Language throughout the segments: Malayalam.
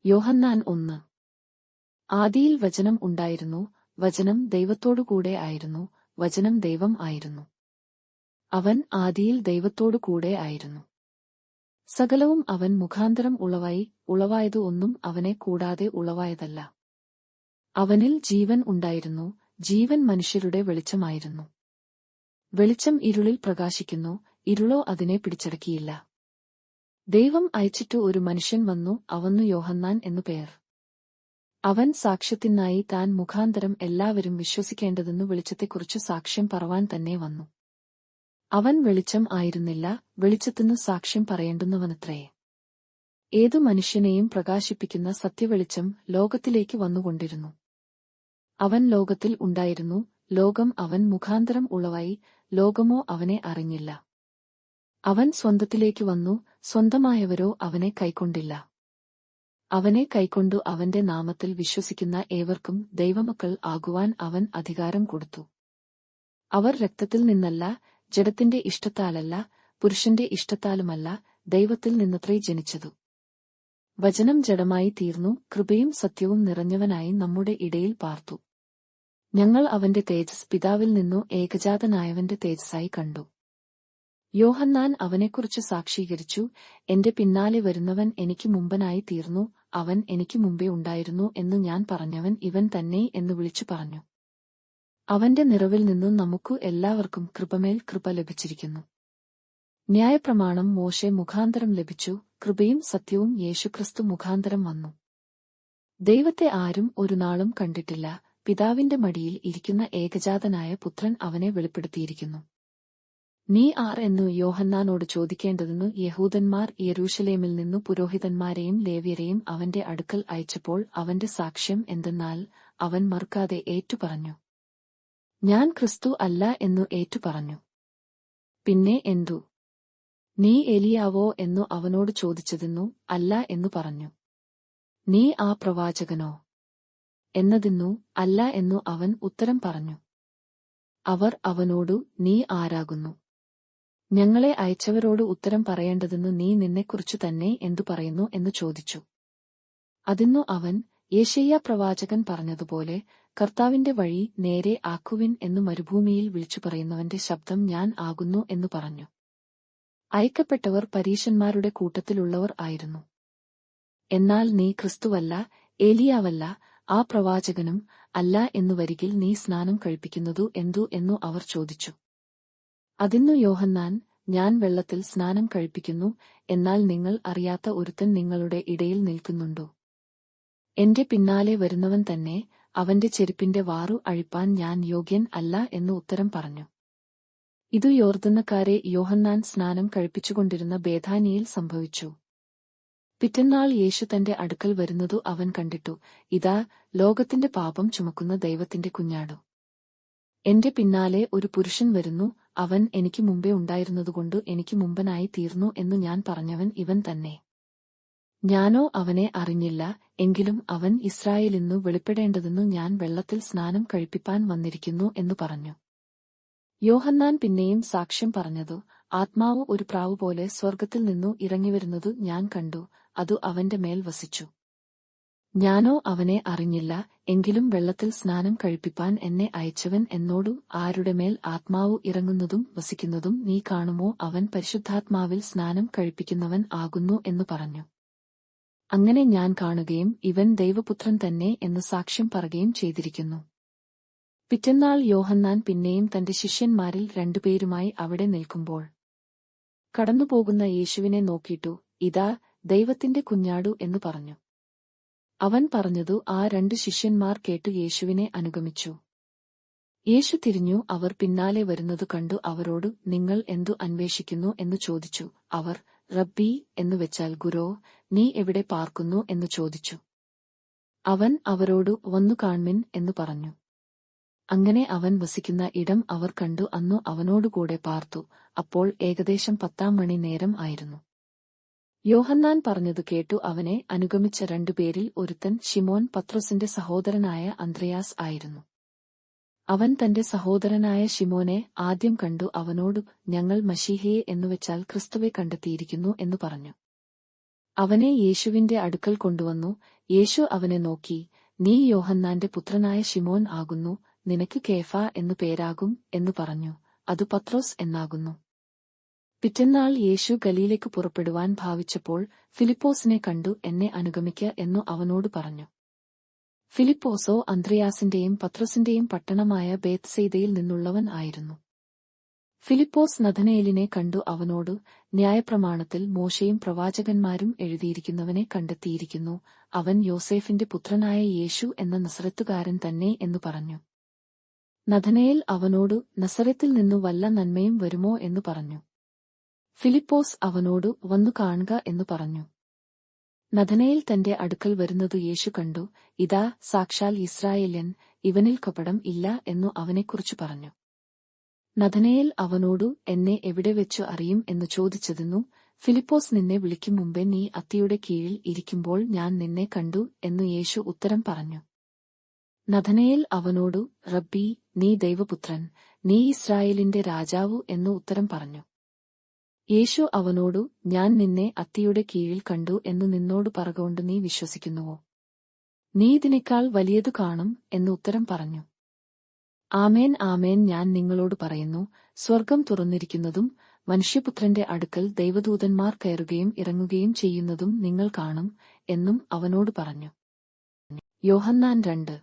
യോഹന്നാൻ 1. ആദിയിൽ വചനം ഉണ്ടായിരുന്നു, വചനം ദൈവത്തോടുകൂടെ ആയിരുന്നു, വചനം ദൈവം ആയിരുന്നു. അവൻ ആദിയിൽ ദൈവത്തോടുകൂടെ ആയിരുന്നു. സകലവും അവൻ മുഖാന്തരം ഉളവായതു ഒന്നും അവനെ കൂടാതെ ഉളവായതല്ല. അവനിൽ ജീവൻ ഉണ്ടായിരുന്നു, ജീവൻ മനുഷ്യരുടെ വെളിച്ചമായിരുന്നു. വെളിച്ചം ഇരുളിൽ പ്രകാശിക്കുന്നു, ഇരുളോ അതിനെ പിടിച്ചടക്കിയില്ല. ദൈവം അയച്ചിട്ടു ഒരു മനുഷ്യൻ വന്നു, അവനു യോഹന്നാൻ എന്നു പേർ. അവൻ സാക്ഷ്യത്തിനായി താൻ മുഖാന്തരം എല്ലാവരും വിശ്വസിക്കേണ്ടതെന്നു വെളിച്ചത്തെക്കുറിച്ചു സാക്ഷ്യം പറവാൻ തന്നെ വന്നു. അവൻ വെളിച്ചം ആയിരുന്നില്ല, വെളിച്ചത്തിനു സാക്ഷ്യം പറയേണ്ടുന്നവനത്രേ. ഏതു മനുഷ്യനെയും പ്രകാശിപ്പിക്കുന്ന സത്യവെളിച്ചം ലോകത്തിലേക്ക് വന്നുകൊണ്ടിരുന്നു. അവൻ ലോകത്തിൽ ഉണ്ടായിരുന്നു, ലോകം അവൻ മുഖാന്തരം ഉളവായി, ലോകമോ അവനെ അറിഞ്ഞില്ല. അവൻ സ്വന്തത്തിലേക്ക് വന്നു, സ്വന്തമായവരോ അവനെ കൈക്കൊണ്ടില്ല. അവനെ കൈക്കൊണ്ടു അവന്റെ നാമത്തിൽ വിശ്വസിക്കുന്ന ഏവർക്കും ദൈവമക്കൾ ആകുവാൻ അവൻ അധികാരം കൊടുത്തു. അവർ രക്തത്തിൽ നിന്നല്ല, ജഡത്തിന്റെ ഇഷ്ടത്താലല്ല, പുരുഷന്റെ ഇഷ്ടത്താലുമല്ല, ദൈവത്തിൽ നിന്നത്രേ ജനിച്ചതു. വചനം ജഡമായി തീർന്നു, കൃപയും സത്യവും നിറഞ്ഞവനായി നമ്മുടെ ഇടയിൽ പാർത്തു. ഞങ്ങൾ അവന്റെ തേജസ് പിതാവിൽ നിന്നു ഏകജാതനായവന്റെ തേജസ്സായി കണ്ടു. യോഹന്നാൻ അവനെക്കുറിച്ച് സാക്ഷീകരിച്ചു, എന്റെ പിന്നാലെ വരുന്നവൻ എനിക്ക് മുമ്പനായി തീർന്നു, അവൻ എനിക്ക് മുമ്പേ ഉണ്ടായിരുന്നു എന്നു ഞാൻ പറഞ്ഞവൻ ഇവൻ തന്നെ എന്നു വിളിച്ചു പറഞ്ഞു. അവന്റെ നിറവിൽ നിന്നു നമുക്കു എല്ലാവർക്കും കൃപമേൽ കൃപ ലഭിച്ചിരിക്കുന്നു. ന്യായപ്രമാണം മോശെ മുഖാന്തരം ലഭിച്ചു, കൃപയും സത്യവും യേശുക്രിസ്തു മുഖാന്തരം വന്നു. ദൈവത്തെ ആരും ഒരു നാളും കണ്ടിട്ടില്ല, പിതാവിന്റെ മടിയിൽ ഇരിക്കുന്ന ഏകജാതനായ പുത്രൻ അവനെ വെളിപ്പെടുത്തിയിരിക്കുന്നു. നീ ആർ എന്നു യോഹന്നാനോട് ചോദിക്കേണ്ടതെന്നു യഹൂദന്മാർ യെരൂശലേമിൽ നിന്നു പുരോഹിതന്മാരെയും ലേവ്യരെയും അവന്റെ അടുക്കൽ അയച്ചപ്പോൾ അവന്റെ സാക്ഷ്യം എന്തെന്നാൽ അവൻ മറുക്കാതെ ഏറ്റുപറഞ്ഞു, ഞാൻ ക്രിസ്തു അല്ല എന്നു ഏറ്റുപറഞ്ഞു. പിന്നെ എന്തു, നീ എലിയാവോ എന്നു അവനോട് ചോദിച്ചതെന്നു അല്ല എന്നു പറഞ്ഞു. നീ ആ പ്രവാചകനോ എന്നതിന്നു അല്ല എന്നു അവൻ ഉത്തരം പറഞ്ഞു. അവർ അവനോടു നീ ആരാകുന്നു? ഞങ്ങളെ അയച്ചവരോട് ഉത്തരം പറയേണ്ടതെന്നു നീ നിന്നെക്കുറിച്ചു തന്നെ എന്തു പറയുന്നു എന്നു ചോദിച്ചു. അതിന്നു അവൻ, യെശയ്യാ പ്രവാചകൻ പറഞ്ഞതുപോലെ, കർത്താവിന്റെ വഴി നേരെ ആക്കുവിൻ എന്നു മരുഭൂമിയിൽ വിളിച്ചു പറയുന്നവന്റെ ശബ്ദം ഞാൻ ആകുന്നു എന്നു പറഞ്ഞു. അയക്കപ്പെട്ടവർ പരീശന്മാരുടെ കൂട്ടത്തിലുള്ളവർ ആയിരുന്നു. എന്നാൽ നീ ക്രിസ്തുവല്ല, ഏലിയാവല്ല, ആ പ്രവാചകനും അല്ല എന്നു വരികിൽ നീ സ്നാനം കഴിപ്പിക്കുന്നതു എന്തു എന്നു അവർ ചോദിച്ചു. അതിന്നു യോഹന്നാൻ, ഞാൻ വെള്ളത്തിൽ സ്നാനം കഴിപ്പിക്കുന്നു, എന്നാൽ നിങ്ങൾ അറിയാത്ത ഒരുത്തൻ നിങ്ങളുടെ ഇടയിൽ നിൽക്കുന്നുണ്ടോ? എന്റെ പിന്നാലെ വരുന്നവൻ തന്നെ, അവന്റെ ചെരുപ്പിന്റെ വാറു അഴിപ്പാൻ ഞാൻ യോഗ്യൻ അല്ല എന്നു ഉത്തരം പറഞ്ഞു. ഇതു യോർദ്ദനക്കാരെ യോഹന്നാൻ സ്നാനം കഴിപ്പിച്ചുകൊണ്ടിരുന്ന ബേഥാനിയിൽ സംഭവിച്ചു. പിറ്റന്നാൾ യേശു തന്റെ അടുക്കൽ വരുന്നതു അവൻ കണ്ടിട്ടു, ഇതാ, ലോകത്തിന്റെ പാപം ചുമക്കുന്ന ദൈവത്തിന്റെ കുഞ്ഞാടു. എന്റെ പിന്നാലെ ഒരു പുരുഷൻ വരുന്നു, അവൻ എനിക്ക് മുമ്പേ ഉണ്ടായിരുന്നതുകൊണ്ട് എനിക്ക് മുമ്പനായി തീർന്നു എന്നു ഞാൻ പറഞ്ഞവൻ ഇവൻ തന്നെ. ഞാനോ അവനെ അറിഞ്ഞില്ല, എങ്കിലും അവൻ ഇസ്രായേലിന്നു വെളിപ്പെടേണ്ടതെന്നു ഞാൻ വെള്ളത്തിൽ സ്നാനം കഴിപ്പിപ്പാൻ വന്നിരിക്കുന്നു എന്നു പറഞ്ഞു. യോഹന്നാൻ പിന്നെയും സാക്ഷ്യം പറഞ്ഞതു, ആത്മാവ് ഒരു പ്രാവുപോലെ സ്വർഗ്ഗത്തിൽ നിന്നു ഇറങ്ങിവരുന്നതു ഞാൻ കണ്ടു, അതു അവന്റെ മേൽ വസിച്ചു. ഞാനോ അവനെ അറിഞ്ഞില്ല, എങ്കിലും വെള്ളത്തിൽ സ്നാനം കഴിപ്പിപ്പാൻ എന്നെ അയച്ചവൻ എന്നോടു, ആരുടെ മേൽ ആത്മാവു ഇറങ്ങുന്നതും വസിക്കുന്നതും നീ കാണുമോ, അവൻ പരിശുദ്ധാത്മാവിൽ സ്നാനം കഴിപ്പിക്കുന്നവൻ ആകുന്നു എന്നു പറഞ്ഞു. അങ്ങനെ ഞാൻ കാണുകയും ഇവൻ ദൈവപുത്രൻ തന്നെ എന്ന് സാക്ഷ്യം പറയുകയും ചെയ്തിരിക്കുന്നു. പിറ്റന്നാൾ യോഹന്നാൻ പിന്നെയും തന്റെ ശിഷ്യന്മാരിൽ 2 പേരുമായി അവിടെ നിൽക്കുമ്പോൾ കടന്നുപോകുന്ന യേശുവിനെ നോക്കിയിട്ടു, ഇതാ, ദൈവത്തിന്റെ കുഞ്ഞാടു എന്നു പറഞ്ഞു. അവൻ പറഞ്ഞതു ആ 2 ശിഷ്യന്മാർ കേട്ടു യേശുവിനെ അനുഗമിച്ചു. യേശു തിരിഞ്ഞു അവർ പിന്നാലെ വരുന്നതു കണ്ടു അവരോട്, നിങ്ങൾ എന്തു അന്വേഷിക്കുന്നു എന്നു ചോദിച്ചു. അവർ, റബ്ബീ എന്നു വെച്ചാൽ ഗുരോ, നീ എവിടെ പാർക്കുന്നു എന്നു ചോദിച്ചു. അവൻ അവരോടു, വന്നു കാൺമിൻ എന്നു പറഞ്ഞു. അങ്ങനെ അവൻ വസിക്കുന്ന ഇടം അവർ കണ്ടു, അന്നു അവനോടുകൂടെ പാർത്തു. അപ്പോൾ ഏകദേശം 10 മണി നേരം ആയിരുന്നു. യോഹന്നാൻ പറഞ്ഞതു കേട്ടു അവനെ അനുഗമിച്ച 2 പേരിൽ ഒരുത്തൻ ശിമോൻ പത്രോസിന്റെ സഹോദരനായ അന്ത്രയാസ് ആയിരുന്നു. അവൻ തന്റെ സഹോദരനായ ശിമോനെ ആദ്യം കണ്ടു അവനോട്, ഞങ്ങൾ മശീഹയെ എന്നുവെച്ചാൽ ക്രിസ്തുവെ കണ്ടെത്തിയിരിക്കുന്നു എന്നു പറഞ്ഞു. അവനെ യേശുവിന്റെ അടുക്കൽ കൊണ്ടുവന്നു. യേശു അവനെ നോക്കി, നീ യോഹന്നാന്റെ പുത്രനായ ശിമോൻ ആകുന്നു, നിനക്ക് കേഫ എന്നു പേരാകും എന്നു പറഞ്ഞു. അതു പത്രോസ് എന്നാകുന്നു. പിറ്റെന്നാൾ യേശു ഗലീലയ്ക്ക് പുറപ്പെടുവാൻ ഭാവിച്ചപ്പോൾ ഫിലിപ്പോസിനെ കണ്ടു. എന്നെ അനുഗമിക്ക എന്നു അവനോട് പറഞ്ഞു. ഫിലിപ്പോസോ അന്ത്രയാസിന്റെയും പത്രോസിന്റെയും പട്ടണമായ ബേത്ത്സയിദയിൽ നിന്നുള്ളവൻ ആയിരുന്നു. ഫിലിപ്പോസ് നഥനയേലിനെ കണ്ടു അവനോട്, ന്യായപ്രമാണത്തിൽ മോശയും പ്രവാചകന്മാരും എഴുതിയിരിക്കുന്നവനെ കണ്ടെത്തിയിരിക്കുന്നു, അവൻ യോസേഫിന്റെ പുത്രനായ യേശു എന്ന നസറെത്തുകാരൻ തന്നെ എന്നു പറഞ്ഞു. നഥനയേൽ അവനോട്, നസറെത്തിൽ നിന്നു വല്ല നന്മയും വരുമോ എന്നു പറഞ്ഞു. ഫിലിപ്പോസ് അവനോട്, വന്നു കാണുക എന്നു പറഞ്ഞു. നഥനയേൽ തന്റെ അടുക്കൽ വരുന്നതു യേശു കണ്ടു. ഇതാ സാക്ഷാൽ യിസ്രായേല്യൻ, ഇവനിൽ കപടം ഇല്ല എന്നു അവനെക്കുറിച്ചു പറഞ്ഞു. നഥനയേൽ അവനോടു, എന്നെ എവിടെ വെച്ചു അറിയും എന്നു ചോദിച്ചതിന്നു. ഫിലിപ്പോസ് നിന്നെ വിളിക്കും മുമ്പേ നീ അത്തിയുടെ കീഴിൽ ഇരിക്കുമ്പോൾ ഞാൻ നിന്നെ കണ്ടു എന്നു യേശു ഉത്തരം പറഞ്ഞു. നഥനയേൽ അവനോടു, റബ്ബീ, നീ ദൈവപുത്രൻ, നീ യിസ്രായേലിന്റെ രാജാവു എന്നു ഉത്തരം പറഞ്ഞു. യേശു അവനോടു, ഞാൻ നിന്നെ അത്തിയുടെ കീഴിൽ കണ്ടു എന്നു നിന്നോട് പറകൊണ്ട് നീ വിശ്വസിക്കുന്നുവോ? നീ ഇതിനേക്കാൾ വലിയതു കാണും എന്നു ഉത്തരം പറഞ്ഞു. ആമേൻ ആമേൻ, ഞാൻ നിങ്ങളോട് പറയുന്നു, സ്വർഗം തുറന്നിരിക്കുന്നതും മനുഷ്യപുത്രന്റെ അടുക്കൽ ദൈവദൂതന്മാർ കയറുകയും ഇറങ്ങുകയും ചെയ്യുന്നതും നിങ്ങൾ കാണും എന്നും അവനോട് പറഞ്ഞു. യോഹന്നാൻ 2.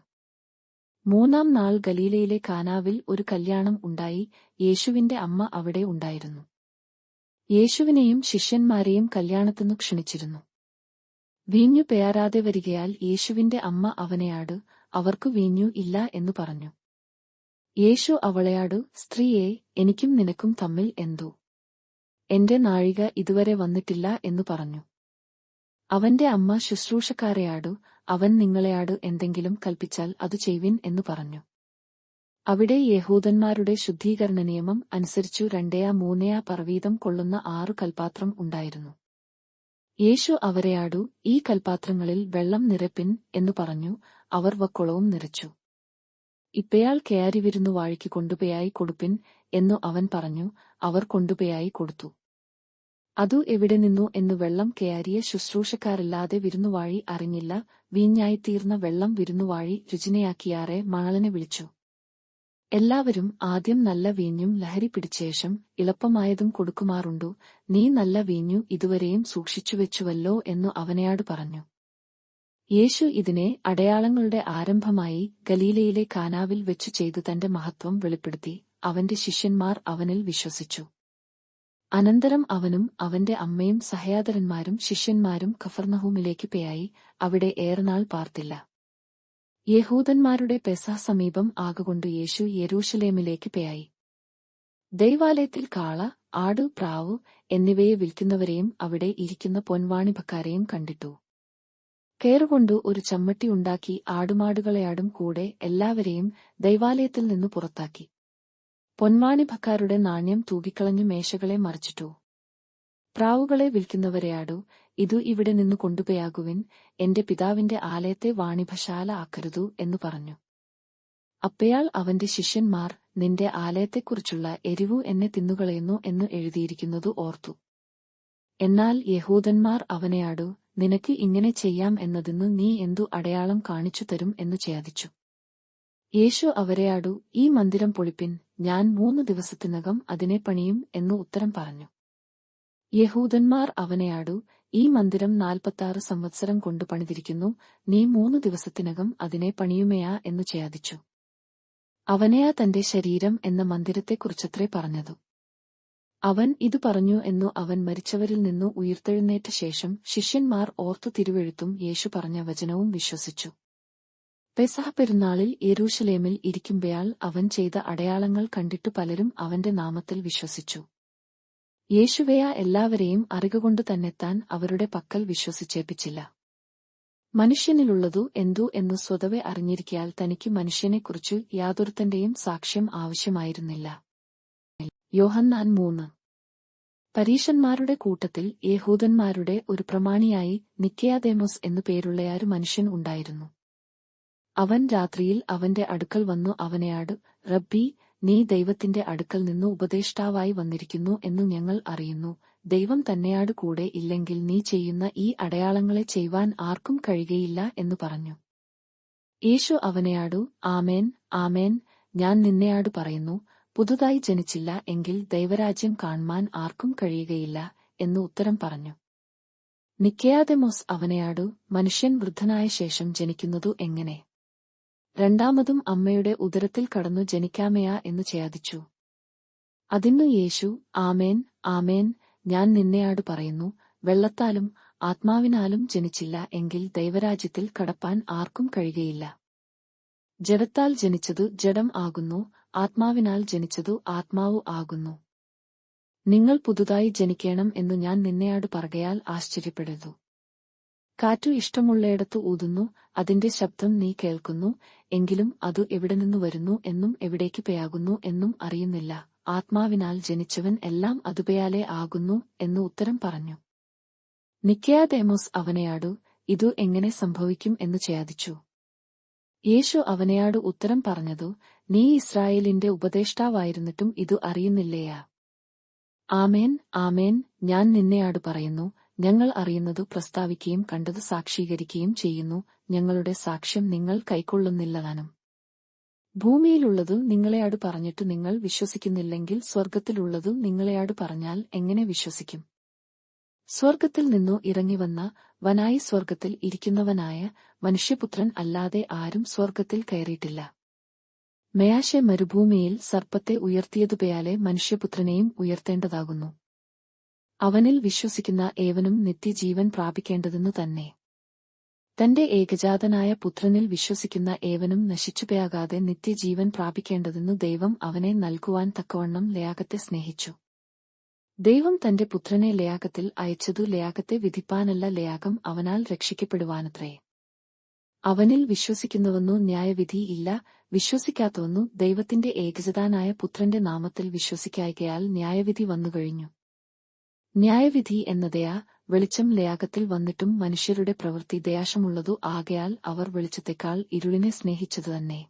3-ാം നാൾ ഗലീലയിലെ കാനാവിൽ ഒരു കല്യാണം ഉണ്ടായി. യേശുവിന്റെ അമ്മ അവിടെ ഉണ്ടായിരുന്നു. യേശുവിനെയും ശിഷ്യന്മാരെയും കല്യാണത്തിനു ക്ഷണിച്ചിരുന്നു. വീഞ്ഞു പേയാറാതെ വരികയാൽ യേശുവിന്റെ അമ്മ അവനെയാട്, അവർക്കു വീഞ്ഞു ഇല്ല എന്നു പറഞ്ഞു. യേശു അവളെയാടു, സ്ത്രീയെ, എനിക്കും നിനക്കും തമ്മിൽ എന്തോ? എന്റെ നാഴിക ഇതുവരെ വന്നിട്ടില്ല എന്നു പറഞ്ഞു. അവന്റെ അമ്മ ശുശ്രൂഷക്കാരെയാടു, അവൻ നിങ്ങളെയാടു എന്തെങ്കിലും കൽപ്പിച്ചാൽ അതു ചെയ്വിൻ എന്നു പറഞ്ഞു. അവിടെ യഹൂദന്മാരുടെ ശുദ്ധീകരണ നിയമം അനുസരിച്ചു 2-3 പറവീതം കൊള്ളുന്ന 6 കൽപാത്രം ഉണ്ടായിരുന്നു. യേശു അവരെയാടു, ഈ കൽപാത്രങ്ങളിൽ വെള്ളം നിറപ്പിൻ എന്നു പറഞ്ഞു. അവർ വക്കുളവും നിറച്ചു. ഇപ്പയാൾ കയറിവിരുന്നു വാഴിക്ക് കൊണ്ടുപോയായി കൊടുപ്പിൻ എന്നു അവൻ പറഞ്ഞു. അവർ കൊണ്ടുപോയായി കൊടുത്തു. അതു എവിടെ നിന്നു എന്നു വെള്ളം കയറിയ ശുശ്രൂഷക്കാരല്ലാതെ വിരുന്നുവാഴി അറിഞ്ഞില്ല. വീഞ്ഞായിത്തീർന്ന വെള്ളം വിരുന്നുവാഴി രുചിനയാക്കിയാറെ മണളനെ വിളിച്ചു. എല്ലാവരും ആദ്യം നല്ല വീഞ്ഞും ലഹരി പിടിച്ചശേഷം ഇളപ്പമായതും കൊടുക്കുമാറുണ്ടു. നീ നല്ല വീഞ്ഞു ഇതുവരെയും സൂക്ഷിച്ചുവെച്ചുവല്ലോ എന്നു അവനെയാട് പറഞ്ഞു. യേശു ഇതിനെ അടയാളങ്ങളുടെ ആരംഭമായി ഗലീലയിലെ കാനാവിൽ വെച്ചു ചെയ്തു തന്റെ മഹത്വം വെളിപ്പെടുത്തി. അവന്റെ ശിഷ്യന്മാർ അവനിൽ വിശ്വസിച്ചു. അനന്തരം അവനും അവന്റെ അമ്മയും സഹോദരന്മാരും ശിഷ്യന്മാരും കഫർന്നഹൂമിലേക്ക് പോയി. അവിടെ ഏറെനാൾ പാർത്തില്ല. യഹൂദന്മാരുടെ പെസഹ സമീപം ആകൊണ്ട് യേശു യെരൂശലേമിലേക്ക് പോയി. ദൈവാലയത്തിൽ കാള, ആട്, പ്രാവു എന്നിവയെ വിൽക്കുന്നവരെയും അവിടെ ഇരിക്കുന്ന പൊൻവാണിഭക്കാരെയും കണ്ടിട്ടു. കയറുകൊണ്ടു ഒരു ചമ്മട്ടി ഉണ്ടാക്കി ആടുമാടുകളെയാടും കൂടെ എല്ലാവരെയും ദൈവാലയത്തിൽ നിന്നു പുറത്താക്കി. പൊൻവാണിഭക്കാരുടെ നാണ്യം തൂകിക്കളഞ്ഞു മേശകളെ മറിച്ചിട്ടു. പ്രാവുകളെ വിൽക്കുന്നവരെയാടു, ഇതു ഇവിടെ നിന്നു കൊണ്ടുപോയാകുവിൻ, എന്റെ പിതാവിന്റെ ആലയത്തെ വാണിഭശാല ആക്കരുതു എന്നു പറഞ്ഞു. അപ്പയാൾ അവന്റെ ശിഷ്യന്മാർ, നിന്റെ ആലയത്തെക്കുറിച്ചുള്ള എരിവു എന്നെ തിന്നുകളയുന്നു എന്നു എഴുതിയിരിക്കുന്നതു ഓർത്തു. എന്നാൽ യഹൂദന്മാർ അവനെയാടു, നിനക്ക് ഇങ്ങനെ ചെയ്യാം എന്നതിന്നു നീ എന്തു അടയാളം കാണിച്ചു തരും എന്നു ചോദിച്ചു. യേശു അവരെയാടു, ഈ മന്ദിരം പൊളിപ്പിൻ, ഞാൻ 3 ദിവസത്തിനകം അതിനെ പണിയും എന്നു ഉത്തരം പറഞ്ഞു. യഹൂദന്മാർ അവനെയാടു, ഈ മന്ദിരം 46 സംവത്സരം കൊണ്ടു പണിതിരിക്കുന്നു, നീ 3 ദിവസത്തിനകം അതിനെ പണിയുമയാ എന്നു ചോദിച്ചു. അവനെയാ തന്റെ ശരീരം എന്ന മന്ദിരത്തെക്കുറിച്ചത്രേ പറഞ്ഞതു. അവൻ ഇതു പറഞ്ഞു എന്നു അവൻ മരിച്ചവരിൽ നിന്നു ഉയിർത്തെഴുന്നേറ്റ ശേഷം ശിഷ്യന്മാർ ഓർത്തു തിരുവെഴുത്തും യേശു പറഞ്ഞ വചനവും വിശ്വസിച്ചു. പെസഹ പെരുന്നാളിൽ യെരൂശലേമിൽ ഇരിക്കുമ്പയാൾ അവൻ ചെയ്ത അടയാളങ്ങൾ കണ്ടിട്ടു പലരും അവന്റെ നാമത്തിൽ വിശ്വസിച്ചു. യേശുവെയ എല്ലാവരെയും അറികകൊണ്ടു തന്നെത്താൻ അവരുടെ പക്കൽ വിശ്വസിച്ചേപ്പിച്ചില്ല. മനുഷ്യനിലുള്ളതു എന്തു എന്നു സ്വതവേ അറിഞ്ഞിരിക്കയാൽ തനിക്ക് മനുഷ്യനെക്കുറിച്ചു യാതൊരുത്തന്റെയും സാക്ഷ്യം ആവശ്യമായിരുന്നില്ല. യോഹന്നാൻ 3. പരീശന്മാരുടെ കൂട്ടത്തിൽ യഹൂദന്മാരുടെ ഒരു പ്രമാണിയായി നിക്കോദേമോസ് എന്നു പേരുള്ളയാരു മനുഷ്യൻ ഉണ്ടായിരുന്നു. അവൻ രാത്രിയിൽ അവന്റെ അടുക്കൽ വന്നു അവനെയാട്, റബ്ബീ, നീ ദൈവത്തിന്റെ അടുക്കൽ നിന്നു ഉപദേഷ്ടാവായി വന്നിരിക്കുന്നു എന്നു ഞങ്ങൾ അറിയുന്നു. ദൈവം തന്നെയാട് കൂടെ ഇല്ലെങ്കിൽ നീ ചെയ്യുന്ന ഈ അടയാളങ്ങളെ ചെയ്യുവാൻ ആർക്കും കഴിയുകയില്ല എന്നു പറഞ്ഞു. യേശു അവനെയാടു, ആമേൻ, ആമേൻ, ഞാൻ നിന്നെയാടു പറയുന്നു, പുതുതായി ജനിച്ചില്ല എങ്കിൽ ദൈവരാജ്യം കാൺമാൻ ആർക്കും കഴിയുകയില്ല എന്നു ഉത്തരം പറഞ്ഞു. നിക്കോദേമോസ് അവനെയാടു, മനുഷ്യൻ വൃദ്ധനായ ശേഷം ജനിക്കുന്നതു എങ്ങനെ? രണ്ടാമതും അമ്മയുടെ ഉദരത്തിൽ കടന്നു ജനിക്കാമയാ എന്നു ചോദിച്ചു. അതിന്നു യേശു, ആമേൻ, ആമേൻ, ഞാൻ നിന്നെയാടു പറയുന്നു, വെള്ളത്താലും ആത്മാവിനാലും ജനിച്ചില്ല എങ്കിൽ ദൈവരാജ്യത്തിൽ കടപ്പാൻ ആർക്കും കഴിയുകയില്ല. ജഡത്താൽ ജനിച്ചതു ജഡം ആകുന്നു, ആത്മാവിനാൽ ജനിച്ചതു ആത്മാവു ആകുന്നു. നിങ്ങൾ പുതുതായി ജനിക്കണം എന്നു ഞാൻ നിന്നെയാടു പറകയാൽ ആശ്ചര്യപ്പെടരുതു. കാറ്റു ഇഷ്ടമുള്ളയിടത്തു ഊതുന്നു, അതിന്റെ ശബ്ദം നീ കേൾക്കുന്നു, എങ്കിലും അതു എവിടെ നിന്നു വരുന്നു എന്നും എവിടേക്ക് പെയാകുന്നു എന്നും അറിയുന്നില്ല. ആത്മാവിനാൽ ജനിച്ചവൻ എല്ലാം അതുപയാലേ ആകുന്നു എന്നു ഉത്തരം പറഞ്ഞു. നിക്കോദേമോസ് അവനെയാടു, ഇതു എങ്ങനെ സംഭവിക്കും എന്നു ചോദിച്ചു. യേശു അവനെയാടു ഉത്തരം പറഞ്ഞതു, നീ ഇസ്രായേലിന്റെ ഉപദേഷ്ടാവായിരുന്നിട്ടും ഇതു അറിയുന്നില്ലയാ? ആമേൻ, ആമേൻ, ഞാൻ നിന്നെയാടു പറയുന്നു, ഞങ്ങൾ അറിയുന്നതു പ്രസ്താവിക്കുകയും കണ്ടതു സാക്ഷീകരിക്കുകയും ചെയ്യുന്നു, ഞങ്ങളുടെ സാക്ഷ്യം നിങ്ങൾ കൈക്കൊള്ളുന്നില്ലതാനും. ഭൂമിയിലുള്ളതു നിങ്ങളെയാടു പറഞ്ഞിട്ടു നിങ്ങൾ വിശ്വസിക്കുന്നില്ലെങ്കിൽ സ്വർഗ്ഗത്തിലുള്ളതു നിങ്ങളെയാടു പറഞ്ഞാൽ എങ്ങനെ വിശ്വസിക്കും? സ്വർഗ്ഗത്തിൽ നിന്നു ഇറങ്ങിവന്ന വനായി സ്വർഗ്ഗത്തിൽ ഇരിക്കുന്നവനായ മനുഷ്യപുത്രൻ അല്ലാതെ ആരും സ്വർഗ്ഗത്തിൽ കയറിയിട്ടില്ല. മെയാശെ മരുഭൂമിയിൽ സർപ്പത്തെ ഉയർത്തിയതുപയാലെ മനുഷ്യപുത്രനെയും ഉയർത്തേണ്ടതാകുന്നു. അവനിൽ വിശ്വസിക്കുന്ന ഏവനും നിത്യജീവൻ പ്രാപിക്കേണ്ടതെന്നു തന്നെ. തന്റെ ഏകജാതനായ പുത്രനിൽ വിശ്വസിക്കുന്ന ഏവനും നശിച്ചുപോയാകാതെ നിത്യജീവൻ പ്രാപിക്കേണ്ടതെന്നു ദൈവം അവനെ നൽകുവാൻ തക്കവണ്ണം ലേയാഗത്തെ സ്നേഹിച്ചു. ദൈവം തന്റെ പുത്രനെ ലേയാഗത്തിൽ അയച്ചതു ലേയാഗത്തെ വിധിപ്പാനല്ല, ലേയാഗം അവനാൽ രക്ഷിക്കപ്പെടുവാനത്രേ. അവനിൽ വിശ്വസിക്കുന്നവന്നു ന്യായവിധി ഇല്ല, വിശ്വസിക്കാത്തവന്നു ദൈവത്തിന്റെ ഏകജാതനായ പുത്രന്റെ നാമത്തിൽ വിശ്വസിക്കായ്കയാൽ ന്യായവിധി വന്നുകഴിഞ്ഞു. ന്യായവിധി എന്നതയാ വെളിച്ചം ലേയാഗത്തിൽ വന്നിട്ടും മനുഷ്യരുടെ പ്രവൃത്തി ദയാശമുള്ളതു ആകയാൽ അവർ വെളിച്ചത്തെക്കാൾ ഇരുളിനെ സ്നേഹിച്ചതു തന്നെ.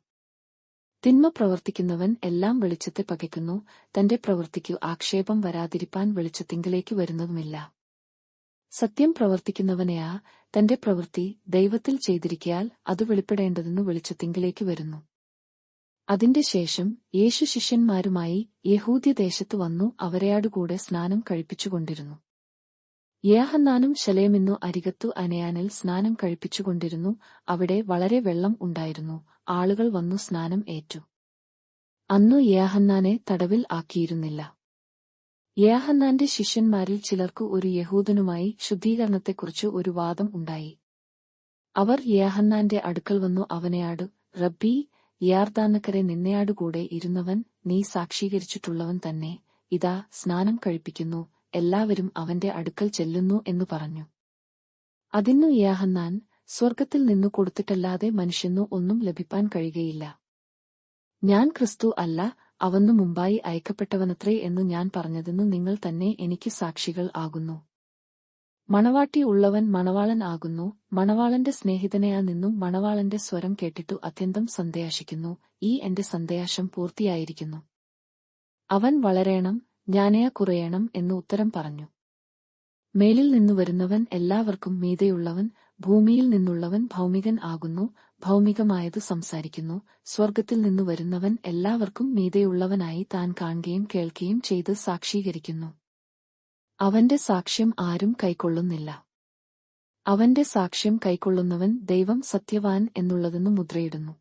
തിന്മ പ്രവർത്തിക്കുന്നവൻ എല്ലാം വെളിച്ചത്തെ പകയ്ക്കുന്നു, തന്റെ പ്രവൃത്തിക്കു ആക്ഷേപം വരാതിരിപ്പാൻ വെളിച്ചത്തിങ്കലേക്ക് വരുന്നതുമില്ല. സത്യം പ്രവർത്തിക്കുന്നവനെയാ തന്റെ പ്രവൃത്തി ദൈവത്തിൽ ചെയ്തിരിക്കയാൽ അത് വെളിപ്പെടേണ്ടതെന്നു വെളിച്ചത്തിങ്കലേക്ക് വരുന്നു. അതിന്റെ ശേഷം യേശു ശിഷ്യന്മാരുമായി യഹൂദ്യദേശത്തു വന്നു അവരെയാടുകൂടെ സ്നാനം കഴിപ്പിച്ചുകൊണ്ടിരുന്നു. യോഹന്നാനും ശലേമിന്നു അരികത്തു അനയാനിൽ സ്നാനം കഴിപ്പിച്ചുകൊണ്ടിരുന്നു. അവിടെ വളരെ വെള്ളം ഉണ്ടായിരുന്നു. ആളുകൾ വന്നു സ്നാനം ഏറ്റു. അന്നു യോഹന്നാനെ തടവിൽ ആക്കിയിരുന്നില്ല. യോഹന്നാന്റെ ശിഷ്യന്മാരിൽ ചിലർക്കു ഒരു യഹൂദനുമായി ശുദ്ധീകരണത്തെക്കുറിച്ച് ഒരു വാദം ഉണ്ടായി. അവർ യോഹന്നാന്റെ അടുക്കൽ വന്നു അവനെയാടു, റബ്ബീ, യോർദ്ദാനക്കരെ നിന്നെയാടുകൂടെ ഇരുന്നവൻ നീ സാക്ഷീകരിച്ചിട്ടുള്ളവൻ തന്നെ, ഇതാ സ്നാനം കഴിപ്പിക്കുന്നു, എല്ലാവരും അവന്റെ അടുക്കൽ ചെല്ലുന്നു എന്നു പറഞ്ഞു. അതിന്നു യോഹന്നാൻ, സ്വർഗ്ഗത്തിൽ നിന്നു കൊടുത്തിട്ടല്ലാതെ മനുഷ്യനു ഒന്നും ലഭിപ്പാൻ കഴിയുകയില്ല. ഞാൻ ക്രിസ്തു അല്ല, അവന്നു മുമ്പായി അയക്കപ്പെട്ടവനത്രേ എന്നു ഞാൻ പറഞ്ഞതെന്നു നിങ്ങൾ തന്നെ എനിക്ക് സാക്ഷികൾ ആകുന്നു. മണവാട്ടി ഉള്ളവൻ മണവാളൻ ആകുന്നു. മണവാളന്റെ സ്നേഹിതനെയാ നിന്നും മണവാളന്റെ സ്വരം കേട്ടിട്ടു അത്യന്തം സന്തോഷിക്കുന്നു. ഈ എന്റെ സന്തോഷം പൂർത്തിയായിരിക്കുന്നു. അവൻ വളരേണം, ഞാനയാ കുറയണം എന്നു ഉത്തരം പറഞ്ഞു. മേലിൽ നിന്നു വരുന്നവൻ എല്ലാവർക്കും മീതെയുള്ളവൻ, ഭൂമിയിൽ നിന്നുള്ളവൻ ഭൗമികൻ ആകുന്നു, ഭൗമികമായത് സംസാരിക്കുന്നു. സ്വർഗ്ഗത്തിൽ നിന്നു വരുന്നവൻ എല്ലാവർക്കും മീതെയുള്ളവനായി താൻ കാണുകയും കേൾക്കുകയും ചെയ്ത് സാക്ഷീകരിക്കുന്നു. അവന്റെ സാക്ഷ്യം ആരും കൈക്കൊള്ളുന്നില്ല. അവന്റെ സാക്ഷ്യം കൈക്കൊള്ളുന്നവൻ ദൈവം സത്യവാൻ എന്നുള്ളതെന്നു മുദ്രയിടുന്നു.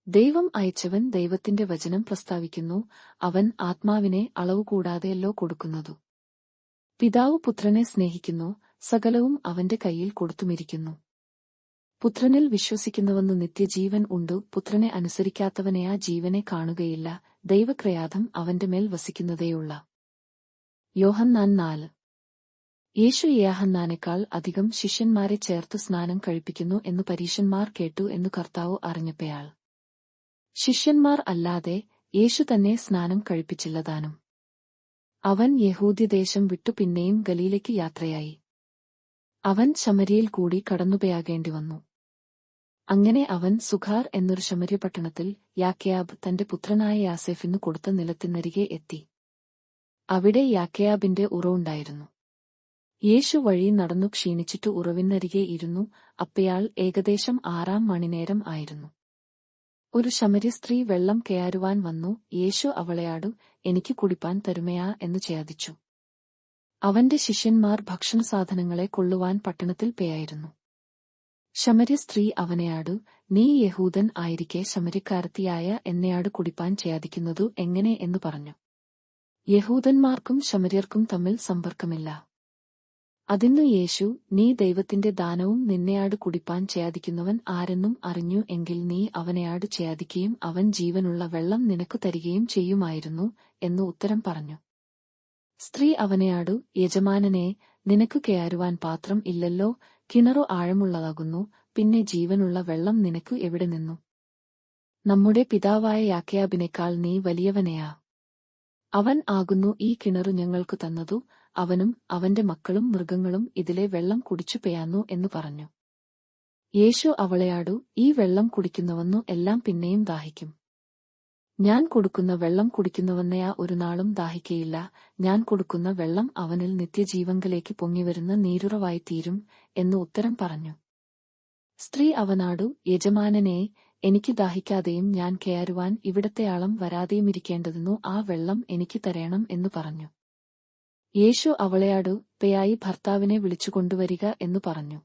ദൈവം അയച്ചവൻ ദൈവത്തിന്റെ വചനം പ്രസ്താവിക്കുന്നു. അവൻ ആത്മാവിനെ അളവുകൂടാതെയല്ലോ കൊടുക്കുന്നതു. പിതാവ് പുത്രനെ സ്നേഹിക്കുന്നു, സകലവും അവന്റെ കയ്യിൽ കൊടുത്തുമിരിക്കുന്നു. പുത്രനിൽ വിശ്വസിക്കുന്നവന്നു നിത്യജീവൻ ഉണ്ടു. പുത്രനെ അനുസരിക്കാത്തവനെയാ ജീവനെ കാണുകയില്ല, ദൈവക്രയാധം അവന്റെ മേൽ വസിക്കുന്നതേയുള്ള. യോഹന്നാൻ 4. യേശു യോഹന്നാനേക്കാൾ അധികം ശിഷ്യന്മാരെ ചേർത്തു സ്നാനം കഴിപ്പിക്കുന്നു എന്നു പരീശന്മാർ കേട്ടു എന്നു കർത്താവ് അറിഞ്ഞപ്പയാൾ. ശിഷ്യന്മാർ അല്ലാതെ യേശു തന്നെ സ്നാനം കഴിപ്പിച്ചില്ലതാനും. അവൻ യഹൂദ്യദേശം വിട്ടു പിന്നെയും ഗലീലയ്ക്ക് യാത്രയായി. അവൻ ശമര്യയിൽ കൂടി കടന്നുപോയാകേണ്ടിവന്നു. അങ്ങനെ അവൻ സുഖാർ എന്നൊരു ശമര്യപട്ടണത്തിൽ യാക്കയാബ് തന്റെ പുത്രനായ യാസേഫിനു കൊടുത്ത നിലത്തിനരികെ എത്തി. അവിടെ യാക്കയാബിന്റെ ഉറവുണ്ടായിരുന്നു. യേശു വഴി നടന്നു ക്ഷീണിച്ചിട്ട് ഉറവിനരികെ ഇരുന്നു. അപ്പയാൾ ഏകദേശം 6 മണിനേരം ആയിരുന്നു. ഒരു ശമര്യസ്ത്രീ വെള്ളം കയറുവാൻ വന്നു. യേശു അവളെയാടു, എനിക്ക് കുടിപ്പാൻ തരുമയാ എന്ന് ചോദിച്ചു. അവന്റെ ശിഷ്യന്മാർ ഭക്ഷണസാധനങ്ങളെ കൊള്ളുവാൻ പട്ടണത്തിൽ പേയായിരുന്നു. ശമര്യസ്ത്രീ അവനെയാടു, നീ യഹൂദൻ ആയിരിക്കെ ശമര്യക്കാരത്തിയായ എന്നെയാട് കുടിപ്പാൻ ചോദിക്കുന്നതു എങ്ങനെ എന്നു പറഞ്ഞു. യഹൂദന്മാർക്കും ശമര്യർക്കും തമ്മിൽ സമ്പർക്കമില്ല. അതിന്നു യേശു, നീ ദൈവത്തിന്റെ ദാനവും നിന്നെയാട് കുടിപ്പാൻ ചോദിക്കുന്നവൻ ആരെന്നും അറിഞ്ഞു എങ്കിൽ നീ അവനെയാട് ചോദിക്കുകയും അവൻ ജീവനുള്ള വെള്ളം നിനക്കു തരികയും ചെയ്യുമായിരുന്നു എന്നു ഉത്തരം പറഞ്ഞു. സ്ത്രീ അവനെയാടു, യജമാനനെ, നിനക്കു കയറുവാൻ പാത്രം ഇല്ലല്ലോ, കിണറു ആഴമുള്ളതാകുന്നു, പിന്നെ ജീവനുള്ള വെള്ളം നിനക്കു എവിടെ നിന്നു? നമ്മുടെ പിതാവായ യാക്കയാബിനേക്കാൾ നീ വലിയവനെയാ. അവൻ ആകുന്നു ഈ കിണറു ഞങ്ങൾക്കു തന്നതു, അവനും അവന്റെ മക്കളും മൃഗങ്ങളും ഇതിലെ വെള്ളം കുടിച്ചു പേയാന്നു എന്നു പറഞ്ഞു. യേശു അവളെയാടു, ഈ വെള്ളം കുടിക്കുന്നവന്നു എല്ലാം പിന്നെയും ദാഹിക്കും. ഞാൻ കൊടുക്കുന്ന വെള്ളം കുടിക്കുന്നവന്നെയാ ഒരു നാളും ദാഹിക്കയില്ല. ഞാൻ കൊടുക്കുന്ന വെള്ളം അവനിൽ നിത്യജീവങ്കലേക്ക് പൊങ്ങിവരുന്ന നീരുറവായിത്തീരും എന്നു ഉത്തരം പറഞ്ഞു. സ്ത്രീ അവനാടു, യജമാനനെ, എനിക്ക് ദാഹിക്കാതെയും ഞാൻ കയറുവാൻ ഇവിടത്തെയാളം വരാതെയുമിരിക്കേണ്ടതെന്നു ആ വെള്ളം എനിക്ക് തരേണം എന്നു പറഞ്ഞു. യേശു അവളെയാടു, പേയായി ഭർത്താവിനെ വിളിച്ചുകൊണ്ടുവരിക എന്നു പറഞ്ഞു.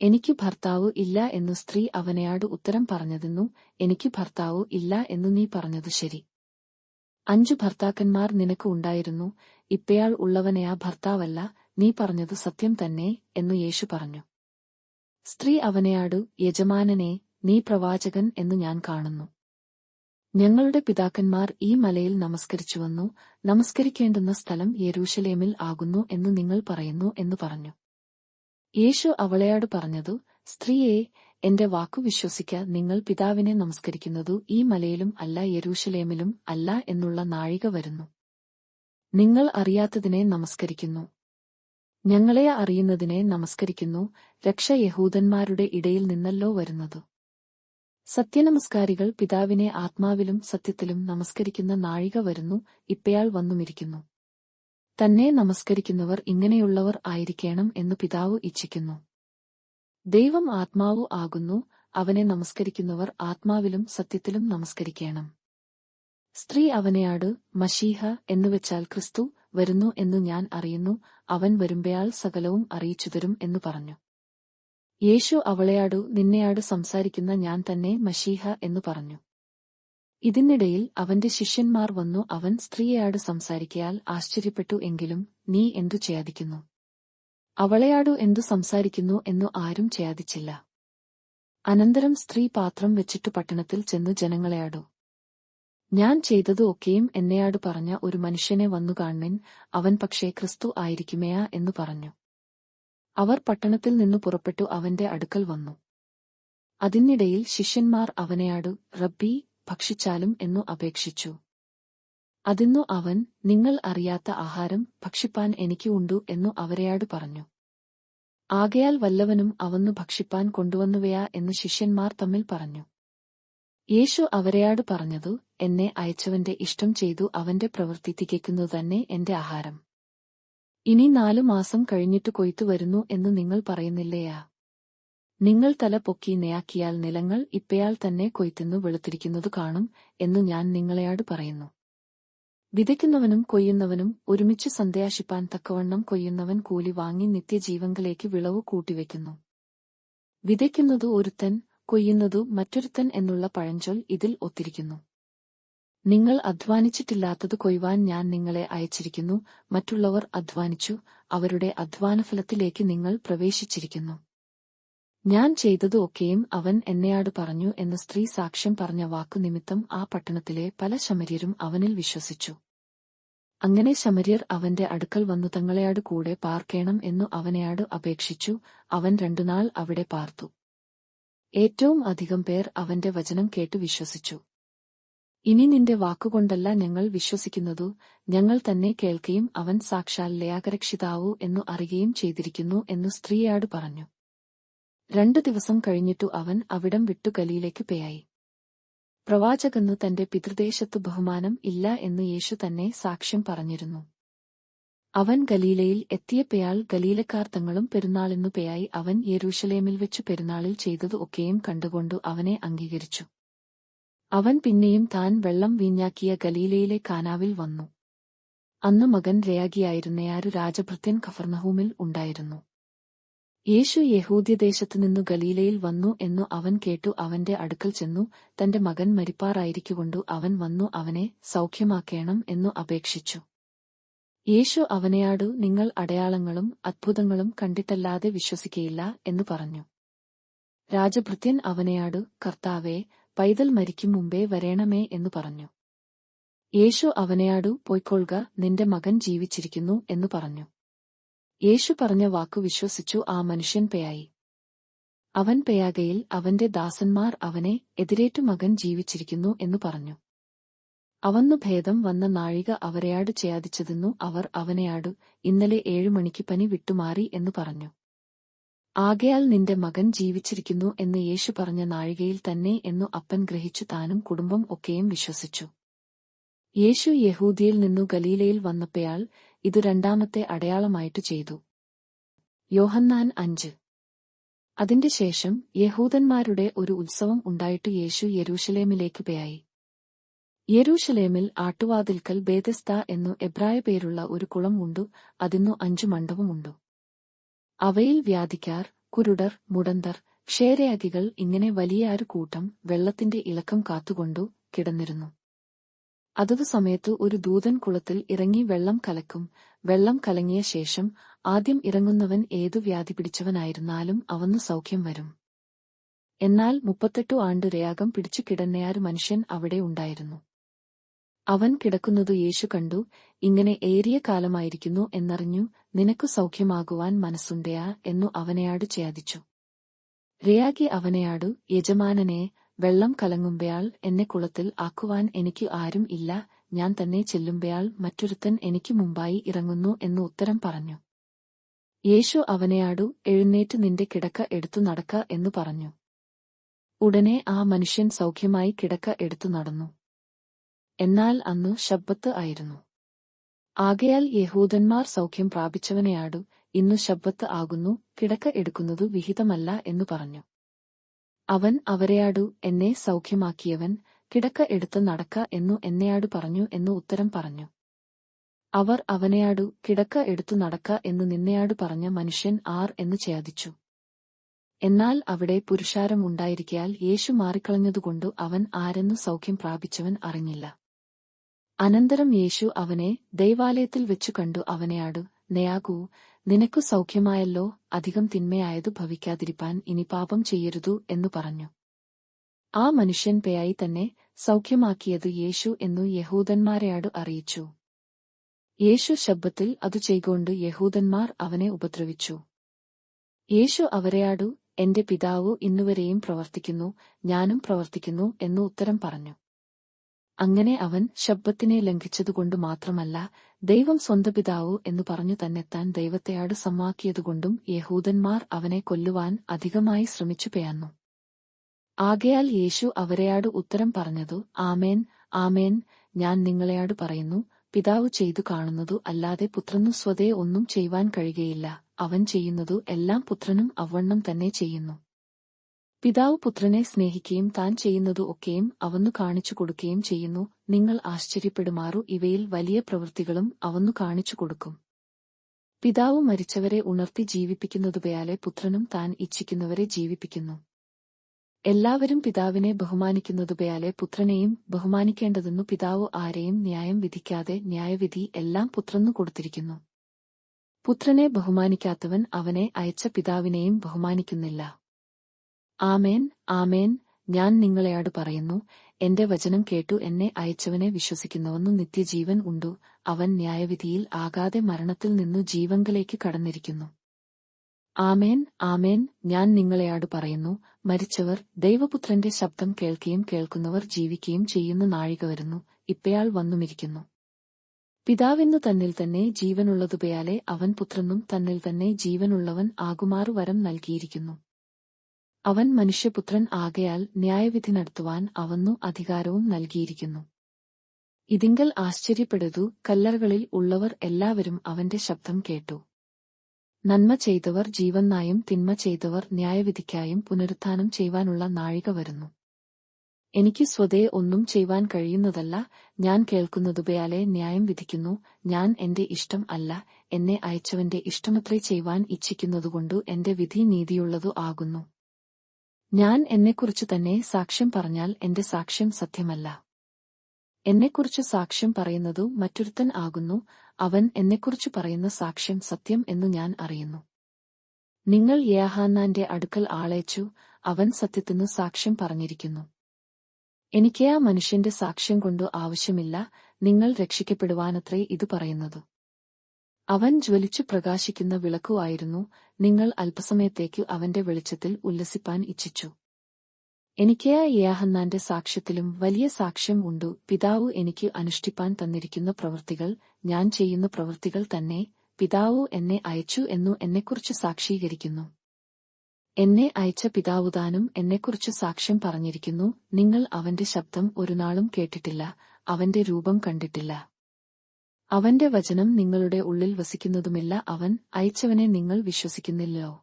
എനിക്ക് ഭർത്താവ് ഇല്ല എന്നു സ്ത്രീ അവനെയാട് ഉത്തരം പറഞ്ഞതെന്നു, എനിക്ക് ഭർത്താവ് ഇല്ല എന്നു നീ പറഞ്ഞതു ശരി. 5 ഭർത്താക്കന്മാർ നിനക്ക് ഉണ്ടായിരുന്നു, ഇപ്പയാൾ ഉള്ളവനെയാ ഭർത്താവല്ല, നീ പറഞ്ഞതു സത്യം തന്നെ എന്നു യേശു പറഞ്ഞു. സ്ത്രീ അവനെയാടു, യജമാനനെ, നീ പ്രവാചകൻ എന്നു ഞാൻ കാണുന്നു. ഞങ്ങളുടെ പിതാക്കന്മാർ ഈ മലയിൽ നമസ്കരിച്ചുവന്നു, നമസ്കരിക്കേണ്ടുന്ന സ്ഥലം യെരൂശലേമിൽ ആകുന്നു എന്നു നിങ്ങൾ പറയുന്നു എന്നു പറഞ്ഞു. യേശു അവളെയാട് പറഞ്ഞതു, സ്ത്രീയെ, എന്റെ വാക്കു വിശ്വസിക്ക, നിങ്ങൾ പിതാവിനെ നമസ്കരിക്കുന്നതു ഈ മലയിലും അല്ല യെരൂശലേമിലും അല്ല എന്നുള്ള നാഴിക വരുന്നു. നിങ്ങൾ അറിയാത്തതിനെ നമസ്കരിക്കുന്നു, ഞങ്ങളെ അറിയുന്നതിനെ നമസ്കരിക്കുന്നു. രക്ഷ യഹൂദന്മാരുടെ ഇടയിൽ നിന്നല്ലോ വരുന്നത്. സത്യനമസ്കാരികൾ പിതാവിനെ ആത്മാവിലും സത്യത്തിലും നമസ്കരിക്കുന്ന നാഴിക വരുന്നു, ഇപ്പയാൾ വന്നുമിരിക്കുന്നു. തന്നെ നമസ്കരിക്കുന്നവർ ഇങ്ങനെയുള്ളവർ ആയിരിക്കണം എന്നു പിതാവ് ഇച്ഛിക്കുന്നു. ദൈവം ആത്മാവു ആകുന്നു, അവനെ നമസ്കരിക്കുന്നവർ ആത്മാവിലും സത്യത്തിലും നമസ്കരിക്കണം. സ്ത്രീ അവനെയാട്, മശീഹ എന്നുവെച്ചാൽ ക്രിസ്തു വരുന്നു എന്നു ഞാൻ അറിയുന്നു, അവൻ വരുമ്പയാൾ സകലവും അറിയിച്ചുതരും എന്നു പറഞ്ഞു. യേശു അവളെയാടു, നിന്നെയാട് സംസാരിക്കുന്ന ഞാൻ തന്നെ മശീഹ എന്നു പറഞ്ഞു. ഇതിനിടയിൽ അവന്റെ ശിഷ്യന്മാർ വന്നു. അവൻ സ്ത്രീയെയാട് സംസാരിക്കയാൽ ആശ്ചര്യപ്പെട്ടു. എങ്കിലും നീ എന്തു ചോദിക്കുന്നു? അവളെയാടു എന്തു സംസാരിക്കുന്നു എന്നു ആരും ചോദിച്ചില്ല. അനന്തരം സ്ത്രീ പാത്രം വെച്ചിട്ടു പട്ടണത്തിൽ ചെന്നു ജനങ്ങളെയാടു, ഞാൻ ചെയ്തതു ഒക്കെയും എന്നെയാടു പറഞ്ഞ ഒരു മനുഷ്യനെ വന്നു കാണ്മിൻ, അവൻ പക്ഷേ ക്രിസ്തു ആയിരിക്കുമേയാ എന്നു പറഞ്ഞു. അവർ പട്ടണത്തിൽ നിന്നു പുറപ്പെട്ടു അവന്റെ അടുക്കൽ വന്നു. അതിനിടയിൽ ശിഷ്യന്മാർ അവനെയാടു, റബ്ബീ, ഭക്ഷിച്ചാലും എന്നു അപേക്ഷിച്ചു. അതിന്നു അവൻ, നിങ്ങൾ അറിയാത്ത ആഹാരം ഭക്ഷിപ്പാൻ എനിക്ക് ഉണ്ടു എന്നു അവരെയാടു പറഞ്ഞു. ആകയാൽ വല്ലവനും അവന്നു ഭക്ഷിപ്പാൻ കൊണ്ടുവന്നുവയാ എന്നു ശിഷ്യന്മാർ തമ്മിൽ പറഞ്ഞു. യേശു അവരെയാടു പറഞ്ഞതു, എന്നെ അയച്ചവന്റെ ഇഷ്ടം ചെയ്തു അവന്റെ പ്രവൃത്തി തികയ്ക്കുന്നതു തന്നെ എന്റെ ആഹാരം. ഇനി 4 മാസം കഴിഞ്ഞിട്ട് കൊയ്ത്തു വരുന്നു എന്നു നിങ്ങൾ പറയുന്നില്ലയാ? നിങ്ങൾ തല പൊക്കി നെയാക്കിയാൽ നിലങ്ങൾ ഇപ്പയാൾ തന്നെ കൊയ്ത്തെന്നു വെളുത്തിരിക്കുന്നതു കാണും എന്നു ഞാൻ നിങ്ങളെയാടു പറയുന്നു. വിതയ്ക്കുന്നവനും കൊയ്യുന്നവനും ഒരുമിച്ച് സന്ധ്യാശിപ്പാൻ തക്കവണ്ണം കൊയ്യുന്നവൻ കൂലി വാങ്ങി നിത്യജീവങ്കലേക്ക് വിളവു കൂട്ടിവെക്കുന്നു. വിതയ്ക്കുന്നതു ഒരുത്തൻ, കൊയ്യുന്നതു മറ്റൊരുത്തൻ എന്നുള്ള പഴഞ്ചൊൽ ഇതിൽ ഒത്തിരിക്കുന്നു. നിങ്ങൾ അധ്വാനിച്ചിട്ടില്ലാത്തത് കൊയ്വാൻ ഞാൻ നിങ്ങളെ അയച്ചിരിക്കുന്നു. മറ്റുള്ളവർ അധ്വാനിച്ചു, അവരുടെ അധ്വാനഫലത്തിലേക്ക് നിങ്ങൾ പ്രവേശിച്ചിരിക്കുന്നു. ഞാൻ ചെയ്തതു ഒക്കെയും അവൻ എന്നെയാടു പറഞ്ഞു എന്ന് സ്ത്രീ സാക്ഷ്യം പറഞ്ഞ വാക്കു നിമിത്തം ആ പട്ടണത്തിലെ പല ശമര്യരും അവനിൽ വിശ്വസിച്ചു. അങ്ങനെ ശമര്യർ അവന്റെ അടുക്കൽ വന്നു തങ്ങളെയാടു കൂടെ പാർക്കേണം എന്നു അവനെയാടു അപേക്ഷിച്ചു. അവൻ 2 നാൾ അവിടെ പാർത്തു. ഏറ്റവും അധികം പേർ അവന്റെ വചനം കേട്ടു വിശ്വസിച്ചു. ഇനി നിന്റെ വാക്കുകൊണ്ടല്ല ഞങ്ങൾ വിശ്വസിക്കുന്നതു, ഞങ്ങൾ തന്നെ കേൾക്കുകയും അവൻ സാക്ഷാൽ ലേയാകരക്ഷിതാവു എന്നു അറിയുകയും ചെയ്തിരിക്കുന്നു എന്നു സ്ത്രീയോട് പറഞ്ഞു. 2 ദിവസം കഴിഞ്ഞിട്ടു അവൻ അവിടം വിട്ടു ഗലീലയ്ക്കു പേയായി. പ്രവാചകന്നു തന്റെ പിതൃദേശത്തു ബഹുമാനം ഇല്ല എന്ന് യേശു തന്നെ സാക്ഷ്യം പറഞ്ഞിരുന്നു. അവൻ ഗലീലയിൽ എത്തിയപ്പയാൽ ഗലീലക്കാർ തങ്ങളും പെരുന്നാളിനു പേയായി അവൻ യെരൂശലേമിൽ വെച്ചു പെരുന്നാളിൽ ചെയ്തതു ഒക്കെയും കണ്ടുകൊണ്ടു അവനെ അംഗീകരിച്ചു. അവൻ പിന്നെയും താൻ വെള്ളം വീഞ്ഞാക്കിയ ഗലീലയിലെ കാനാവിൽ വന്നു. അന്ന് മകൻ രയാഗിയായിരുന്നയാരു രാജഭൃത്യൻ കഫർനഹൂമിൽ ഉണ്ടായിരുന്നു. യേശു യഹൂദ്യദേശത്തുനിന്നു ഗലീലയിൽ വന്നു എന്നു അവൻ കേട്ടു അവന്റെ അടുക്കൽ ചെന്നു, തന്റെ മകൻ മരിപ്പാറായിരിക്കൊണ്ടു അവൻ വന്നു അവനെ സൗഖ്യമാക്കേണം എന്നു അപേക്ഷിച്ചു. യേശു അവനെയാടു, നിങ്ങൾ അടയാളങ്ങളും അത്ഭുതങ്ങളും കണ്ടിട്ടല്ലാതെ വിശ്വസിക്കയില്ല എന്നു പറഞ്ഞു. രാജഭൃത്യൻ അവനെയാടു, കർത്താവേ, പൈതൽ മരിക്കും മുമ്പേ വരേണമേ എന്നു പറഞ്ഞു. യേശു അവനെയാടു, പൊയ്ക്കൊള്ളുക, നിന്റെ മകൻ ജീവിച്ചിരിക്കുന്നു എന്നു പറഞ്ഞു. യേശു പറഞ്ഞ വാക്കു വിശ്വസിച്ചു ആ മനുഷ്യൻ പേയായി. അവൻ പേയാകയിൽ അവന്റെ ദാസന്മാർ അവനെ എതിരേറ്റു, മകൻ ജീവിച്ചിരിക്കുന്നു എന്നു പറഞ്ഞു. അവന്നു ഭേദം വന്ന നാഴിക അവരെയാടു ചെയ്യാതിച്ചതെന്നു അവർ അവനെയാടു, ഇന്നലെ 7 മണിക്ക് പനി വിട്ടുമാറി എന്നു പറഞ്ഞു. ആകയാൽ നിന്റെ മകൻ ജീവിച്ചിരിക്കുന്നു എന്ന് യേശു പറഞ്ഞ നാഴികയിൽ തന്നെ എന്നു അപ്പൻ ഗ്രഹിച്ചു താനും കുടുംബം ഒക്കെയും വിശ്വസിച്ചു. യേശു യഹൂദിയിൽ നിന്നു ഗലീലയിൽ വന്നപ്പയാൽ ഇതു 2ാമത്തെ അടയാളമായിട്ടു ചെയ്തു. യോഹന്നാൻ 5. അതിന്റെ ശേഷം യഹൂദന്മാരുടെ ഒരു ഉത്സവം ഉണ്ടായിട്ടു യേശു യെരൂശലേമിലേക്കു പേയായി. യെരൂശലേമിൽ ആട്ടുവാതിൽക്കൽ ബേതെസ്ദ എന്നു എബ്രായ പേരുള്ള ഒരു കുളം ഉണ്ടു. അതിന്നു 5 മണ്ഡപമുണ്ടു. അവയിൽ വ്യാധിക്കാർ, കുരുടർ, മുടന്തർ, ക്ഷയരോഗികൾ ഇങ്ങനെ വലിയൊരു കൂട്ടം വെള്ളത്തിന്റെ ഇളക്കം കാത്തുകൊണ്ടു കിടന്നിരുന്നു. അതതു സമയത്തു ഒരു ദൂതൻ കുളത്തിൽ ഇറങ്ങി വെള്ളം കലക്കും. വെള്ളം കലങ്ങിയ ശേഷം ആദ്യം ഇറങ്ങുന്നവൻ ഏതു വ്യാധി പിടിച്ചവനായിരുന്നാലും അവന്നു സൗഖ്യം വരും. എന്നാൽ 38 ആണ്ടു രയാഗം പിടിച്ചു കിടന്നയാരു മനുഷ്യൻ അവിടെ ഉണ്ടായിരുന്നു. അവൻ കിടക്കുന്നതു യേശു കണ്ടു. ഇങ്ങനെ ഏറിയ കാലമായിരിക്കുന്നു എന്നറിഞ്ഞു. നിനക്കു സൗഖ്യമാകുവാൻ മനസ്സുണ്ടയാ എന്നു അവനെയാടു ചെയ്യാദിച്ചു. രയാഗി അവനെയാടു, യജമാനനെ, വെള്ളം കലങ്ങുമ്പയാൾ എന്നെ കുളത്തിൽ ആക്കുവാൻ എനിക്ക് ആരും ഇല്ല. ഞാൻ തന്നെ ചെല്ലുമ്പയാൾ മറ്റൊരുത്തൻ എനിക്ക് മുമ്പായി ഇറങ്ങുന്നു എന്നു ഉത്തരം പറഞ്ഞു. യേശു അവനെയാടു, എഴുന്നേറ്റ് നിന്റെ കിടക്ക എടുത്തു നടക്ക എന്നു പറഞ്ഞു. ഉടനെ ആ മനുഷ്യൻ സൗഖ്യമായി കിടക്ക എടുത്തു നടന്നു. എന്നാൽ അന്നു ശബ്ബത്ത് ആയിരുന്നു. ആകയാൽ യഹൂദന്മാർ സൗഖ്യം പ്രാപിച്ചവനെയാടു, ഇന്നു ശബ്ബത്ത് ആകുന്നു, കിടക്ക എടുക്കുന്നതു വിഹിതമല്ല എന്നു പറഞ്ഞു. അവൻ അവരെയാടു, എന്നെ സൗഖ്യമാക്കിയവൻ കിടക്ക എടുത്ത് നടക്ക എന്നു എന്നെയാടു പറഞ്ഞു എന്നു ഉത്തരം പറഞ്ഞു. അവർ അവനെയാടു, കിടക്ക എടുത്തു നടക്ക എന്നു നിന്നെയാടു പറഞ്ഞ മനുഷ്യൻ ആർ എന്നു ചെയ്യാദിച്ചു. എന്നാൽ അവിടെ പുരുഷാരം ഉണ്ടായിരിക്കയാൽ യേശു മാറിക്കളഞ്ഞതുകൊണ്ടു അവൻ ആരെന്നു സൗഖ്യം പ്രാപിച്ചവൻ അറിഞ്ഞില്ല. അനന്തരം യേശു അവനെ ദൈവാലയത്തിൽ വെച്ചു കണ്ടു അവനെയാടു, നെയാകൂ, നിനക്കു സൗഖ്യമായല്ലോ, അധികം തിന്മയായതു ഭവിക്കാതിരിപ്പാൻ ഇനി പാപം ചെയ്യരുതു എന്നു പറഞ്ഞു. ആ മനുഷ്യൻ പേയായി തന്നെ സൗഖ്യമാക്കിയതു യേശു എന്നു യഹൂദന്മാരെയാടു അറിയിച്ചു. യേശു ശബ്ബത്തിൽ അതു ചെയ്കൊണ്ട് യഹൂദന്മാർ അവനെ ഉപദ്രവിച്ചു. യേശു അവരെയാടു, എന്റെ പിതാവു ഇന്നുവരെയും പ്രവർത്തിക്കുന്നു, ഞാനും പ്രവർത്തിക്കുന്നു എന്നു ഉത്തരം പറഞ്ഞു. അങ്ങനെ അവൻ ശബ്ബത്തിനെ ലംഘിച്ചതുകൊണ്ടു മാത്രമല്ല, ദൈവം സ്വന്തം പിതാവു എന്നു പറഞ്ഞു തന്നെത്താൻ ദൈവത്തെയാടു സമമാക്കിയതുകൊണ്ടും യഹൂദന്മാർ അവനെ കൊല്ലുവാൻ അധികമായി ശ്രമിച്ചു പേയാന്നു. ആകയാൽ യേശു അവരെയാടു ഉത്തരം പറഞ്ഞതു, ആമേൻ, ആമേൻ, ഞാൻ നിങ്ങളെയാടു പറയുന്നു, പിതാവു ചെയ്തു കാണുന്നതു അല്ലാതെ പുത്രനു സ്വതേ ഒന്നും ചെയ്യുവാൻ കഴിയുകയില്ല. അവൻ ചെയ്യുന്നതു എല്ലാം പുത്രനും അവണ്ണം തന്നെ ചെയ്യുന്നു. പിതാവ് പുത്രനെ സ്നേഹിക്കുകയും താൻ ചെയ്യുന്നതു ഒക്കെയും അവന്നു കാണിച്ചു കൊടുക്കുകയും ചെയ്യുന്നു. നിങ്ങൾ ആശ്ചര്യപ്പെടുമാറു ഇവയിൽ വലിയ പ്രവൃത്തികളും അവന്നു കാണിച്ചു കൊടുക്കും. പിതാവ് മരിച്ചവരെ ഉണർത്തി ജീവിപ്പിക്കുന്നതുപോയാലെ പുത്രനും താൻ ഇച്ഛിക്കുന്നവരെ ജീവിപ്പിക്കുന്നു. എല്ലാവരും പിതാവിനെ ബഹുമാനിക്കുന്നതുപോയാലെ പുത്രനെയും ബഹുമാനിക്കേണ്ടതെന്നു പിതാവ് ആരെയും ന്യായം വിധിക്കാതെ ന്യായവിധി എല്ലാം പുത്രനു കൊടുത്തിരിക്കുന്നു. പുത്രനെ ബഹുമാനിക്കാത്തവൻ അവനെ അയച്ച പിതാവിനെയും ബഹുമാനിക്കുന്നില്ല. ആമേൻ, ആമേൻ, ഞാൻ നിങ്ങളെയാടു പറയുന്നു, എന്റെ വചനം കേട്ടു എന്നെ അയച്ചവനെ വിശ്വസിക്കുന്നവന്നു നിത്യജീവൻ ഉണ്ടു. അവൻ ന്യായവിധിയിൽ ആകാതെ മരണത്തിൽ നിന്നു ജീവങ്കലേക്ക് കടന്നിരിക്കുന്നു. ആമേൻ, ആമേൻ, ഞാൻ നിങ്ങളെയാടു പറയുന്നു, മരിച്ചവർ ദൈവപുത്രന്റെ ശബ്ദം കേൾക്കുകയും കേൾക്കുന്നവർ ജീവിക്കുകയും ചെയ്യുന്ന നാഴിക വരുന്നു, ഇപ്പയാൾ വന്നുമിരിക്കുന്നു. പിതാവിന്നു തന്നിൽ തന്നെ ജീവനുള്ളതുപോയാലെ അവൻ പുത്രനും തന്നിൽ തന്നെ ജീവനുള്ളവൻ ആകുമാറു വരം നൽകിയിരിക്കുന്നു. അവൻ മനുഷ്യപുത്രൻ ആകയാൽ ന്യായവിധി നടത്തുവാൻ അവന്നു അധികാരവും നൽകിയിരിക്കുന്നു. ഇതിങ്കൽ ആശ്ചര്യപ്പെടതു, കല്ലറകളിൽ ഉള്ളവർ എല്ലാവരും അവന്റെ ശബ്ദം കേട്ടു. നന്മ ചെയ്തവർ ജീവനായും തിന്മ ചെയ്തവർ ന്യായവിധിക്കായും പുനരുത്ഥാനം ചെയ്യുവാനുള്ള നാഴിക വരുന്നു. എനിക്ക് സ്വതേ ഒന്നും ചെയ്യുവാൻ കഴിയുന്നതല്ല, ഞാൻ കേൾക്കുന്നതുപയാലെ ന്യായം വിധിക്കുന്നു. ഞാൻ എന്റെ ഇഷ്ടം അല്ല, എന്നെ അയച്ചവന്റെ ഇഷ്ടമത്രേ ചെയ്യുവാൻ ഇച്ഛിക്കുന്നതുകൊണ്ടു എന്റെ വിധി നീതിയുള്ളതു ആകുന്നു. ഞാൻ എന്നെക്കുറിച്ചു തന്നെ സാക്ഷ്യം പറഞ്ഞാൽ എന്റെ സാക്ഷ്യം സത്യമല്ല. എന്നെക്കുറിച്ച് സാക്ഷ്യം പറയുന്നതു മറ്റൊരുത്തൻ ആകുന്നു, അവൻ എന്നെക്കുറിച്ചു പറയുന്ന സാക്ഷ്യം സത്യം എന്നു ഞാൻ അറിയുന്നു. നിങ്ങൾ യോഹന്നാന്റെ അടുക്കൽ ആളയച്ചു, അവൻ സത്യത്തിനു സാക്ഷ്യം പറഞ്ഞിരിക്കുന്നു. എനിക്ക് ആ മനുഷ്യന്റെ സാക്ഷ്യം കൊണ്ടു ആവശ്യമില്ല, നിങ്ങൾ രക്ഷിക്കപ്പെടുവാനത്രേ ഇത് പറയുന്നത്. അവൻ ജ്വലിച്ചു പ്രകാശിക്കുന്ന വിളക്കു ആയിരുന്നു. നിങ്ങൾ അല്പസമയത്തേക്കു അവന്റെ വെളിച്ചത്തിൽ ഉല്ലസിപ്പാൻ ഇച്ഛിച്ചു. എനിക്ക് ആ യോഹന്നാന്റെ സാക്ഷ്യത്തിലും വലിയ സാക്ഷ്യം ഉണ്ടു. പിതാവ് എനിക്ക് അനുഷ്ഠിപ്പാൻ തന്നിരിക്കുന്ന പ്രവൃത്തികൾ ഞാൻ ചെയ്യുന്ന പ്രവൃത്തികൾ തന്നെ. പിതാവു എന്നെ അയച്ചു എന്നു എന്നെക്കുറിച്ച് സാക്ഷീകരിക്കുന്നു. എന്നെ അയച്ച പിതാവുതാനും എന്നെക്കുറിച്ച് സാക്ഷ്യം പറഞ്ഞിരിക്കുന്നു. നിങ്ങൾ അവന്റെ ശബ്ദം ഒരുനാളും കേട്ടിട്ടില്ല, അവന്റെ രൂപം കണ്ടിട്ടില്ല. അവന്റെ വചനം നിങ്ങളുടെ ഉള്ളിൽ വസിക്കുന്നതുമില്ല. അവൻ അയച്ചവനെ നിങ്ങൾ വിശ്വസിക്കുന്നില്ലയോ?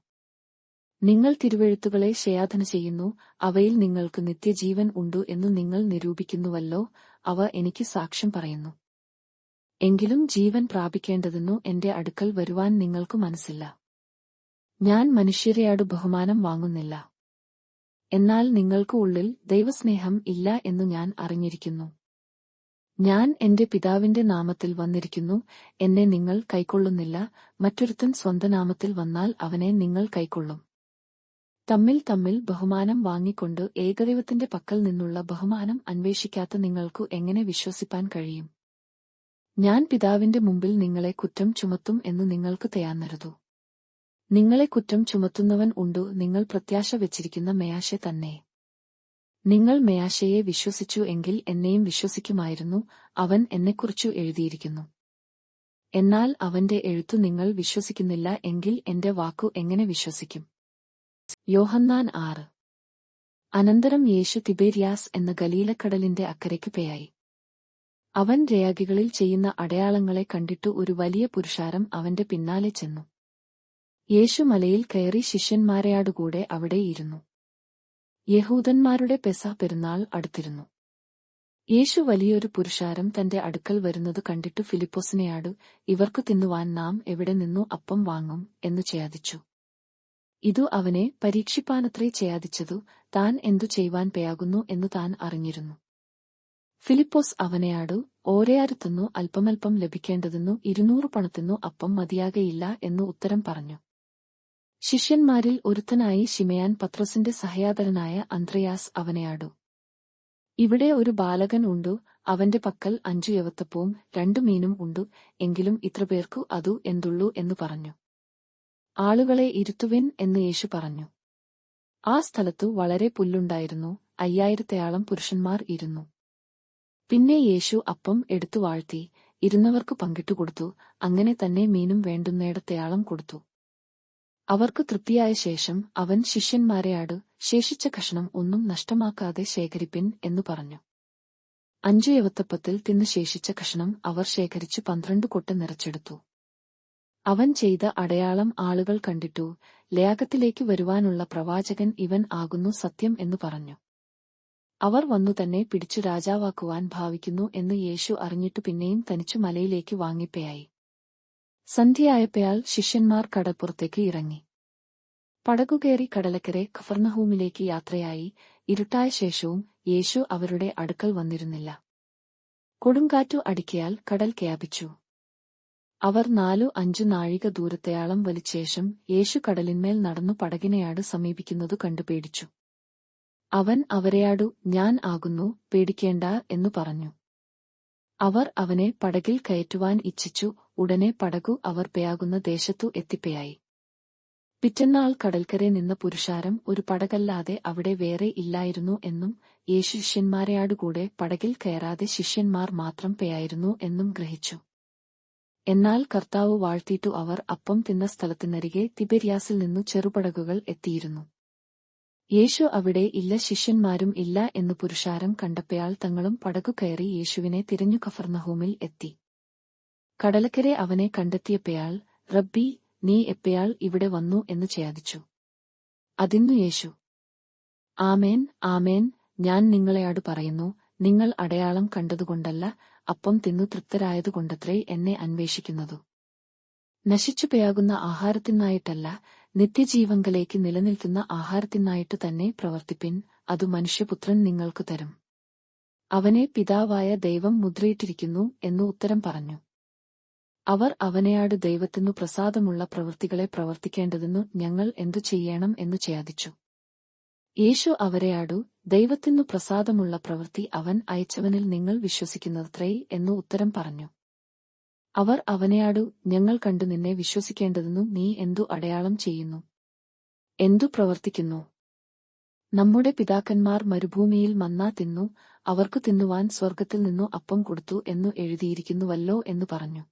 നിങ്ങൾ തിരുവെഴുത്തുകളെ ക്ഷയാധന ചെയ്യുന്നു, അവയിൽ നിങ്ങൾക്ക് നിത്യജീവൻ ഉണ്ടു എന്നു നിങ്ങൾ നിരൂപിക്കുന്നുവല്ലോ. അവ എനിക്ക് സാക്ഷ്യം പറയുന്നു. എങ്കിലും ജീവൻ പ്രാപിക്കേണ്ടതെന്നു എന്റെ അടുക്കൽ വരുവാൻ നിങ്ങൾക്ക് മനസ്സില്ല. ഞാൻ മനുഷ്യരെയാടു ബഹുമാനം വാങ്ങുന്നില്ല. എന്നാൽ നിങ്ങൾക്ക് ഉള്ളിൽ ദൈവസ്നേഹം ഇല്ല എന്നു ഞാൻ അറിഞ്ഞിരിക്കുന്നു. ഞാൻ എന്റെ പിതാവിന്റെ നാമത്തിൽ വന്നിരിക്കുന്നു, എന്നെ നിങ്ങൾ കൈക്കൊള്ളുന്നില്ല. മറ്റൊരുത്തൻ സ്വന്തം നാമത്തിൽ വന്നാൽ അവനെ നിങ്ങൾ കൈക്കൊള്ളും. തമ്മിൽ ബഹുമാനം വാങ്ങിക്കൊണ്ട് ഏകദൈവത്തിന്റെ പക്കൽ നിന്നുള്ള ബഹുമാനം അന്വേഷിക്കാത്ത നിങ്ങൾക്കു എങ്ങനെ വിശ്വസിപ്പാൻ കഴിയും? ഞാൻ പിതാവിന്റെ മുമ്പിൽ നിങ്ങളെ കുറ്റം ചുമത്തും എന്ന് നിങ്ങൾക്ക് തയ്യാറരുതു. നിങ്ങളെ കുറ്റം ചുമത്തുന്നവൻ ഉണ്ടു, നിങ്ങൾ പ്രത്യാശ വെച്ചിരിക്കുന്ന മെയാശെ തന്നെ. നിങ്ങൾ മെയാശയെ വിശ്വസിച്ചു എങ്കിൽ എന്നെയും വിശ്വസിക്കുമായിരുന്നു, അവൻ എന്നെക്കുറിച്ചു എഴുതിയിരിക്കുന്നു. എന്നാൽ അവന്റെ എഴുത്തു നിങ്ങൾ വിശ്വസിക്കുന്നില്ല എങ്കിൽ എന്റെ വാക്കു എങ്ങനെ വിശ്വസിക്കും? യോഹന്നാൻ 6. അനന്തരം യേശു തിബേരിയാസ് എന്ന ഗലീലക്കടലിന്റെ അക്കരയ്ക്ക് പേയായി. അവൻ രയാഗികളിൽ ചെയ്യുന്ന അടയാളങ്ങളെ കണ്ടിട്ടു ഒരു വലിയ പുരുഷാരം അവന്റെ പിന്നാലെ ചെന്നു. യേശു മലയിൽ കയറി ശിഷ്യന്മാരെയാടുകൂടെ അവിടെ ഇരുന്നു. യഹൂദന്മാരുടെ പെസഹ പെരുന്നാൾ അടുത്തിരുന്നു. യേശു വലിയൊരു പുരുഷാരം തന്റെ അടുക്കൽ വരുന്നത് കണ്ടിട്ടു ഫിലിപ്പോസിനെയാടു, ഇവർക്കു തിന്നുവാൻ നാം എവിടെ നിന്നു അപ്പം വാങ്ങും എന്നു ചേദിച്ചു. ഇതു അവനെ പരീക്ഷിപ്പാനത്രേ ചേദിച്ചതു, താൻ എന്തു ചെയ്യുവാൻ പേയാകുന്നു എന്നു താൻ അറിഞ്ഞിരുന്നു. ഫിലിപ്പോസ് അവനെയാടു, ഓരയാരുത്തുന്നു അല്പമല്പം ലഭിക്കേണ്ടതെന്നു 200 പണത്തിന്നു അപ്പം മതിയാകയില്ല എന്നു ഉത്തരം പറഞ്ഞു. ശിഷ്യന്മാരിൽ ഒരുത്തനായി ശിമയാൻ പത്രോസിന്റെ സഹയാതരനായ അന്ത്രയാസ് അവനെയാടു, ഇവിടെ ഒരു ബാലകൻ ഉണ്ടു, അവന്റെ പക്കൽ 5 യവത്തപ്പവും 2 മീനും ഉണ്ടു, എങ്കിലും ഇത്രപേർക്കു അതു എന്തുള്ളൂ എന്നു പറഞ്ഞു. ആളുകളെ ഇരുത്തുവിൻ എന്ന് യേശു പറഞ്ഞു. ആ സ്ഥലത്തു വളരെ പുല്ലുണ്ടായിരുന്നു. 5000 പുരുഷന്മാർ ഇരുന്നു. പിന്നെ യേശു അപ്പം എടുത്തു വാഴ്ത്തി ഇരുന്നവർക്ക് പങ്കിട്ടുകൊടുത്തു. അങ്ങനെ തന്നെ മീനും വേണ്ടുന്നിടത്തെയാളം കൊടുത്തു. അവർക്ക് തൃപ്തിയായ ശേഷം അവൻ ശിഷ്യന്മാരെയാടു, ശേഷിച്ച കഷണം ഒന്നും നഷ്ടമാക്കാതെ ശേഖരിപ്പിൻ എന്നു പറഞ്ഞു. 5 യവത്തപ്പത്തിൽ തിന്നു ശേഷിച്ച കഷണം അവർ ശേഖരിച്ചു 12 കൊട്ട നിറച്ചെടുത്തു. അവൻ ചെയ്ത അടയാളം ആളുകൾ കണ്ടിട്ടു, ലേഖത്തിലേക്ക് വരുവാനുള്ള പ്രവാചകൻ ഇവൻ ആകുന്നു സത്യം എന്നു പറഞ്ഞു. അവർ വന്നു തന്നെ പിടിച്ചു രാജാവാക്കുവാൻ ഭാവിക്കുന്നു എന്ന് യേശു അറിഞ്ഞിട്ടു പിന്നെയും തനിച്ചു മലയിലേക്ക് വാങ്ങിപ്പയായി. സന്ധ്യയായപ്പയാൽ ശിഷ്യന്മാർ കടപ്പുറത്തേക്ക് ഇറങ്ങി. പടകുകയറി കടലക്കരെ കഫർന്നഹൂമിലേക്ക് യാത്രയായി. ഇരുട്ടായ ശേഷവും യേശു അവരുടെ അടുക്കൽ വന്നിരുന്നില്ല. കൊടുങ്കാറ്റു അടിക്കയാൽ കടൽ വ്യാപിച്ചു. അവർ 4-5 നാഴിക ദൂരത്തെയാളം വലിച്ചേഷം യേശു കടലിന്മേൽ നടന്നു പടകിനെയാട് സമീപിക്കുന്നതു കണ്ടു പേടിച്ചു. അവൻ അവരെയാടു, ഞാൻ ആകുന്നു, പേടിക്കേണ്ട എന്നു പറഞ്ഞു. അവർ അവനെ പടകിൽ കയറ്റുവാൻ ഇച്ഛിച്ചു. ഉടനെ പടകു അവർ പേയാകുന്ന ദേശത്തു എത്തിപ്പയായി. പിറ്റന്നാൾ കടൽക്കരെ നിന്ന പുരുഷാരം ഒരു പടകല്ലാതെ അവിടെ വേറെ ഇല്ലായിരുന്നു എന്നും യേശു ശിഷ്യന്മാരെയാടുകൂടെ പടകിൽ കയറാതെ ശിഷ്യന്മാർ മാത്രം പേയായിരുന്നു എന്നും ഗ്രഹിച്ചു. എന്നാൽ കർത്താവ് വാഴ്ത്തിയിട്ടു അവർ അപ്പം തിന്ന സ്ഥലത്തിനരികെ തിബെര്യാസിൽ നിന്നു ചെറുപടകുകൾ എത്തിയിരുന്നു. യേശു അവിടെ ഇല്ല, ശിഷ്യന്മാരും ഇല്ല എന്ന് പുരുഷാരം കണ്ടപ്പയാൾ തങ്ങളും പടകു കയറി യേശുവിനെ തിരഞ്ഞു കഫർന്നഹൂമിൽ എത്തി. കടലക്കരെ അവനെ കണ്ടെത്തിയപ്പയാൾ, റബ്ബി, നീ എപ്പയാൾ ഇവിടെ വന്നു എന്ന് ചോദിച്ചു. അതിന്നു യേശു, ആമേൻ, ആമേൻ, ഞാൻ നിങ്ങളെയാടു പറയുന്നു, നിങ്ങൾ അടയാളം കണ്ടതുകൊണ്ടല്ല, അപ്പം തിന്നു തൃപ്തരായതുകൊണ്ടത്രേ എന്നെ അന്വേഷിക്കുന്നതു. നശിച്ചുപയാകുന്ന ആഹാരത്തിനായിട്ടല്ല, നിത്യജീവങ്കലേക്ക് നിലനിൽക്കുന്ന ആഹാരത്തിനായിട്ടു തന്നെ പ്രവർത്തിപ്പിൻ, അതു മനുഷ്യപുത്രൻ നിങ്ങൾക്കു തരും. അവനെ പിതാവായ ദൈവം മുദ്രയിട്ടിരിക്കുന്നു എന്നു ഉത്തരം പറഞ്ഞു. അവർ അവനെയാട് ദൈവത്തിനു പ്രസാദമുള്ള പ്രവൃത്തികളെ പ്രവർത്തിക്കേണ്ടതെന്നു ഞങ്ങൾ എന്തു ചെയ്യണം എന്നു ചോദിച്ചു. യേശു അവരെയാടു, ദൈവത്തിനു പ്രസാദമുള്ള പ്രവൃത്തി അവൻ അയച്ചവനിൽ നിങ്ങൾ വിശ്വസിക്കുന്നത്രേ എന്നു ഉത്തരം പറഞ്ഞു. അവർ അവനെയാടു, ഞങ്ങൾ കണ്ടു നിന്നെ വിശ്വസിക്കേണ്ടതെന്നു നീ എന്തു അടയാളം ചെയ്യുന്നു? എന്തു പ്രവർത്തിക്കുന്നു? നമ്മുടെ പിതാക്കന്മാർ മരുഭൂമിയിൽ മന്നാ തിന്നു, അവർക്കു തിന്നുവാൻ സ്വർഗ്ഗത്തിൽ നിന്നു അപ്പം കൊടുത്തു എന്നു എഴുതിയിരിക്കുന്നുവല്ലോ എന്നു പറഞ്ഞു.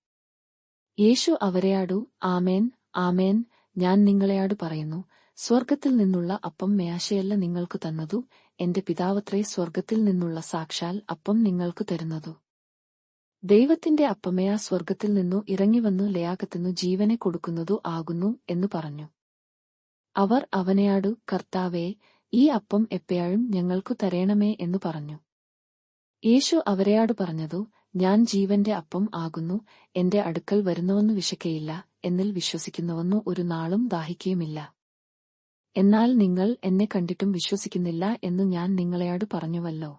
യേശു അവരെയാടു, ആമേൻ, ആമേൻ, ഞാൻ നിങ്ങളെയാടു പറയുന്നു, സ്വർഗ്ഗത്തിൽ നിന്നുള്ള അപ്പം മേശയല്ല നിങ്ങൾക്കു തന്നതു, എന്റെ പിതാവത്രേ സ്വർഗ്ഗത്തിൽ നിന്നുള്ള സാക്ഷാൽ അപ്പം നിങ്ങൾക്കു തരുന്നതു. ദൈവത്തിന്റെ അപ്പമയാ സ്വർഗ്ഗത്തിൽ നിന്നു ഇറങ്ങിവന്നു ലയാകത്തിനു ജീവനെ കൊടുക്കുന്നതു ആകുന്നു എന്നു പറഞ്ഞു. അവർ അവനെയാടു, കർത്താവേ, ഈ അപ്പം എപ്പയാഴും ഞങ്ങൾക്കു തരേണമേ എന്നു പറഞ്ഞു. യേശു അവരെയാടു പറഞ്ഞതു, ഞാൻ ജീവന്റെ അപ്പം ആകുന്നു, എന്റെ അടുക്കൽ വരുന്നവന്നു വിശക്കയില്ല, എന്നിൽ വിശ്വസിക്കുന്നവന്നു ഒരു നാളും ദാഹിക്കുകയുമില്ല. എന്നാൽ നിങ്ങൾ എന്നെ കണ്ടിട്ടും വിശ്വസിക്കുന്നില്ല എന്നു ഞാൻ നിങ്ങളെയാടു പറഞ്ഞുവല്ലോ.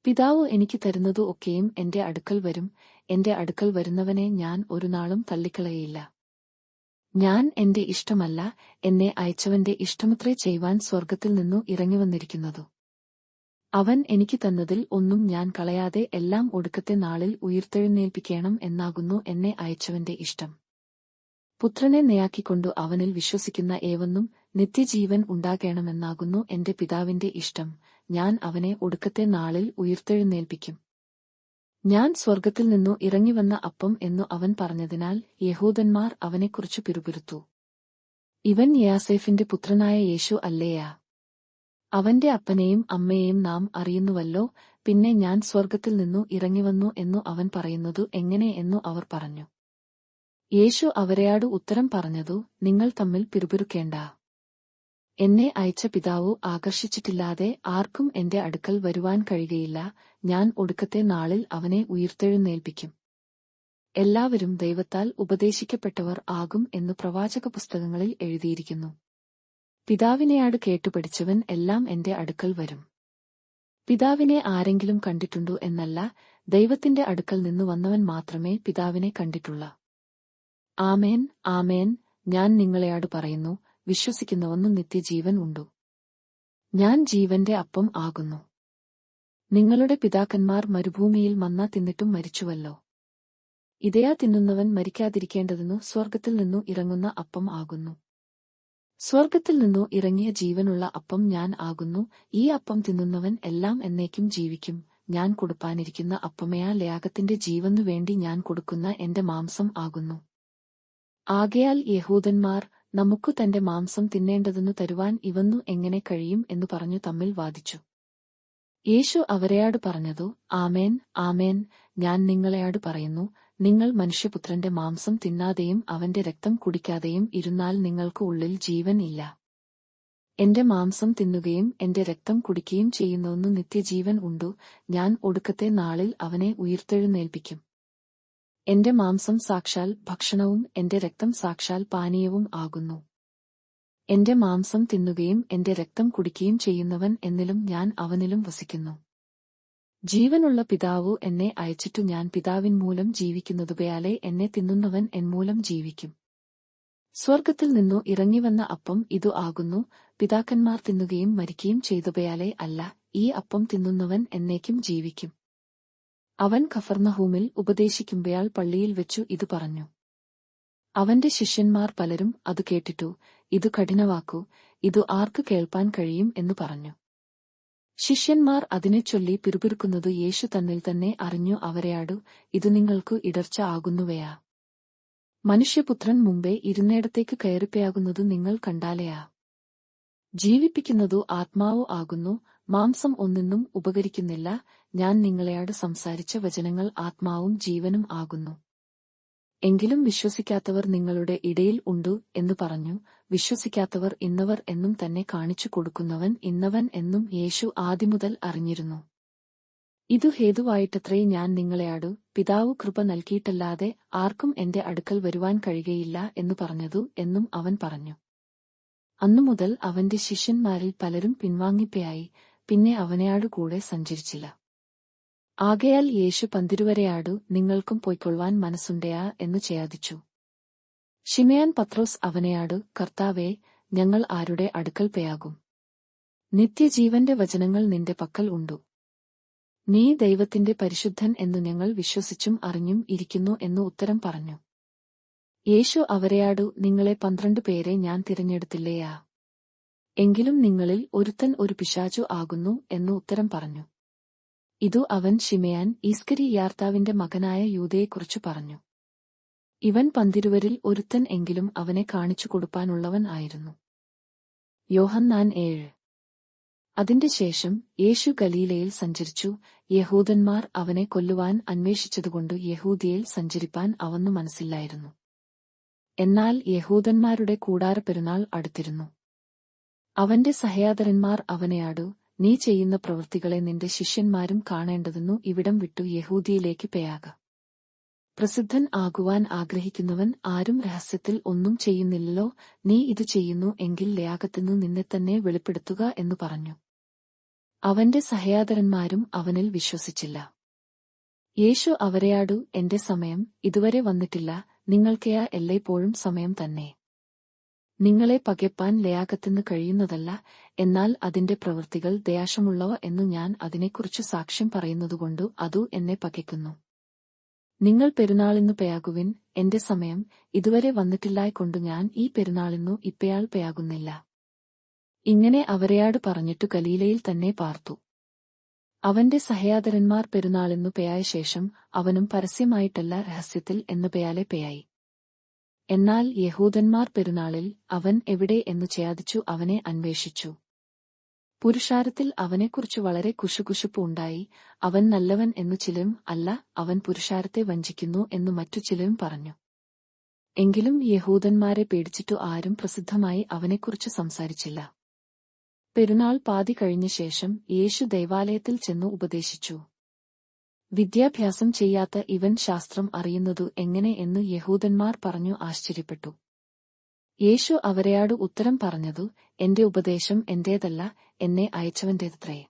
പിതാവ് എനിക്ക് തരുന്നതു ഒക്കെയും എന്റെ അടുക്കൽ വരും, എന്റെ അടുക്കൽ വരുന്നവനെ ഞാൻ ഒരു നാളും തള്ളിക്കളയയില്ല. ഞാൻ എന്റെ ഇഷ്ടമല്ല, എന്നെ അയച്ചവന്റെ ഇഷ്ടമത്രേ ചെയ്യുവാൻ സ്വർഗ്ഗത്തിൽ നിന്നു ഇറങ്ങിവന്നിരിക്കുന്നതു. അവൻ എനിക്ക് തന്നതിൽ ഒന്നും ഞാൻ കളയാതെ എല്ലാം ഒടുക്കത്തെ നാളിൽ ഉയിർത്തെഴുന്നേൽപ്പിക്കണം എന്നാകുന്നു എന്നെ അയച്ചവന്റെ ഇഷ്ടം. പുത്രനെ നെയാക്കിക്കൊണ്ടു അവനിൽ വിശ്വസിക്കുന്ന ഏവനും നിത്യജീവൻ ഉണ്ടാകേണമെന്നാകുന്നു എന്റെ പിതാവിന്റെ ഇഷ്ടം, ഞാൻ അവനെ ഒടുക്കത്തെ നാളിൽ ഉയിർത്തെഴുന്നേൽപ്പിക്കും. ഞാൻ സ്വർഗ്ഗത്തിൽ നിന്നു ഇറങ്ങിവന്ന അപ്പം എന്നു അവൻ പറഞ്ഞതിനാൽ യഹൂദന്മാർ അവനെക്കുറിച്ചു പിറുപിറുത്തു. ഇവൻ യാസേഫിന്റെ പുത്രനായ യേശു അല്ലേയാ? അവന്റെ അപ്പനെയും അമ്മയെയും നാം അറിയുന്നുവല്ലോ, പിന്നെ ഞാൻ സ്വർഗ്ഗത്തിൽ നിന്നു ഇറങ്ങിവന്നു എന്നു അവൻ പറയുന്നതു എങ്ങനെ എന്നു അവർ പറഞ്ഞു. യേശു അവരെയാടു ഉത്തരം പറഞ്ഞതു, നിങ്ങൾ തമ്മിൽ പിറുപിറുക്കേണ്ട. എന്നെ അയച്ച പിതാവു ആകർഷിച്ചിട്ടില്ലാതെ ആർക്കും എന്റെ അടുക്കൽ വരുവാൻ കഴിയുകയില്ല, ഞാൻ ഒടുക്കത്തെ നാളിൽ അവനെ ഉയിർത്തെഴുന്നേൽപ്പിക്കും. എല്ലാവരും ദൈവത്താൽ ഉപദേശിക്കപ്പെട്ടവർ ആകും എന്നു പ്രവാചക പുസ്തകങ്ങളിൽ എഴുതിയിരിക്കുന്നു. പിതാവിനെയാട് കേട്ടുപഠിച്ചവൻ എല്ലാം എന്റെ അടുക്കൽ വരും. പിതാവിനെ ആരെങ്കിലും കണ്ടിട്ടുണ്ടോ എന്നല്ല, ദൈവത്തിന്റെ അടുക്കൽ നിന്നു വന്നവൻ മാത്രമേ പിതാവിനെ കണ്ടിട്ടുള്ള. ആമേൻ, ആമേൻ, ഞാൻ നിങ്ങളെയാടു പറയുന്നു, വിശ്വസിക്കുന്നവന്നു നിത്യജീവൻ ഉണ്ടു. ഞാൻ ജീവന്റെ അപ്പം ആകുന്നു. നിങ്ങളുടെ പിതാക്കന്മാർ മരുഭൂമിയിൽ മന്ന തിന്നിട്ടും മരിച്ചുവല്ലോ. ഇതയാ തിന്നുന്നവൻ മരിക്കാതിരിക്കേണ്ടതെന്നു സ്വർഗ്ഗത്തിൽ നിന്നു ഇറങ്ങുന്ന അപ്പം ആകുന്നു. സ്വർഗ്ഗത്തിൽ നിന്നു ഇറങ്ങിയ ജീവനുള്ള അപ്പം ഞാൻ ആകുന്നു. ഈ അപ്പം തിന്നുന്നവൻ എല്ലാം എന്നേക്കും ജീവിക്കും. ഞാൻ കൊടുപ്പാനിരിക്കുന്ന അപ്പമയാ യാഗത്തിന്റെ ജീവനു വേണ്ടി ഞാൻ കൊടുക്കുന്ന എന്റെ മാംസം ആകുന്നു. ആകയാൽ യഹൂദന്മാർ, നമുക്കു തന്റെ മാംസം തിന്നേണ്ടതെന്നു തരുവാൻ ഇവന്നു എങ്ങനെ കഴിയും എന്നു പറഞ്ഞു തമ്മിൽ വാദിച്ചു. യേശു അവരെയാടു പറഞ്ഞതു, ആമേൻ, ആമേൻ, ഞാൻ നിങ്ങളെയാടു പറയുന്നു, നിങ്ങൾ മനുഷ്യപുത്രന്റെ മാംസം തിന്നാതെയും അവന്റെ രക്തം കുടിക്കാതെയും ഇരുന്നാൽ നിങ്ങൾക്ക് ഉള്ളിൽ ജീവൻ ഇല്ല. എന്റെ മാംസം തിന്നുകയും എന്റെ രക്തം കുടിക്കുകയും ചെയ്യുന്നവന്നു നിത്യജീവൻ ഉണ്ടു, ഞാൻ ഒടുക്കത്തെ നാളിൽ അവനെ ഉയിർത്തെഴുന്നേൽപ്പിക്കും. എന്റെ മാംസം സാക്ഷാൽ ഭക്ഷണവും എന്റെ രക്തം സാക്ഷാൽ പാനീയവും ആകുന്നു. എന്റെ മാംസം തിന്നുകയും എന്റെ രക്തം കുടിക്കുകയും ചെയ്യുന്നവൻ എന്നിലും ഞാൻ അവനിലും വസിക്കുന്നു. ജീവനുള്ള പിതാവു എന്നെ അയച്ചിട്ടു ഞാൻ പിതാവിൻ മൂലം ജീവിക്കുന്നതുപയാലെ എന്നെ തിന്നുന്നവൻ എന്മൂലം ജീവിക്കും. സ്വർഗ്ഗത്തിൽ നിന്നു ഇറങ്ങിവന്ന അപ്പം ഇതു ആകുന്നു, പിതാക്കന്മാർ തിന്നുകയും മരിക്കുകയും ചെയ്തതുപയാലെ അല്ല, ഈ അപ്പം തിന്നുന്നവൻ എന്നേക്കും ജീവിക്കും. അവൻ കഫർന്നഹൂമിൽ ഉപദേശിക്കുമ്പയാൾ പള്ളിയിൽ വെച്ചു ഇതു പറഞ്ഞു. അവന്റെ ശിഷ്യന്മാർ പലരും അതു കേട്ടിട്ടു, ഇതു കഠിനവാക്കു, ഇതു ആർക്കു കേൾപ്പാൻ കഴിയും എന്നു പറഞ്ഞു. ശിഷ്യന്മാർ അതിനെച്ചൊല്ലി പിറുപിറുക്കുന്നതു യേശു തന്നിൽ തന്നെ അറിഞ്ഞു അവരെയാടു, ഇതു നിങ്ങൾക്കു ഇടർച്ച ആകുന്നുവയാ? മനുഷ്യപുത്രൻ മുമ്പേ ഇരുന്നേടത്തേക്ക് കയറിപ്പയാകുന്നതു നിങ്ങൾ കണ്ടാലയാ? ജീവിപ്പിക്കുന്നതു ആത്മാവു ആകുന്നു, മാംസം ഒന്നിനും ഉപകരിക്കുന്നില്ല. ഞാൻ നിങ്ങളെയാട് സംസാരിച്ച വചനങ്ങൾ ആത്മാവും ജീവനും ആകുന്നു. എങ്കിലും വിശ്വസിക്കാത്തവർ നിങ്ങളുടെ ഇടയിൽ ഉണ്ടു എന്നു പറഞ്ഞു. വിശ്വസിക്കാത്തവർ ഇന്നവർ എന്നും തന്നെ കാണിച്ചു കൊടുക്കുന്നവൻ ഇന്നവൻ എന്നും യേശു ആദിമുതൽ അറിഞ്ഞിരുന്നു. ഇതു ഹേതുവായിട്ടത്രേ ഞാൻ നിങ്ങളെയാടു പിതാവു കൃപ നൽകിയിട്ടല്ലാതെ ആർക്കും എന്റെ അടുക്കൽ വരുവാൻ കഴിയുകയില്ല എന്നു പറഞ്ഞതു എന്നും അവൻ പറഞ്ഞു. അന്നുമുതൽ അവന്റെ ശിഷ്യന്മാരിൽ പലരും പിൻവാങ്ങിപ്പയായി, പിന്നെ അവനെയാടു കൂടെ സഞ്ചരിച്ചില്ല. ആകയാൽ യേശു പന്തിരുവരെയാടു നിങ്ങൾക്കും പൊയ്ക്കൊള്ളുവാൻ മനസ്സുണ്ടയാ എന്നു ചേദിച്ചു. ശിമയോൻ പത്രോസ് അവനെയാടു, കർത്താവേ, ഞങ്ങൾ ആരുടെ അടുക്കൽ പയാകും? നിത്യജീവന്റെ വചനങ്ങൾ നിന്റെ പക്കൽ ഉണ്ടു. നീ ദൈവത്തിന്റെ പരിശുദ്ധൻ എന്നു ഞങ്ങൾ വിശ്വസിച്ചും അറിഞ്ഞും ഇരിക്കുന്നു എന്നു ഉത്തരം പറഞ്ഞു. യേശു അവരെയാടു, നിങ്ങളെ 12 പേരെ ഞാൻ തിരഞ്ഞെടുത്തില്ലേയാ? എങ്കിലും നിങ്ങളിൽ ഒരുത്തൻ ഒരു പിശാചു ആകുന്നു എന്നു ഉത്തരം പറഞ്ഞു. ഇതു അവൻ ശിമയോൻ ഈസ്കരിയാർത്താവിന്റെ മകനായ യൂദയെക്കുറിച്ചു പറഞ്ഞു. ഇവൻ 12 ഒരുത്തൻ എങ്കിലും അവനെ കാണിച്ചു കൊടുപ്പാനുള്ളവൻ ആയിരുന്നു. യോഹന്നാൻ 7. അതിന്റെ ശേഷം യേശു ഗലീലയിൽ സഞ്ചരിച്ചു. യഹൂദന്മാർ അവനെ കൊല്ലുവാൻ അന്വേഷിച്ചതുകൊണ്ട് യഹൂദിയയിൽ സഞ്ചരിപ്പാൻ അവന്നു മനസ്സില്ലായിരുന്നു. എന്നാൽ യഹൂദന്മാരുടെ കൂടാരപ്പെരുന്നാൾ അടുത്തിരുന്നു. അവന്റെ സഹോദരന്മാർ അവനെയാടു, നീ ചെയ്യുന്ന പ്രവൃത്തികളെ നിന്റെ ശിഷ്യന്മാരും കാണേണ്ടതെന്നു ഇവിടം വിട്ടു യഹൂദിയിലേക്ക് പയാക. പ്രസിദ്ധൻ ആകുവാൻ ആഗ്രഹിക്കുന്നവൻ ആരും രഹസ്യത്തിൽ ഒന്നും ചെയ്യുന്നില്ലല്ലോ. നീ ഇതു ചെയ്യുന്നു എങ്കിൽ യാഗത്തിനു നിന്നെത്തന്നെ വെളിപ്പെടുത്തുക എന്നു പറഞ്ഞു. അവന്റെ സഹോദരന്മാരും അവനിൽ വിശ്വസിച്ചില്ല. യേശു അവരെയാടു, എന്റെ സമയം ഇതുവരെ വന്നിട്ടില്ല, നിങ്ങൾക്കയാ എല്ലായ്പ്പോഴും സമയം തന്നെ. നിങ്ങളെ പകയ്പ്പാൻ യാഗത്തിന് കഴിയുന്നതല്ല, എന്നാൽ അതിന്റെ പ്രവൃത്തികൾ ദയാശമുള്ളവ എന്നു ഞാൻ അതിനെക്കുറിച്ചു സാക്ഷ്യം പറയുന്നതുകൊണ്ടു അതു എന്നെ പകയ്ക്കുന്നു. നിങ്ങൾ പെരുന്നാളിന്നു പയാകുവിൻ, എന്റെ സമയം ഇതുവരെ വന്നിട്ടില്ലായ്കൊണ്ടു ഞാൻ ഈ പെരുന്നാളിന്നു ഇപ്പയാൾ പയാകുന്നില്ല. ഇങ്ങനെ അവരെയാടു പറഞ്ഞിട്ടു ഗലീലയിൽ തന്നെ പാർത്തു. അവന്റെ സഹോദരന്മാർ പെരുന്നാളിന്നു പയായ ശേഷം അവനും പരസ്യമായിട്ടല്ല രഹസ്യത്തിൽ എന്നു പയാലെ പയായി. എന്നാൽ യഹൂദന്മാർ പെരുന്നാളിൽ അവൻ എവിടെ എന്നു ചേദിച്ചു അവനെ അന്വേഷിച്ചു. പുരുഷാരത്തിൽ അവനെക്കുറിച്ചു വളരെ കുശുകുശുപ്പ് ഉണ്ടായി. അവൻ നല്ലവൻ എന്നു ചിലരും, അല്ല, അവൻ പുരുഷാരത്തെ വഞ്ചിക്കുന്നു എന്നു മറ്റു ചിലരും പറഞ്ഞു. എങ്കിലും യഹൂദന്മാരെ പേടിച്ചിട്ടു ആരും പ്രസിദ്ധമായി അവനെക്കുറിച്ച് സംസാരിച്ചില്ല. പെരുന്നാൾ പാതി കഴിഞ്ഞ ശേഷം യേശു ദൈവാലയത്തിൽ ചെന്നു ഉപദേശിച്ചു. വിദ്യാഭ്യാസം ചെയ്യാത്ത ഇവൻ ശാസ്ത്രം അറിയുന്നതു എങ്ങനെ എന്നു യഹൂദന്മാർ പറഞ്ഞു ആശ്ചര്യപ്പെട്ടു. യേശു അവരെയാടു ഉത്തരം പറഞ്ഞതു, എന്റെ ഉപദേശം എന്റേതല്ല, എന്നെ അയച്ചവന്റേതത്രേ.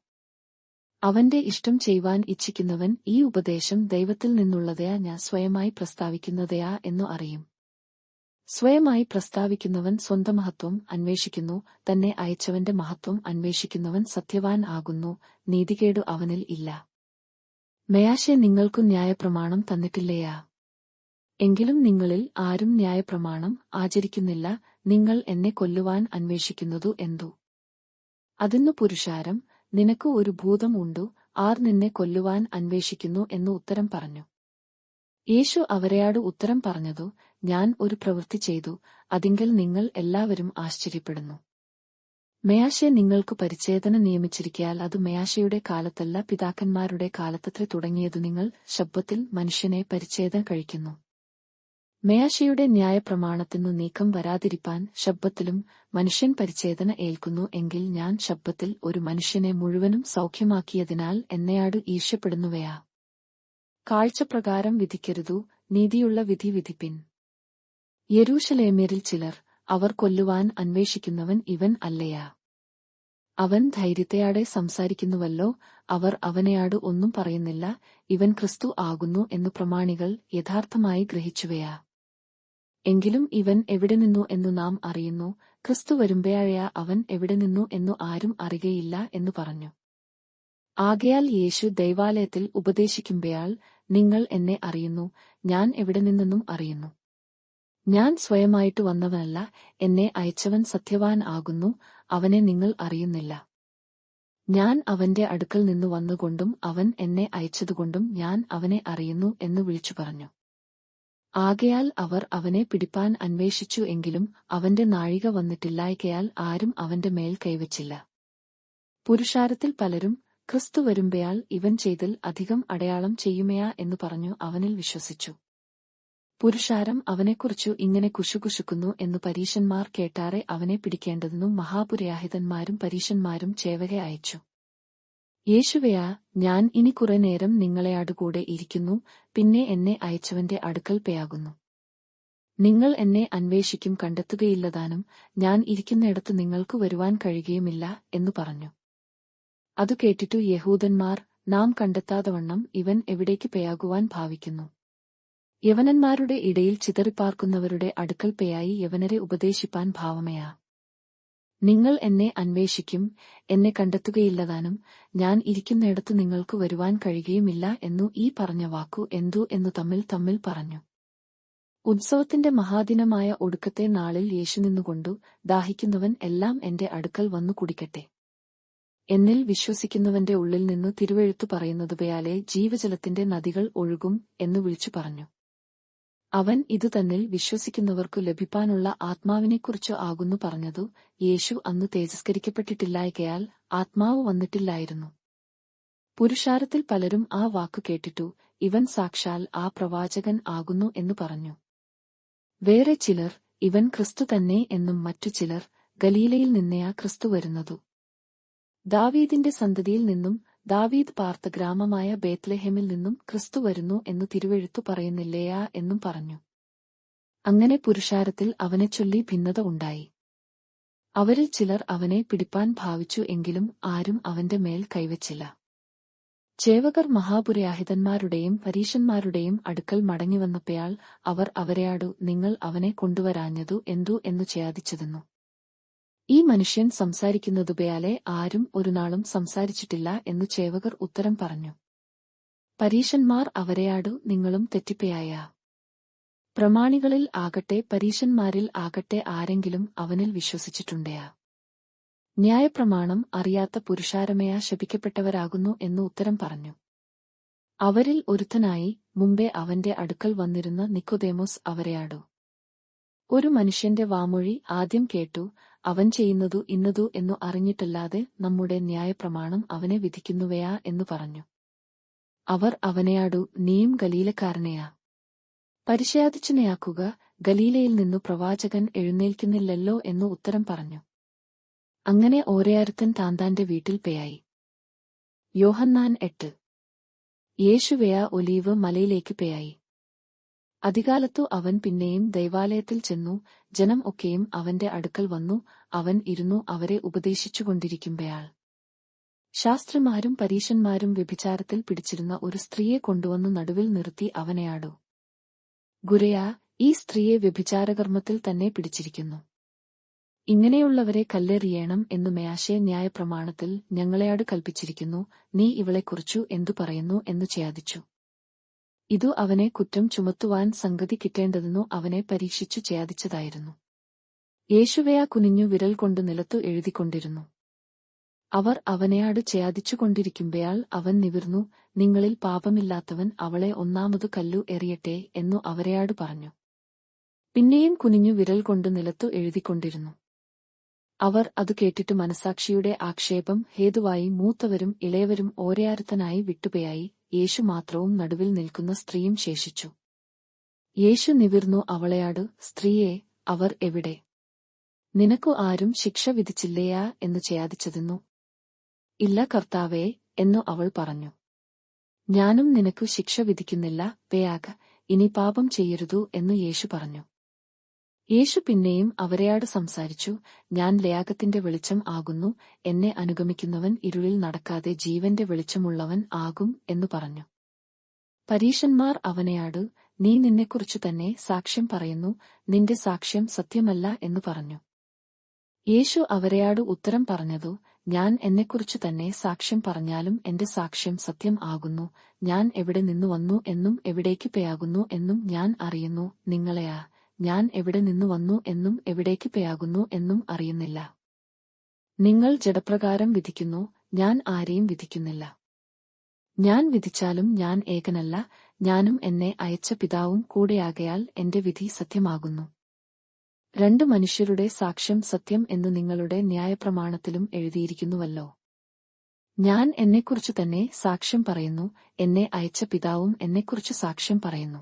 അവന്റെ ഇഷ്ടം ചെയ്യുവാൻ ഇച്ഛിക്കുന്നവൻ ഈ ഉപദേശം ദൈവത്തിൽ നിന്നുള്ളതയാ, ഞാൻ സ്വയമായി പ്രസ്താവിക്കുന്നതയാ എന്നു അറിയും. സ്വയമായി പ്രസ്താവിക്കുന്നവൻ സ്വന്തം മഹത്വം അന്വേഷിക്കുന്നു, തന്നെ അയച്ചവന്റെ മഹത്വം അന്വേഷിക്കുന്നവൻ സത്യവാൻ ആകുന്നു, നീതികേടു അവനിൽ ഇല്ല. മെയാശെ നിങ്ങൾക്കു ന്യായപ്രമാണം തന്നിട്ടില്ലയാ? എങ്കിലും നിങ്ങളിൽ ആരും ന്യായപ്രമാണം ആചരിക്കുന്നില്ല. നിങ്ങൾ എന്നെ കൊല്ലുവാൻ അന്വേഷിക്കുന്നതു എന്തു? അതിന്നു പുരുഷാരം, നിനക്ക് ഒരു ഭൂതം ഉണ്ടു, ആർ നിന്നെ കൊല്ലുവാൻ അന്വേഷിക്കുന്നു എന്നു ഉത്തരം പറഞ്ഞു. യേശു അവരെയാടു ഉത്തരം പറഞ്ഞതു, ഞാൻ ഒരു പ്രവൃത്തി ചെയ്തു, അതിങ്കൽ നിങ്ങൾ എല്ലാവരും ആശ്ചര്യപ്പെടുന്നു. മെയാശെ നിങ്ങൾക്ക് പരിച്ഛേദന നിയമിച്ചിരിക്കയാൽ അത് മെയാശയുടെ കാലത്തല്ല, പിതാക്കന്മാരുടെ കാലത്തത്രേ തുടങ്ങിയതു. നിങ്ങൾ ശബ്ബത്തിൽ മനുഷ്യനെ പരിച്ഛേദന കഴിക്കുന്നു. മെയാശയുടെ ന്യായപ്രമാണത്തിനു നീക്കം വരാതിരിപ്പാൻ ശബ്ബത്തിലും മനുഷ്യൻ പരിച്ഛേദന ഏൽക്കുന്നു. എങ്കിൽ ഞാൻ ശബ്ബത്തിൽ ഒരു മനുഷ്യനെ മുഴുവനും സൗഖ്യമാക്കിയതിനാൽ എന്നെയാടു ഈർഷ്യപ്പെടുന്നുവയാ? കാഴ്ചപ്രകാരം വിധിക്കരുതു, നീതിയുള്ള വിധി വിധിപ്പിൻ. യെരൂശലേമ്യരിൽ ചിലർ, അവർ കൊല്ലുവാൻ അന്വേഷിക്കുന്നവൻ ഇവൻ അല്ലയാ? അവൻ ധൈര്യത്തെയാടെ സംസാരിക്കുന്നുവല്ലോ. അവർ അവനെയാടു ഒന്നും പറയുന്നില്ല, ഇവൻ ക്രിസ്തു ആകുന്നു എന്നു പ്രമാണികൾ യഥാർത്ഥമായി ഗ്രഹിച്ചുവയാ? എങ്കിലും ഇവൻ എവിടെ നിന്നു എന്നു നാം അറിയുന്നു, ക്രിസ്തു വരുമ്പോഴായ അവൻ എവിടെ നിന്നു എന്നു ആരും അറിയുകയില്ല എന്നു പറഞ്ഞു. ആകയാൽ യേശു ദൈവാലയത്തിൽ ഉപദേശിക്കുമ്പോഴാൾ, നിങ്ങൾ എന്നെ അറിയുന്നു, ഞാൻ എവിടെ നിന്നെന്നും അറിയുന്നു. ഞാൻ സ്വയമായിട്ടു വന്നവനല്ല, എന്നെ അയച്ചവൻ സത്യവാൻ ആകുന്നു, അവനെ നിങ്ങൾ അറിയുന്നില്ല. ഞാൻ അവന്റെ അടുക്കൽ നിന്നു വന്നുകൊണ്ടും അവൻ എന്നെ അയച്ചതുകൊണ്ടും ഞാൻ അവനെ അറിയുന്നു എന്നു വിളിച്ചു പറഞ്ഞു. ആകയാൽ അവർ അവനെ പിടിപ്പാൻ അന്വേഷിച്ചു, എങ്കിലും അവന്റെ നാഴിക വന്നിട്ടില്ലായ്കയാൽ ആരും അവന്റെ മേൽ കൈവച്ചില്ല. പുരുഷാരത്തിൽ പലരും, ക്രിസ്തു വരുമ്പയാൽ ഇവൻ ചെയ്തിൽ അധികം അടയാളം ചെയ്യുമയാ എന്നു പറഞ്ഞു അവനിൽ വിശ്വസിച്ചു. പുരുഷാരം അവനെക്കുറിച്ചു ഇങ്ങനെ കുശുകുശുക്കുന്നു എന്നു പരീശന്മാർ കേട്ടാറെ അവനെ പിടിക്കേണ്ടതിനും മഹാപുരോഹിതന്മാരും പരീശന്മാരും ചേവക അയച്ചു. യേശുവയാ, ഞാൻ ഇനി കുറെ നേരം നിങ്ങളെയാടുകൂടെ ഇരിക്കുന്നു, പിന്നെ എന്നെ അയച്ചവന്റെ അടുക്കൽ പേയാകുന്നു. നിങ്ങൾ എന്നെ അന്വേഷിക്കും, കണ്ടെത്തുകയില്ലതാനും ഞാൻ ഇരിക്കുന്നിടത്ത് നിങ്ങൾക്ക് വരുവാൻ കഴിയുകയുമില്ല എന്നു പറഞ്ഞു. അതു കേട്ടിട്ടു യഹൂദന്മാർ, നാം കണ്ടെത്താതവണ്ണം ഇവൻ എവിടേക്ക് പേയാകുവാൻ ഭാവിക്കുന്നു? യവനന്മാരുടെ ഇടയിൽ ചിതറിപ്പാർക്കുന്നവരുടെ അടുക്കൽ പേയായി യവനരെ ഉപദേശിപ്പാൻ ഭാവമയാ? നിങ്ങൾ എന്നെ അന്വേഷിക്കും, എന്നെ കണ്ടെത്തുകയില്ലതാനും ഞാൻ ഇരിക്കുന്നിടത്ത് നിങ്ങൾക്ക് വരുവാൻ കഴിയുകയുമില്ല എന്നു ഈ പറഞ്ഞ വാക്കു എന്തു എന്നു തമ്മിൽ പറഞ്ഞു. ഉത്സവത്തിന്റെ മഹാദിനമായ ഒടുക്കത്തെ നാളിൽ യേശു നിന്നുകൊണ്ടു, ദാഹിക്കുന്നവൻ എല്ലാം എന്റെ അടുക്കൽ വന്നു കുടിക്കട്ടെ. എന്നിൽ വിശ്വസിക്കുന്നവന്റെ ഉള്ളിൽ നിന്നു തിരുവെഴുത്തു പറയുന്നതുപോയാലെ ജീവജലത്തിന്റെ നദികൾ ഒഴുകും എന്നു വിളിച്ചു പറഞ്ഞു. അവൻ ഇതു തന്നിൽ വിശ്വസിക്കുന്നവർക്കു ലഭിപ്പാനുള്ള ആത്മാവിനെക്കുറിച്ചു ആകുന്നു പറഞ്ഞതു. യേശു അന്നു തേജസ്കരിക്കപ്പെട്ടിട്ടില്ലായ്കയാൽ ആത്മാവ് വന്നിട്ടില്ലായിരുന്നു. പുരുഷാരത്തിൽ പലരും ആ വാക്കു കേട്ടിട്ടു, ഇവൻ സാക്ഷാൽ ആ പ്രവാചകൻ ആകുന്നു എന്നു പറഞ്ഞു. വേറെ ചിലർ, ഇവൻ ക്രിസ്തു തന്നെ എന്നും മറ്റു ചിലർ, ഗലീലയിൽ നിന്നെയാ ക്രിസ്തു വരുന്നതു. ദാവീദിന്റെ സന്തതിയിൽ നിന്നും, ദാവീദ് പാർത്ത ഗ്രാമമായ ബേത്ലഹേമിൽ നിന്നും ക്രിസ്തു വരുന്നു എന്നു തിരുവെഴുത്തു പറയുന്നില്ലയാ എന്നും പറഞ്ഞു. അങ്ങനെ പുരുഷാരത്തിൽ അവനെ ചൊല്ലി ഭിന്നത ഉണ്ടായി. അവരിൽ ചിലർ അവനെ പിടിപ്പാൻ ഭാവിച്ചു, എങ്കിലും ആരും അവന്റെ മേൽ കൈവച്ചില്ല. ചേവകർ മഹാപുരോഹിതന്മാരുടെയും പരീശന്മാരുടെയും അടുക്കൽ മടങ്ങിവന്നപ്പോൾ അവർ അവരെയാടു, നിങ്ങൾ അവനെ കൊണ്ടുവരാഞ്ഞതു എന്തു എന്നു ചേദിച്ചതെന്നു. ഈ മനുഷ്യൻ സംസാരിക്കുന്നതുപോയാലെ ആരും ഒരുനാളും സംസാരിച്ചിട്ടില്ല എന്നു ചേവകർ ഉത്തരം പറഞ്ഞു. പരീശന്മാർ അവരെയാടു, നിങ്ങളും തെറ്റിപ്പയായ? പ്രമാണികളിൽ ആകട്ടെ പരീശന്മാരിൽ ആകട്ടെ ആരെങ്കിലും അവനിൽ വിശ്വസിച്ചിട്ടുണ്ടയാ? ന്യായപ്രമാണം അറിയാത്ത പുരുഷാരമയാ ശപിക്കപ്പെട്ടവരാകുന്നു എന്നു ഉത്തരം പറഞ്ഞു. അവരിൽ ഒരുത്തനായി മുമ്പേ അവന്റെ അടുക്കൽ വന്നിരുന്ന നിക്കോദേമോസ് അവരെയാടു, ഒരു മനുഷ്യന്റെ വാമൊഴി ആദ്യം കേട്ടു, അവൻ ചെയ്യുന്നതു ഇന്നതു എന്നു അറിഞ്ഞിട്ടല്ലാതെ നമ്മുടെ ന്യായപ്രമാണം അവനെ വിധിക്കുന്നുവയാ എന്നു പറഞ്ഞു. അവർ അവനെയാടു, നീയും ഗലീലക്കാരനെയാ? പരിശയാദിച്ചനെയാക്കുക, ഗലീലയിൽ നിന്നു പ്രവാചകൻ എഴുന്നേൽക്കുന്നില്ലല്ലോ എന്നു ഉത്തരം പറഞ്ഞു. അങ്ങനെ ഓരോരുത്തൻ താന്താന്റെ വീട്ടിൽ പേയായി. യോഹന്നാൻ 8. യേശുവയാ ഒലീവ് മലയിലേക്ക് പേയായി. അതികാലത്തു അവൻ പിന്നെയും ദൈവാലയത്തിൽ ചെന്നു, ജനം ഒക്കെയും അവന്റെ അടുക്കൽ വന്നു, അവൻ ഇരുന്നു അവരെ ഉപദേശിച്ചുകൊണ്ടിരിക്കുമ്പോൾ ശാസ്ത്രിമാരും പരീശന്മാരും വ്യഭിചാരത്തിൽ പിടിച്ചിരുന്ന ഒരു സ്ത്രീയെ കൊണ്ടുവന്നു നടുവിൽ നിർത്തി അവനെയാടു, ഗുരയാ, ഈ സ്ത്രീയെ വ്യഭിചാരകർമ്മത്തിൽ തന്നെ പിടിച്ചിരിക്കുന്നു. ഇങ്ങനെയുള്ളവരെ കല്ലെറിയണം എന്നു മോശെ ന്യായപ്രമാണത്തിൽ ഞങ്ങളെയാട് കൽപ്പിച്ചിരിക്കുന്നു. നീ ഇവളെക്കുറിച്ചു എന്തു പറയുന്നു എന്നു ചേദിച്ചു. ഇതു അവനെ കുറ്റം ചുമത്തുവാൻ സംഗതി കിട്ടേണ്ടതെന്നു അവനെ പരീക്ഷിച്ചു ചേദിച്ചതായിരുന്നു. യേശുവയാ കുനിഞ്ഞു വിരൽ കൊണ്ടു നിലത്തു എഴുതിക്കൊണ്ടിരുന്നു. അവർ അവനെയാട് ചേദിച്ചുകൊണ്ടിരിക്കുമ്പോൾ അവൻ നിവിർന്നു, നിങ്ങളിൽ പാപമില്ലാത്തവൻ അവളെ ഒന്നാമതു കല്ലു എറിയട്ടെ എന്നു അവരെയാട് പറഞ്ഞു. പിന്നെയും കുനിഞ്ഞു വിരൽ കൊണ്ടു നിലത്തു എഴുതിക്കൊണ്ടിരുന്നു. അവർ അതു കേട്ടിട്ട് മനസാക്ഷിയുടെ ആക്ഷേപം ഹേതുവായി മൂത്തവരും ഇളയവരും ഓരോരുത്തനായി വിട്ടുപോയായി. യേശു മാത്രവും നടുവിൽ നിൽക്കുന്ന സ്ത്രീയും ശേഷിച്ചു. യേശു നിവിർന്നു അവളെയാടു, സ്ത്രീയെ, അവർ എവിടെ? നിനക്കു ആരും ശിക്ഷ വിധിച്ചില്ലയാ എന്നു ചേദിച്ചതെന്നു. ഇല്ല കർത്താവേ എന്നു അവൾ പറഞ്ഞു. ഞാനും നിനക്കു ശിക്ഷ വിധിക്കുന്നില്ല, പേയാക, ഇനി പാപം ചെയ്യരുതു എന്നു യേശു പറഞ്ഞു. യേശു പിന്നെയും അവരെയാട് സംസാരിച്ചു, ഞാൻ ലയാഗത്തിന്റെ വെളിച്ചം ആകുന്നു, എന്നെ അനുഗമിക്കുന്നവൻ ഇരുളിൽ നടക്കാതെ ജീവന്റെ വെളിച്ചമുള്ളവൻ ആകും എന്നു പറഞ്ഞു. പരീശന്മാർ അവനെയാടു, നീ നിന്നെക്കുറിച്ചു തന്നെ സാക്ഷ്യം പറയുന്നു, നിന്റെ സാക്ഷ്യം സത്യമല്ല എന്നു പറഞ്ഞു. യേശു അവരെയാടു ഉത്തരം പറഞ്ഞതു, ഞാൻ എന്നെക്കുറിച്ചു തന്നെ സാക്ഷ്യം പറഞ്ഞാലും എന്റെ സാക്ഷ്യം സത്യം ആകുന്നു. ഞാൻ എവിടെ നിന്നു വന്നു എന്നും എവിടേക്ക് പേയാകുന്നു എന്നും ഞാൻ അറിയുന്നു. നിങ്ങളെയാ, ഞാൻ എവിടെ നിന്നു വന്നു എന്നും എവിടേക്ക് പേയാകുന്നു എന്നും അറിയുന്നില്ല. നിങ്ങൾ ജഡപ്രകാരം വിധിക്കുന്നു, ഞാൻ ആരെയും വിധിക്കുന്നില്ല. ഞാൻ വിധിച്ചാലും ഞാൻ ഏകനല്ല, ഞാനും എന്നെ അയച്ച പിതാവും കൂടെയാകയാൽ എന്റെ വിധി സത്യമാകുന്നു. 2 മനുഷ്യരുടെ സാക്ഷ്യം സത്യം എന്ന് നിങ്ങളുടെ ന്യായപ്രമാണത്തിലും എഴുതിയിരിക്കുന്നുവല്ലോ. ഞാൻ എന്നെക്കുറിച്ചു തന്നെ സാക്ഷ്യം പറയുന്നു, എന്നെ അയച്ച പിതാവും എന്നെക്കുറിച്ച് സാക്ഷ്യം പറയുന്നു.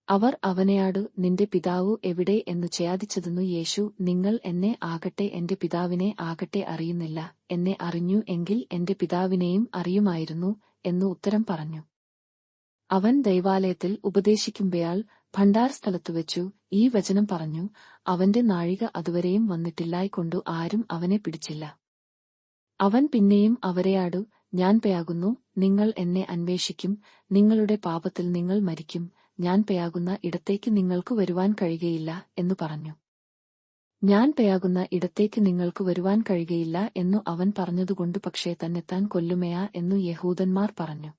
അവർ അവനെയാട്, നിന്റെ പിതാവ് എവിടെ എന്നു ചോദിച്ചതിനു യേശു, നിങ്ങൾ എന്നെ ആകട്ടെ എന്റെ പിതാവിനെ ആകട്ടെ അറിയുന്നില്ല, എന്നെ അറിഞ്ഞു എങ്കിൽ എന്റെ പിതാവിനെയും അറിയുമായിരുന്നു എന്നു ഉത്തരം പറഞ്ഞു. അവൻ ദൈവാലയത്തിൽ ഉപദേശിക്കുമ്പോൾ ഭണ്ഡാരസ്ഥലത്തുവച്ചു ഈ വചനം പറഞ്ഞു, അവന്റെ നാഴിക അതുവരെയും വന്നിട്ടില്ലായ്കൊണ്ടു ആരും അവനെ പിടിച്ചില്ല. അവൻ പിന്നെയും അവരെയാടു, ഞാൻ പേയാകുന്നു, നിങ്ങൾ എന്നെ അന്വേഷിക്കും, നിങ്ങളുടെ പാപത്തിൽ നിങ്ങൾ മരിക്കും, ഞാൻ പേയാകുന്ന ഇടത്തേക്ക് നിങ്ങൾക്ക് വരുവാൻ കഴിയുകയില്ല എന്നു പറഞ്ഞു. ഞാൻ പേയാകുന്ന ഇടത്തേക്ക് നിങ്ങൾക്ക് വരുവാൻ കഴിയുകയില്ല എന്നു അവൻ പറഞ്ഞതുകൊണ്ട് പക്ഷേ തന്നെത്താൻ കൊല്ലുമയാ എന്നു യഹൂദന്മാർ പറഞ്ഞു.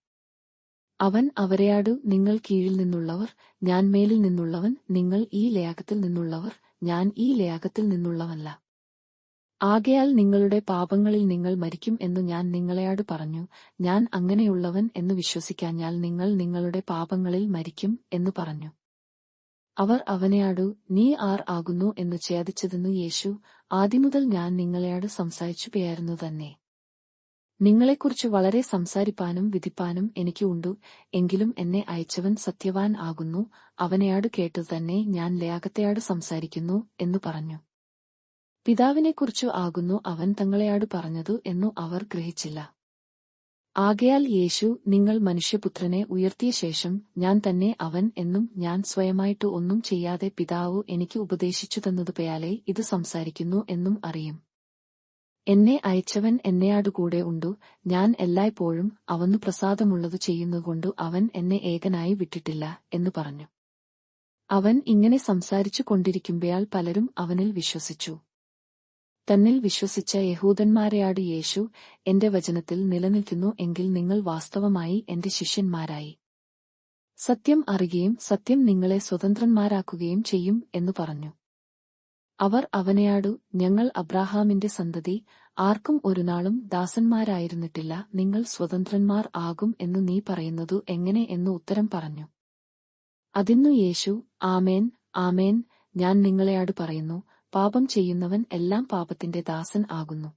അവൻ അവരെയാടു, നിങ്ങൾ കീഴിൽ നിന്നുള്ളവർ, ഞാൻ മേലിൽ നിന്നുള്ളവൻ, നിങ്ങൾ ഈ ലേയാഗത്തിൽ നിന്നുള്ളവർ, ഞാൻ ഈ ലേയാഗത്തിൽ നിന്നുള്ളവനല്ല. ആകയാൽ നിങ്ങളുടെ പാപങ്ങളിൽ നിങ്ങൾ മരിക്കും എന്നു ഞാൻ നിങ്ങളെയാടു പറഞ്ഞു. ഞാൻ അങ്ങനെയുള്ളവൻ എന്നു വിശ്വസിക്കാഞ്ഞാൽ നിങ്ങൾ നിങ്ങളുടെ പാപങ്ങളിൽ മരിക്കും എന്നു പറഞ്ഞു. അവർ അവനെയാടു, നീ ആർ ആകുന്നു എന്നു ചോദിച്ചതിനു യേശു, ആദിമുതൽ ഞാൻ നിങ്ങളെയാടു സംസാരിച്ചു പേയായിരുന്നു തന്നെ. നിങ്ങളെക്കുറിച്ച് വളരെ സംസാരിപ്പാനും വിധിപ്പാനും എനിക്ക് ഉണ്ടു, എങ്കിലും എന്നെ അയച്ചവൻ സത്യവാൻ ആകുന്നു, അവനെയാടു കേട്ടു തന്നെ ഞാൻ ലേയാഗത്തെയാടു സംസാരിക്കുന്നു എന്നു പറഞ്ഞു. പിതാവിനെക്കുറിച്ചു ആകുന്നു അവൻ തങ്ങളെയാടു പറഞ്ഞതു എന്നു അവർ ഗ്രഹിച്ചില്ല. ആകയാൽ യേശു, നിങ്ങൾ മനുഷ്യപുത്രനെ ഉയർത്തിയ ശേഷം ഞാൻ തന്നെ അവൻ എന്നും ഞാൻ സ്വയമായിട്ട് ഒന്നും ചെയ്യാതെ പിതാവു എനിക്ക് ഉപദേശിച്ചു തന്നതുപോയാലേ ഇത് സംസാരിക്കുന്നു എന്നും അറിയും. എന്നെ അയച്ചവൻ എന്നെയാടുകൂടെ ഉണ്ടു, ഞാൻ എല്ലായ്പ്പോഴും അവനു പ്രസാദമുള്ളതു ചെയ്യുന്നതുകൊണ്ടു അവൻ എന്നെ ഏകനായി വിട്ടിട്ടില്ല എന്നു പറഞ്ഞു. അവൻ ഇങ്ങനെ സംസാരിച്ചു കൊണ്ടിരിക്കുമ്പോൾ പലരും അവനിൽ വിശ്വസിച്ചു. തന്നിൽ വിശ്വസിച്ച യഹൂദന്മാരെയാട് യേശു, എന്റെ വചനത്തിൽ നിലനിൽക്കുന്നു എങ്കിൽ നിങ്ങൾ വാസ്തവമായി എന്റെ ശിഷ്യന്മാരായി. സത്യം അറിയുകയും സത്യം നിങ്ങളെ സ്വതന്ത്രന്മാരാക്കുകയും ചെയ്യും എന്നു പറഞ്ഞു. അവർ അവനെയാടു, ഞങ്ങൾ അബ്രാഹാമിന്റെ സന്തതി, ആർക്കും ഒരുനാളും ദാസന്മാരായിരുന്നിട്ടില്ല, നിങ്ങൾ സ്വതന്ത്രന്മാർ ആകും എന്നു നീ പറയുന്നതു എങ്ങനെ എന്നു ഉത്തരം പറഞ്ഞു. അതിന്നു യേശു, ആമേൻ ആമേൻ, ഞാൻ നിങ്ങളെയാടു പറയുന്നു, പാപം ചെയ്യുന്നവൻ എല്ലാം പാപത്തിന്റെ ദാസൻ ആകുന്നു.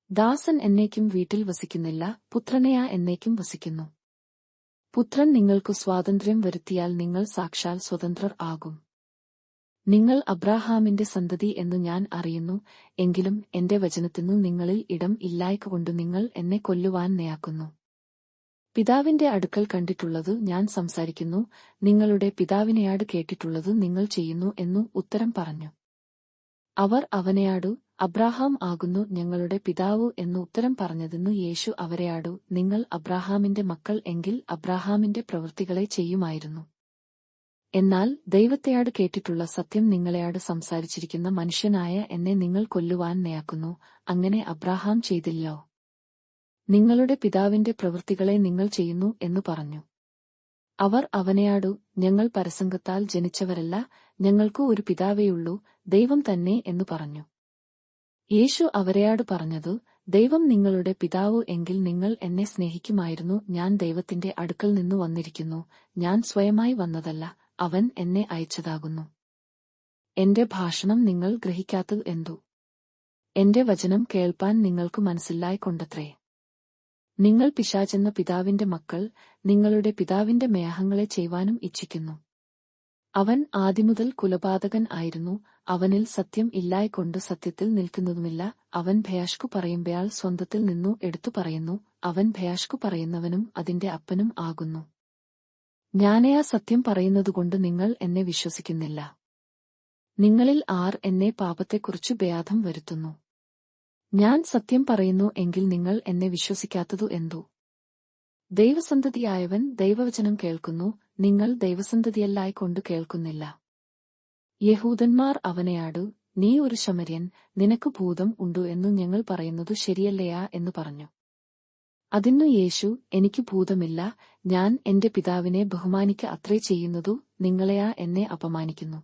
ദാസൻ എന്നേക്കും വീട്ടിൽ വസിക്കുന്നില്ല, പുത്രനെയാ എന്നേക്കും വസിക്കുന്നു. പുത്രൻ നിങ്ങൾക്കു സ്വാതന്ത്ര്യം വരുത്തിയാൽ നിങ്ങൾ സാക്ഷാൽ സ്വതന്ത്രർ ആകും. നിങ്ങൾ അബ്രാഹാമിന്റെ സന്തതി എന്നു ഞാൻ അറിയുന്നു, എങ്കിലും എന്റെ വചനത്തിനു നിങ്ങളിൽ ഇടം ഇല്ലായ്കൊണ്ടു നിങ്ങൾ എന്നെ കൊല്ലുവാൻ നയാക്കുന്നു. പിതാവിന്റെ അടുക്കൽ കണ്ടിട്ടുള്ളതു ഞാൻ സംസാരിക്കുന്നു, നിങ്ങളുടെ പിതാവിനെയാട് കേട്ടിട്ടുള്ളതു നിങ്ങൾ ചെയ്യുന്നു എന്നു ഉത്തരം പറഞ്ഞു. അവർ അവനെയാടു, അബ്രാഹാം ആകുന്നു ഞങ്ങളുടെ പിതാവു എന്നു ഉത്തരം പറഞ്ഞതെന്നു യേശു അവരെയാടു, നിങ്ങൾ അബ്രാഹാമിന്റെ മക്കൾ എങ്കിൽ അബ്രാഹാമിന്റെ പ്രവൃത്തികളെ ചെയ്യുമായിരുന്നു. എന്നാൽ ദൈവത്തെയാട് കേട്ടിട്ടുള്ള സത്യം നിങ്ങളെയാട് സംസാരിച്ചിരിക്കുന്ന മനുഷ്യനായ എന്നെ നിങ്ങൾ കൊല്ലുവാൻ നയാക്കുന്നു, അങ്ങനെ അബ്രാഹാം ചെയ്തില്ലോ. നിങ്ങളുടെ പിതാവിന്റെ പ്രവൃത്തികളെ നിങ്ങൾ ചെയ്യുന്നു എന്നു പറഞ്ഞു. അവർ അവനെയാടു, ഞങ്ങൾ പരസംഗത്താൽ ജനിച്ചവരല്ല, ഞങ്ങൾക്കു ഒരു പിതാവേയുള്ളൂ, ദൈവം തന്നെ എന്നു പറഞ്ഞു. യേശു അവരെയാടു പറഞ്ഞതു, ദൈവം നിങ്ങളുടെ പിതാവു എങ്കിൽ നിങ്ങൾ എന്നെ സ്നേഹിക്കുമായിരുന്നു, ഞാൻ ദൈവത്തിന്റെ അടുക്കൽ നിന്നു വന്നിരിക്കുന്നു, ഞാൻ സ്വയമായി വന്നതല്ല, അവൻ എന്നെ അയച്ചതാകുന്നു. എന്റെ ഭാഷണം നിങ്ങൾ ഗ്രഹിക്കാത്തത് എന്തു? എന്റെ വചനം കേൾപ്പാൻ നിങ്ങൾക്ക് മനസ്സില്ലായ്കൊണ്ടത്രേ. നിങ്ങൾ പിശാചെന്ന പിതാവിന്റെ മക്കൾ, നിങ്ങളുടെ പിതാവിന്റെ മേഹങ്ങളെ ചെയ്യുവാനും ഇച്ഛിക്കുന്നു. അവൻ ആദിമുതൽ കുലപാതകൻ ആയിരുന്നു, അവനിൽ സത്യം ഇല്ലായ്കൊണ്ട് സത്യത്തിൽ നിൽക്കുന്നതുമില്ല. അവൻ ഭയാഷ്കു പറയുമ്പോൾ സ്വന്തത്തിൽ നിന്നു എടുത്തു പറയുന്നു, അവൻ ഭയാഷ്കു പറയുന്നവനും അതിന്റെ അപ്പനും ആകുന്നു. ഞാനയാ സത്യം പറയുന്നതുകൊണ്ട് നിങ്ങൾ എന്നെ വിശ്വസിക്കുന്നില്ല. നിങ്ങളിൽ ആർ എന്നെ പാപത്തെക്കുറിച്ചു ഭയാധം വരുത്തുന്നു? ഞാൻ സത്യം പറയുന്നു എങ്കിൽ നിങ്ങൾ എന്നെ വിശ്വസിക്കാത്തതു എന്തു? ദൈവസന്തതിയായവൻ ദൈവവചനം കേൾക്കുന്നു, നിങ്ങൾ ദൈവസന്തതിയല്ലായ്കൊണ്ട് കേൾക്കുന്നില്ല. യഹൂദന്മാർ അവനെയാടു, നീ ഒരു ശമര്യൻ, നിനക്ക് ഭൂതം ഉണ്ടു എന്നു ഞങ്ങൾ പറയുന്നതു ശരിയല്ലയാ എന്നു പറഞ്ഞു. അതിന്നു യേശു, എനിക്ക് ഭൂതമില്ല, ഞാൻ എന്റെ പിതാവിനെ ബഹുമാനിക്ക അത്രേ ചെയ്യുന്നതു, നിങ്ങളെയാ എന്നെ അപമാനിക്കുന്നു.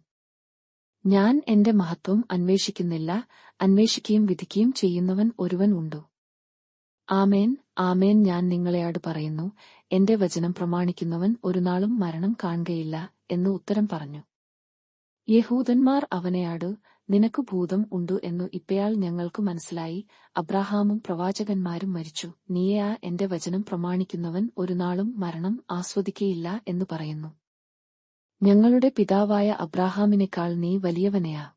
ഞാൻ എന്റെ മഹത്വം അന്വേഷിക്കുന്നില്ല, അന്വേഷിക്കുകയും വിധിക്കുകയും ചെയ്യുന്നവൻ ഒരുവൻ ഉണ്ടു. ആമേൻ ആമേൻ, ഞാൻ നിങ്ങളെയാട് പറയുന്നു, എന്റെ വചനം പ്രമാണിക്കുന്നവൻ ഒരുനാളും മരണം കാൺകയില്ല എന്നു ഉത്തരം പറഞ്ഞു. യഹൂദന്മാർ അവനെയാട്, നിനക്ക് ഭൂതം ഉണ്ടു എന്നു ഇപ്പയാൾ ഞങ്ങൾക്ക് മനസ്സിലായി. അബ്രാഹാമും പ്രവാചകന്മാരും മരിച്ചു. നീയാ എന്റെ വചനം പ്രമാണിക്കുന്നവൻ ഒരുനാളും മരണം ആസ്വദിക്കയില്ല എന്നു പറയുന്നു. ഞങ്ങളുടെ പിതാവായ അബ്രാഹാമിനേക്കാൾ നീ വലിയവനെയാ.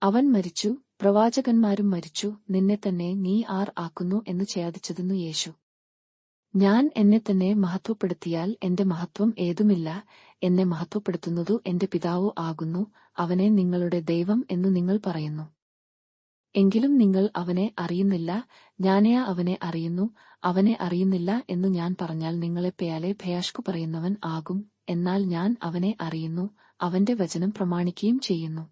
അവൻ മരിച്ചു, പ്രവാചകന്മാരും മരിച്ചു, നിന്നെ തന്നെ നീ ആർ ആക്കുന്നു എന്ന് ചോദിച്ചതിനു യേശു, ഞാൻ എന്നെ തന്നെ മഹത്വപ്പെടുത്തിയാൽ എന്റെ മഹത്വം ഏതുമില്ല. എന്നെ മഹത്വപ്പെടുത്തുന്നതു എന്റെ പിതാവു ആകുന്നു. അവനെ നിങ്ങളുടെ ദൈവം എന്നു നിങ്ങൾ പറയുന്നു. എങ്കിലും നിങ്ങൾ അവനെ അറിയുന്നില്ല. ഞാനയാ അവനെ അറിയുന്നു. അവനെ അറിയുന്നില്ല എന്നു ഞാൻ പറഞ്ഞാൽ നിങ്ങളെപ്പയാലെ ഭയാഷ്കു പറയുന്നവൻ ആകും. എന്നാൽ ഞാൻ അവനെ അറിയുന്നു, അവന്റെ വചനം പ്രമാണിക്കുകയും ചെയ്യുന്നു.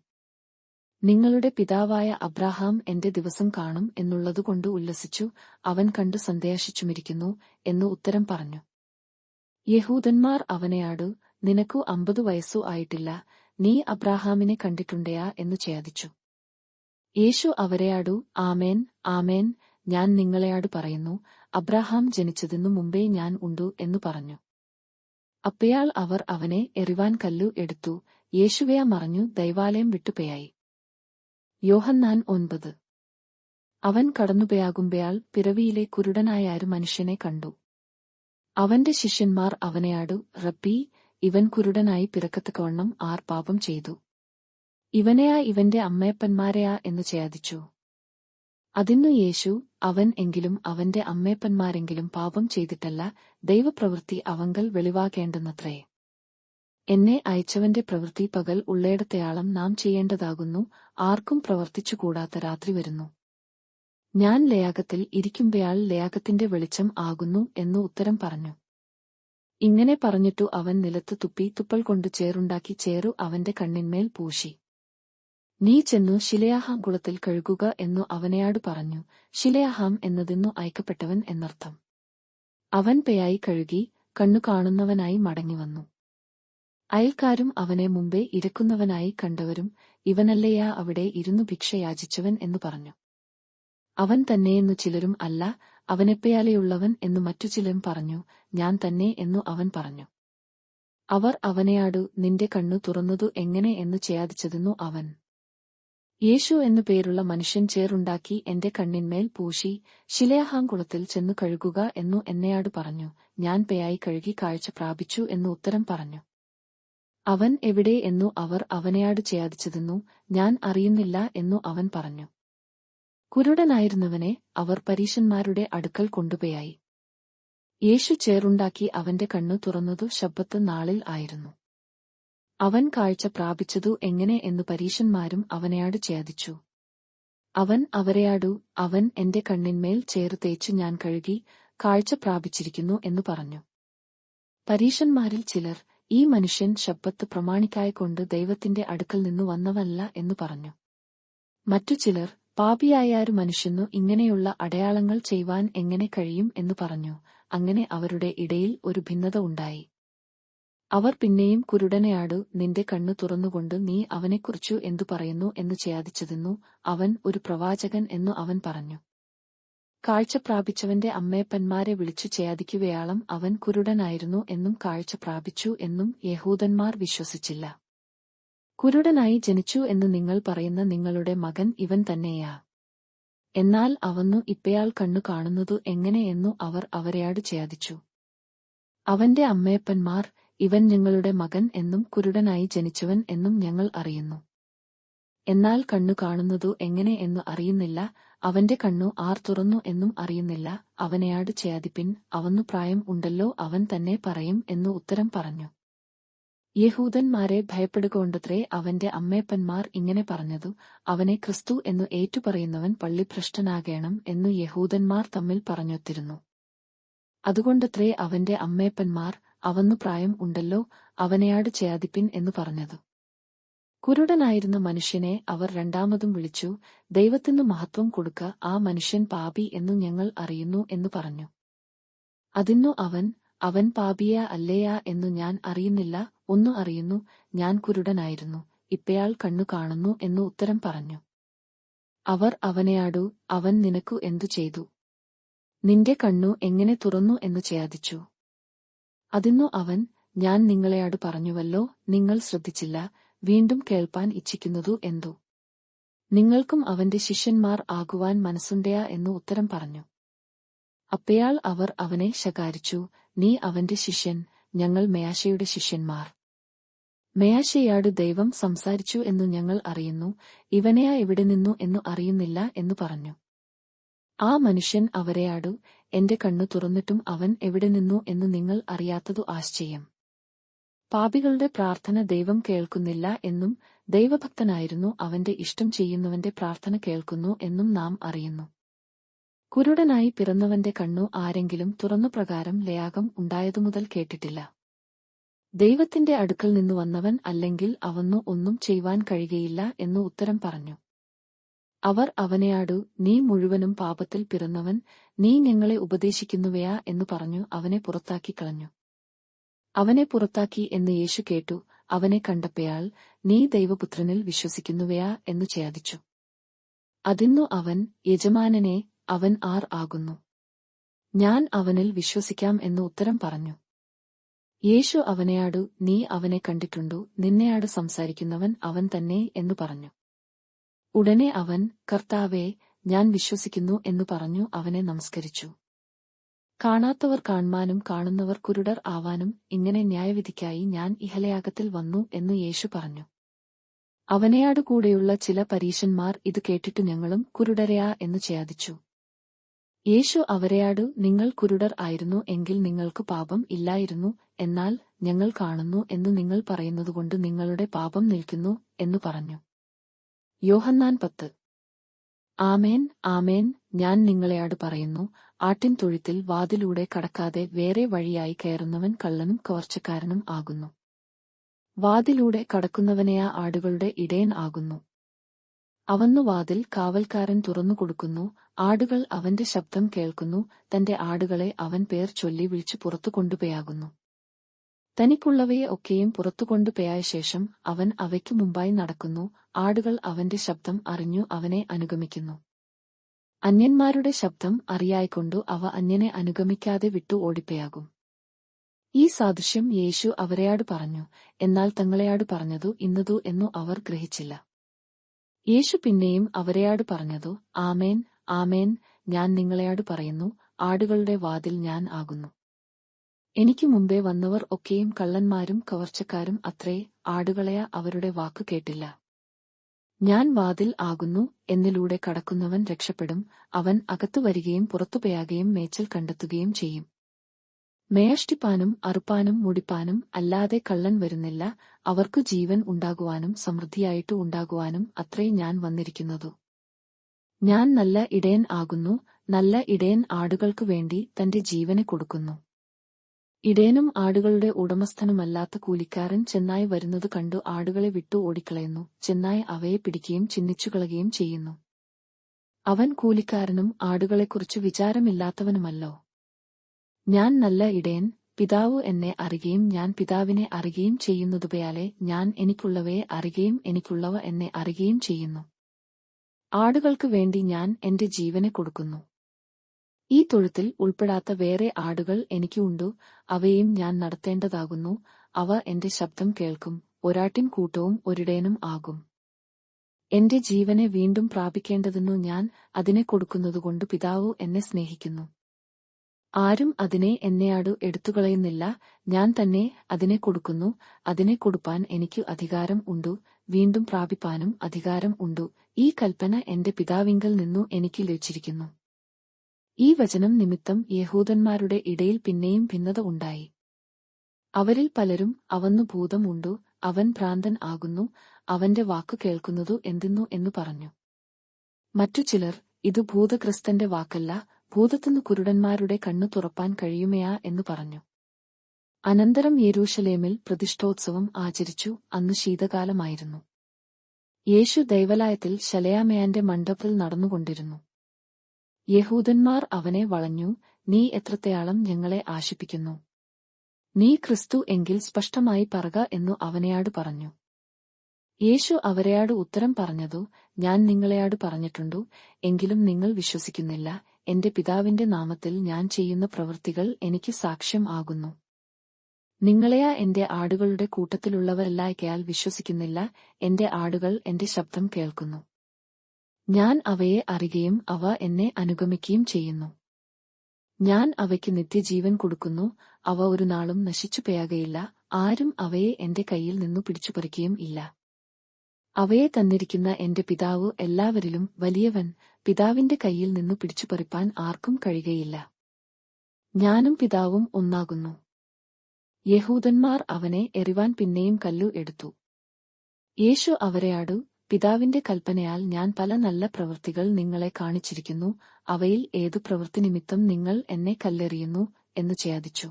നിങ്ങളുടെ പിതാവായ അബ്രാഹാം എന്റെ ദിവസം കാണും എന്നുള്ളതുകൊണ്ട് ഉല്ലസിച്ചു, അവൻ കണ്ടു സന്തോഷിച്ചുമിരിക്കുന്നു എന്നു ഉത്തരം പറഞ്ഞു. യഹൂദന്മാർ അവനെയാട്, നിനക്കു 50 വയസ്സു ആയിട്ടില്ല, നീ അബ്രാഹാമിനെ കണ്ടിട്ടുണ്ടയാ എന്നു ചോദിച്ചു. യേശു അവരെയാടു, ആമേൻ, ആമേൻ, ഞാൻ നിങ്ങളെയാടു പറയുന്നു, അബ്രാഹാം ജനിച്ചതിനു മുമ്പേ ഞാൻ ഉണ്ടു എന്നു പറഞ്ഞു. അപ്പയാൾ അവർ അവനെ എറിവാൻ കല്ലു എടുത്തു. യേശുവെയാ മറഞ്ഞു ദൈവാലയം വിട്ടുപയായി. യോഹന്നാൻ 9. അവൻ കടന്നുപയാകുമ്പയാൾ പിറവിയിലെ കുരുടനായൊരു മനുഷ്യനെ കണ്ടു. അവന്റെ ശിഷ്യന്മാർ അവനെയാടു, റബ്ബീ, ഇവൻ കുരുടനായി പിറക്കത്തക്കവണ്ണം ആർ പാപം ചെയ്തു, ഇവനെയാ ഇവന്റെ അമ്മയപ്പന്മാരെയാ എന്ന് ചോദിച്ചു. അതിന്നു യേശു, അവൻ എങ്കിലും അവന്റെ അമ്മയപ്പന്മാരെങ്കിലും പാപം ചെയ്തിട്ടല്ല, ദൈവപ്രവൃത്തി അവങ്കൽ വെളിവാകേണ്ടെന്നത്രേ. എന്നെ അയച്ചവന്റെ പ്രവൃത്തി പകൽ ഉള്ളയിടത്തെയാളം നാം ചെയ്യേണ്ടതാകുന്നു. ആർക്കും പ്രവർത്തിച്ചുകൂടാത്ത രാത്രി വരുന്നു. ഞാൻ ലയാഗത്തിൽ ഇരിക്കുമ്പയാൾ ലയാഗത്തിന്റെ വെളിച്ചം ആകുന്നു എന്നു ഉത്തരം പറഞ്ഞു. ഇങ്ങനെ പറഞ്ഞിട്ടു അവൻ നിലത്ത് തുപ്പി തുപ്പൽ കൊണ്ട് ചേറുണ്ടാക്കി ചേറു അവന്റെ കണ്ണിന്മേൽ പൂശി. നീ ചെന്നു ശിലയാഹാം കുളത്തിൽ കഴുകുക എന്നു അവനെയാടു പറഞ്ഞു. ശിലയാഹാം എന്നതിന്നു അയക്കപ്പെട്ടവൻ എന്നർത്ഥം. അവൻ പെയായി കഴുകി കണ്ണു കാണുന്നവനായി മടങ്ങിവന്നു. അയൽക്കാരും അവനെ മുമ്പേ ഇരക്കുന്നവനായി കണ്ടവരും, ഇവനല്ലയാ അവിടെ ഇരുന്നു ഭിക്ഷ യാചിച്ചവൻ എന്നു പറഞ്ഞു. അവൻ തന്നെയെന്നു ചിലരും, അല്ല, അവനെപ്പയാലെയുള്ളവൻ എന്നു മറ്റു ചിലരും പറഞ്ഞു. ഞാൻ തന്നെ എന്നു അവൻ പറഞ്ഞു. അവർ അവനെയാടു, നിന്റെ കണ്ണു തുറന്നതു എങ്ങനെ എന്നു ചോദിച്ചതെന്നു അവൻ. യേശു എന്നു പേരുള്ള മനുഷ്യൻ ചേറുണ്ടാക്കി എന്റെ കണ്ണിന്മേൽ പൂശി, ശിലയാഹാം കുളത്തിൽ ചെന്നു കഴുകുക എന്നു എന്നെയാടു പറഞ്ഞു. ഞാൻ പെയായി കഴുകി കാഴ്ച പ്രാപിച്ചു എന്നു ഉത്തരം പറഞ്ഞു. അവൻ എവിടെ എന്നു അവർ അവനെയാടു ചോദിച്ചതെന്നു ഞാൻ അറിയുന്നില്ല എന്നു അവൻ പറഞ്ഞു. കുരുടനായിരുന്നവനെ അവർ പരീശന്മാരുടെ അടുക്കൽ കൊണ്ടുപോയി. യേശു ചേറുണ്ടാക്കി അവന്റെ കണ്ണു തുറന്നതു ശബ്ബത്ത് നാളിൽ ആയിരുന്നു. അവൻ കാഴ്ച പ്രാപിച്ചതു എങ്ങനെ എന്നു പരീശന്മാരും അവനെയാടു ചോദിച്ചു. അവൻ അവരെയാടു, അവൻ എന്റെ കണ്ണിന്മേൽ ചേറു തേച്ചു ഞാൻ കഴുകി കാഴ്ച പ്രാപിച്ചിരിക്കുന്നു എന്നു പറഞ്ഞു. പരീശന്മാരിൽ ചിലർ, ഈ മനുഷ്യൻ ശബ്ബത്ത് പ്രമാണിക്കായ്കൊണ്ട് ദൈവത്തിന്റെ അടുക്കൽ നിന്നു വന്നവല്ല എന്നു പറഞ്ഞു. മറ്റു ചിലർ, പാപിയായൊരു മനുഷ്യനു ഇങ്ങനെയുള്ള അടയാളങ്ങൾ ചെയ്യുവാൻ എങ്ങനെ കഴിയും എന്നു പറഞ്ഞു. അങ്ങനെ അവരുടെ ഇടയിൽ ഒരു ഭിന്നത ഉണ്ടായി. അവർ പിന്നെയും കുരുടനെയാടു, നിന്റെ കണ്ണു തുറന്നുകൊണ്ട് നീ അവനെക്കുറിച്ചു എന്തു പറയുന്നു എന്നു ചോദിച്ചതെന്നു അവൻ, ഒരു പ്രവാചകൻ എന്നു അവൻ പറഞ്ഞു. കാഴ്ച പ്രാപിച്ചവന്റെ അമ്മയപ്പന്മാരെ വിളിച്ചു ചോദിക്കുകയാളം അവൻ കുരുടനായിരുന്നു എന്നും കാഴ്ച പ്രാപിച്ചു എന്നും യഹൂദന്മാർ വിശ്വസിച്ചില്ല. കുരുടനായി ജനിച്ചു എന്ന് നിങ്ങൾ പറയുന്ന നിങ്ങളുടെ മകൻ ഇവൻ തന്നെയാ. എന്നാൽ അവന്നു ഇപ്പയാൾ കണ്ണു കാണുന്നതു എങ്ങനെ എന്നു അവർ അവരെയാടു ചോദിച്ചു. അവന്റെ അമ്മയപ്പന്മാർ, ഇവൻ ഞങ്ങളുടെ മകൻ എന്നും കുരുടനായി ജനിച്ചവൻ എന്നും ഞങ്ങൾ അറിയുന്നു. എന്നാൽ കണ്ണു കാണുന്നതു എങ്ങനെ എന്നു അറിയുന്നില്ല, അവന്റെ കണ്ണു ആർ തുറന്നു എന്നും അറിയുന്നില്ല. അവനെയാടു ചോദിപ്പിൻ, അവന്നു പ്രായം ഉണ്ടല്ലോ, അവൻ തന്നെ പറയും എന്നു ഉത്തരം പറഞ്ഞു. യഹൂദന്മാരെ ഭയപ്പെടുകൊണ്ടത്രേ അവന്റെ അമ്മയപ്പന്മാർ ഇങ്ങനെ പറഞ്ഞതു. അവനെ ക്രിസ്തു എന്നു ഏറ്റുപറയുന്നവൻ പള്ളിഭ്രഷ്ടനാകേണം എന്നു യഹൂദന്മാർ തമ്മിൽ പറഞ്ഞൊത്തിരുന്നു. അതുകൊണ്ടത്രേ അവന്റെ അമ്മയപ്പന്മാർ, അവന്നു പ്രായം ഉണ്ടല്ലോ, അവനെയാടു ചോദിപ്പിൻ എന്നു പറഞ്ഞതു. കുരുടനായിരുന്ന മനുഷ്യനെ അവർ രണ്ടാമതും വിളിച്ചു. ദൈവത്തിനു മഹത്വം കൊടുക്ക, ആ മനുഷ്യൻ പാപി എന്നു ഞങ്ങൾ അറിയുന്നു എന്നു പറഞ്ഞു. അതിന്നു അവൻ പാപിയാ അല്ലയാ എന്നു ഞാൻ അറിയുന്നില്ല, ഒന്നു അറിയുന്നു, ഞാൻ കുരുടനായിരുന്നു, ഇപ്പയാൾ കണ്ണു കാണുന്നു എന്നു ഉത്തരം പറഞ്ഞു. അവർ അവനെയാടു, അവൻ നിനക്കു എന്തു ചെയ്തു? നിന്റെ കണ്ണു എങ്ങനെ തുറന്നു എന്നു ചോദിച്ചു. അതിന്നു അവൻ, ഞാൻ നിങ്ങളെയാട് പറഞ്ഞുവല്ലോ, നിങ്ങൾ ശ്രദ്ധിച്ചില്ല. വീണ്ടും കേൾപ്പാൻ ഇച്ഛിക്കുന്നതു എന്തു? നിങ്ങൾക്കും അവന്റെ ശിഷ്യന്മാർ ആകുവാൻ മനസ്സുണ്ടയാ എന്നു ഉത്തരം പറഞ്ഞു. അപ്പയാൾ അവർ അവനെ ശകാരിച്ചു, നീ അവന്റെ ശിഷ്യൻ, ഞങ്ങൾ മെയാശയുടെ ശിഷ്യന്മാർ. മെയാശയോട് ദൈവം സംസാരിച്ചു എന്നു ഞങ്ങൾ അറിയുന്നു, ഇവനെയാ എവിടെ നിന്നു എന്നു അറിയുന്നില്ല എന്നു പറഞ്ഞു. ആ മനുഷ്യൻ അവരെയാടു, എന്റെ കണ്ണു തുറന്നിട്ടും അവൻ എവിടെ നിന്നു എന്നു നിങ്ങൾ അറിയാത്തതു ആശ്ചര്യം. പാപികളുടെ പ്രാർത്ഥന ദൈവം കേൾക്കുന്നില്ല എന്നും ദൈവഭക്തനായിരുന്നു അവന്റെ ഇഷ്ടം ചെയ്യുന്നവന്റെ പ്രാർത്ഥന കേൾക്കുന്നു എന്നും നാം അറിയുന്നു. കുരുടനായി പിറന്നവന്റെ കണ്ണു ആരെങ്കിലും തുറന്നു പ്രകാരം ലേയാഗം ഉണ്ടായതുമുതൽ കേട്ടിട്ടില്ല. ദൈവത്തിന്റെ അടുക്കൽ നിന്നു വന്നവൻ അല്ലെങ്കിൽ അവന്നു ഒന്നും ചെയ്യുവാൻ കഴിയുകയില്ല എന്നു ഉത്തരം പറഞ്ഞു. അവർ അവനെയാടു, നീ മുഴുവനും പാപത്തിൽ പിറന്നവൻ, നീ ഞങ്ങളെ ഉപദേശിക്കുന്നുവയാ എന്നു പറഞ്ഞു അവനെ പുറത്താക്കി കളഞ്ഞു. അവനെ പുറത്താക്കി എന്ന് യേശു കേട്ടു. അവനെ കണ്ടപ്പയാൾ, നീ ദൈവപുത്രനിൽ വിശ്വസിക്കുന്നുവയാ എന്നു ചോദിച്ചു. അതിന്നു അവൻ, യജമാനനെ, അവൻ ആർ ആകുന്നു? ഞാൻ അവനിൽ വിശ്വസിക്കാം എന്ന് ഉത്തരം പറഞ്ഞു. യേശു അവനെയാടു, നീ അവനെ കണ്ടിട്ടുണ്ടു, നിന്നെയാട് സംസാരിക്കുന്നവൻ അവൻ തന്നെ എന്നു പറഞ്ഞു. ഉടനെ അവൻ, കർത്താവേ, ഞാൻ വിശ്വസിക്കുന്നു എന്നു പറഞ്ഞു അവനെ നമസ്കരിച്ചു. കാണാത്തവർ കാൺമാനും കാണുന്നവർ കുരുടർ ആവാനും ഇങ്ങനെ ന്യായവിധിക്കായി ഞാൻ ഇഹലോകത്തിൽ വന്നു എന്നു യേശു പറഞ്ഞു. അവനെയാടു കൂടെയുള്ള ചില പരീശന്മാർ ഇത് കേട്ടിട്ടു ഞങ്ങളും കുരുടരയാ എന്നു ചോദിച്ചു. യേശു അവരെയാടു, നിങ്ങൾ കുരുടർ ആയിരുന്നു എങ്കിൽ നിങ്ങൾക്ക് പാപം ഇല്ലായിരുന്നു, എന്നാൽ ഞങ്ങൾ കാണുന്നു എന്നു നിങ്ങൾ പറയുന്നതുകൊണ്ട് നിങ്ങളുടെ പാപം നിൽക്കുന്നു എന്നു പറഞ്ഞു. യോഹന്നാൻ 10. ആമേൻ, ആമേൻ, ഞാൻ നിങ്ങളെയാട് പറയുന്നു, ആട്ടിൻ തൊഴുത്തിൽ വാതിലൂടെ കടക്കാതെ വേറെ വഴിയായി കയറുന്നവൻ കള്ളനും കവർച്ചക്കാരനും ആകുന്നു. വാതിലൂടെ കടക്കുന്നവനെയാ ആടുകളുടെ ഇടയൻ ആകുന്നു. അവന്നു വാതിൽ കാവൽക്കാരൻ തുറന്നു കൊടുക്കുന്നു, ആടുകൾ അവന്റെ ശബ്ദം കേൾക്കുന്നു, തന്റെ ആടുകളെ അവൻ പേർ ചൊല്ലി വിളിച്ചു പുറത്തു കൊണ്ടുപോയാകുന്നു. തനിക്കുള്ളവയെ ഒക്കെയും പുറത്തു കൊണ്ടുപോയ ശേഷം അവൻ അവയ്ക്കു മുമ്പായി നടക്കുന്നു, ആടുകൾ അവന്റെ ശബ്ദം അറിഞ്ഞു അവനെ അനുഗമിക്കുന്നു. അന്യന്മാരുടെ ശബ്ദം അറിയായിക്കൊണ്ടു അവ അന്യനെ അനുഗമിക്കാതെ വിട്ടു ഓടിപ്പോയാകും. ഈ സാദൃശ്യം യേശു അവരെയാട് പറഞ്ഞു, എന്നാൽ തങ്ങളെയാട് പറഞ്ഞതു ഇന്നതു എന്നു അവർ ഗ്രഹിച്ചില്ല. യേശു പിന്നെയും അവരെയാട് പറഞ്ഞതു, ആമേൻ, ആമേൻ, ഞാൻ നിങ്ങളെയാട് പറയുന്നു, ആടുകളുടെ വാതിൽ ഞാൻ ആകുന്നു. എനിക്ക് മുമ്പേ വന്നവർ ഒക്കെയും കള്ളന്മാരും കവർച്ചക്കാരും അത്രേ, ആടുകളെയാ അവരുടെ വാക്കു കേട്ടില്ല. ഞാൻ വാതിൽ ആകുന്നു, എന്നിലൂടെ കടക്കുന്നവൻ രക്ഷപ്പെടും, അവൻ അകത്തു വരികയും പുറത്തുപോയാകയും മേച്ചൽ കണ്ടെത്തുകയും ചെയ്യും. മേയഷ്ടിപ്പാനും അറുപ്പാനും മുടിപ്പാനും അല്ലാതെ കള്ളൻ വരുന്നില്ല, അവർക്കു ജീവൻ ഉണ്ടാകുവാനും സമൃദ്ധിയായിട്ടു ഉണ്ടാകുവാനും അത്രേ ഞാൻ വന്നിരിക്കുന്നതു. ഞാൻ നല്ല ഇടയൻ ആകുന്നു, നല്ല ഇടയൻ ആടുകൾക്കു വേണ്ടി തന്റെ ജീവനെ കൊടുക്കുന്നു. ഇടയനും ആടുകളുടെ ഉടമസ്ഥനുമല്ലാത്ത കൂലിക്കാരൻ ചെന്നായി വരുന്നത് കണ്ടു ആടുകളെ വിട്ടു ഓടിക്കളയുന്നു, ചെന്നായി അവയെ പിടിക്കുകയും ചിന്നിച്ചുകളയുകയും ചെയ്യുന്നു. അവൻ കൂലിക്കാരനും ആടുകളെക്കുറിച്ച് വിചാരമില്ലാത്തവനുമല്ലോ. ഞാൻ നല്ല ഇടയൻ, പിതാവ് എന്നെ അറിയുകയും ഞാൻ പിതാവിനെ അറിയുകയും ചെയ്യുന്നതുപോയാലെ ഞാൻ എനിക്കുള്ളവയെ അറിയുകയും എനിക്കുള്ളവ എന്നെ അറിയുകയും ചെയ്യുന്നു. ആടുകൾക്കു വേണ്ടി ഞാൻ എന്റെ ജീവനെ കൊടുക്കുന്നു. ഈ തൊഴുത്തിൽ ഉൾപ്പെടാത്ത വേറെ ആടുകൾ എനിക്ക് ഉണ്ടു, അവയെയും ഞാൻ നടത്തേണ്ടതാകുന്നു, അവ എന്റെ ശബ്ദം കേൾക്കും, ഒരാട്ടിൻ കൂട്ടവും ഒരിടയനും ആകും. എന്റെ ജീവനെ വീണ്ടും പ്രാപിക്കേണ്ടതെന്നു ഞാൻ അതിനെ കൊടുക്കുന്നതുകൊണ്ട് പിതാവ് എന്നെ സ്നേഹിക്കുന്നു. ആരും അതിനെ എന്നെയാടു എടുത്തുകളയുന്നില്ല, ഞാൻ തന്നെ അതിനെ കൊടുക്കുന്നു. അതിനെ കൊടുപ്പാൻ എനിക്ക് അധികാരം ഉണ്ടു, വീണ്ടും പ്രാപിപ്പാനും അധികാരം ഉണ്ടു. ഈ കൽപ്പന എന്റെ പിതാവിങ്കൽ നിന്നു എനിക്ക് ലഭിച്ചിരിക്കുന്നു. ഈ വചനം നിമിത്തം യഹൂദന്മാരുടെ ഇടയിൽ പിന്നെയും ഭിന്നത ഉണ്ടായി. അവരിൽ പലരും, അവന്നു ഭൂതം ഉണ്ടു, അവൻ ഭ്രാന്തൻ ആകുന്നു, അവന്റെ വാക്കു കേൾക്കുന്നതു എന്തിന്നു എന്നു പറഞ്ഞു. മറ്റു ചിലർ, ഇതു ഭൂതഗ്രസ്തന്റെ വാക്കല്ല, ഭൂതത്തിനു കുരുടന്മാരുടെ കണ്ണു തുറപ്പാൻ കഴിയുമയാ എന്നു പറഞ്ഞു. അനന്തരം യെരൂശലേമിൽ പ്രതിഷ്ഠോത്സവം ആചരിച്ചു. അന്നു ശീതകാലമായിരുന്നു. യേശു ദൈവാലയത്തിൽ ശലോമോന്റെ മണ്ഡപത്തിൽ നടന്നുകൊണ്ടിരുന്നു. യഹൂദന്മാർ അവനെ വളഞ്ഞു, നീ എത്രത്തോളം ഞങ്ങളെ ആശിപ്പിക്കുന്നു? നീ ക്രിസ്തു എങ്കിൽ സ്പഷ്ടമായി പറക എന്നു അവനെയാട് പറഞ്ഞു. യേശു അവരെയാട് ഉത്തരം പറഞ്ഞതു, ഞാൻ നിങ്ങളെയാട് പറഞ്ഞിട്ടുണ്ടു, എങ്കിലും നിങ്ങൾ വിശ്വസിക്കുന്നില്ല. എന്റെ പിതാവിന്റെ നാമത്തിൽ ഞാൻ ചെയ്യുന്ന പ്രവൃത്തികൾ എനിക്ക് സാക്ഷ്യം ആകുന്നു. നിങ്ങളെയാ എന്റെ ആടുകളുടെ കൂട്ടത്തിലുള്ളവരല്ലായ്കയാൽ വിശ്വസിക്കുന്നില്ല. എന്റെ ആടുകൾ എന്റെ ശബ്ദം കേൾക്കുന്നു. ഞാൻ അവയെ അറിയുകയും അവ എന്നെ അനുഗമിക്കുകയും ചെയ്യുന്നു. ഞാൻ അവയ്ക്ക് നിത്യജീവൻ കൊടുക്കുന്നു. അവ ഒരു നാളും നശിച്ചുപോയാകയില്ല. ആരും അവയെ എന്റെ കയ്യിൽ നിന്നു പിടിച്ചുപറിക്കുകയും ഇല്ല. അവയെ തന്നിരിക്കുന്ന എന്റെ പിതാവ് എല്ലാവരിലും വലിയവൻ. പിതാവിന്റെ കയ്യിൽ നിന്നു പിടിച്ചുപറിപ്പാൻ ആർക്കും കഴിയുകയില്ല. ഞാനും പിതാവും ഒന്നാകുന്നു. യഹൂദന്മാർ അവനെ എറിവാൻ പിന്നെയും കല്ലു എടുത്തു. യേശു അവരെയാടു, പിതാവിന്റെ കൽപ്പനയാൽ ഞാൻ പല നല്ല പ്രവൃത്തികൾ നിങ്ങളെ കാണിച്ചിരിക്കുന്നു. അവയിൽ ഏതു പ്രവൃത്തി നിമിത്തം നിങ്ങൾ എന്നെ കല്ലെറിയുന്നു എന്നു ചോദിച്ചു.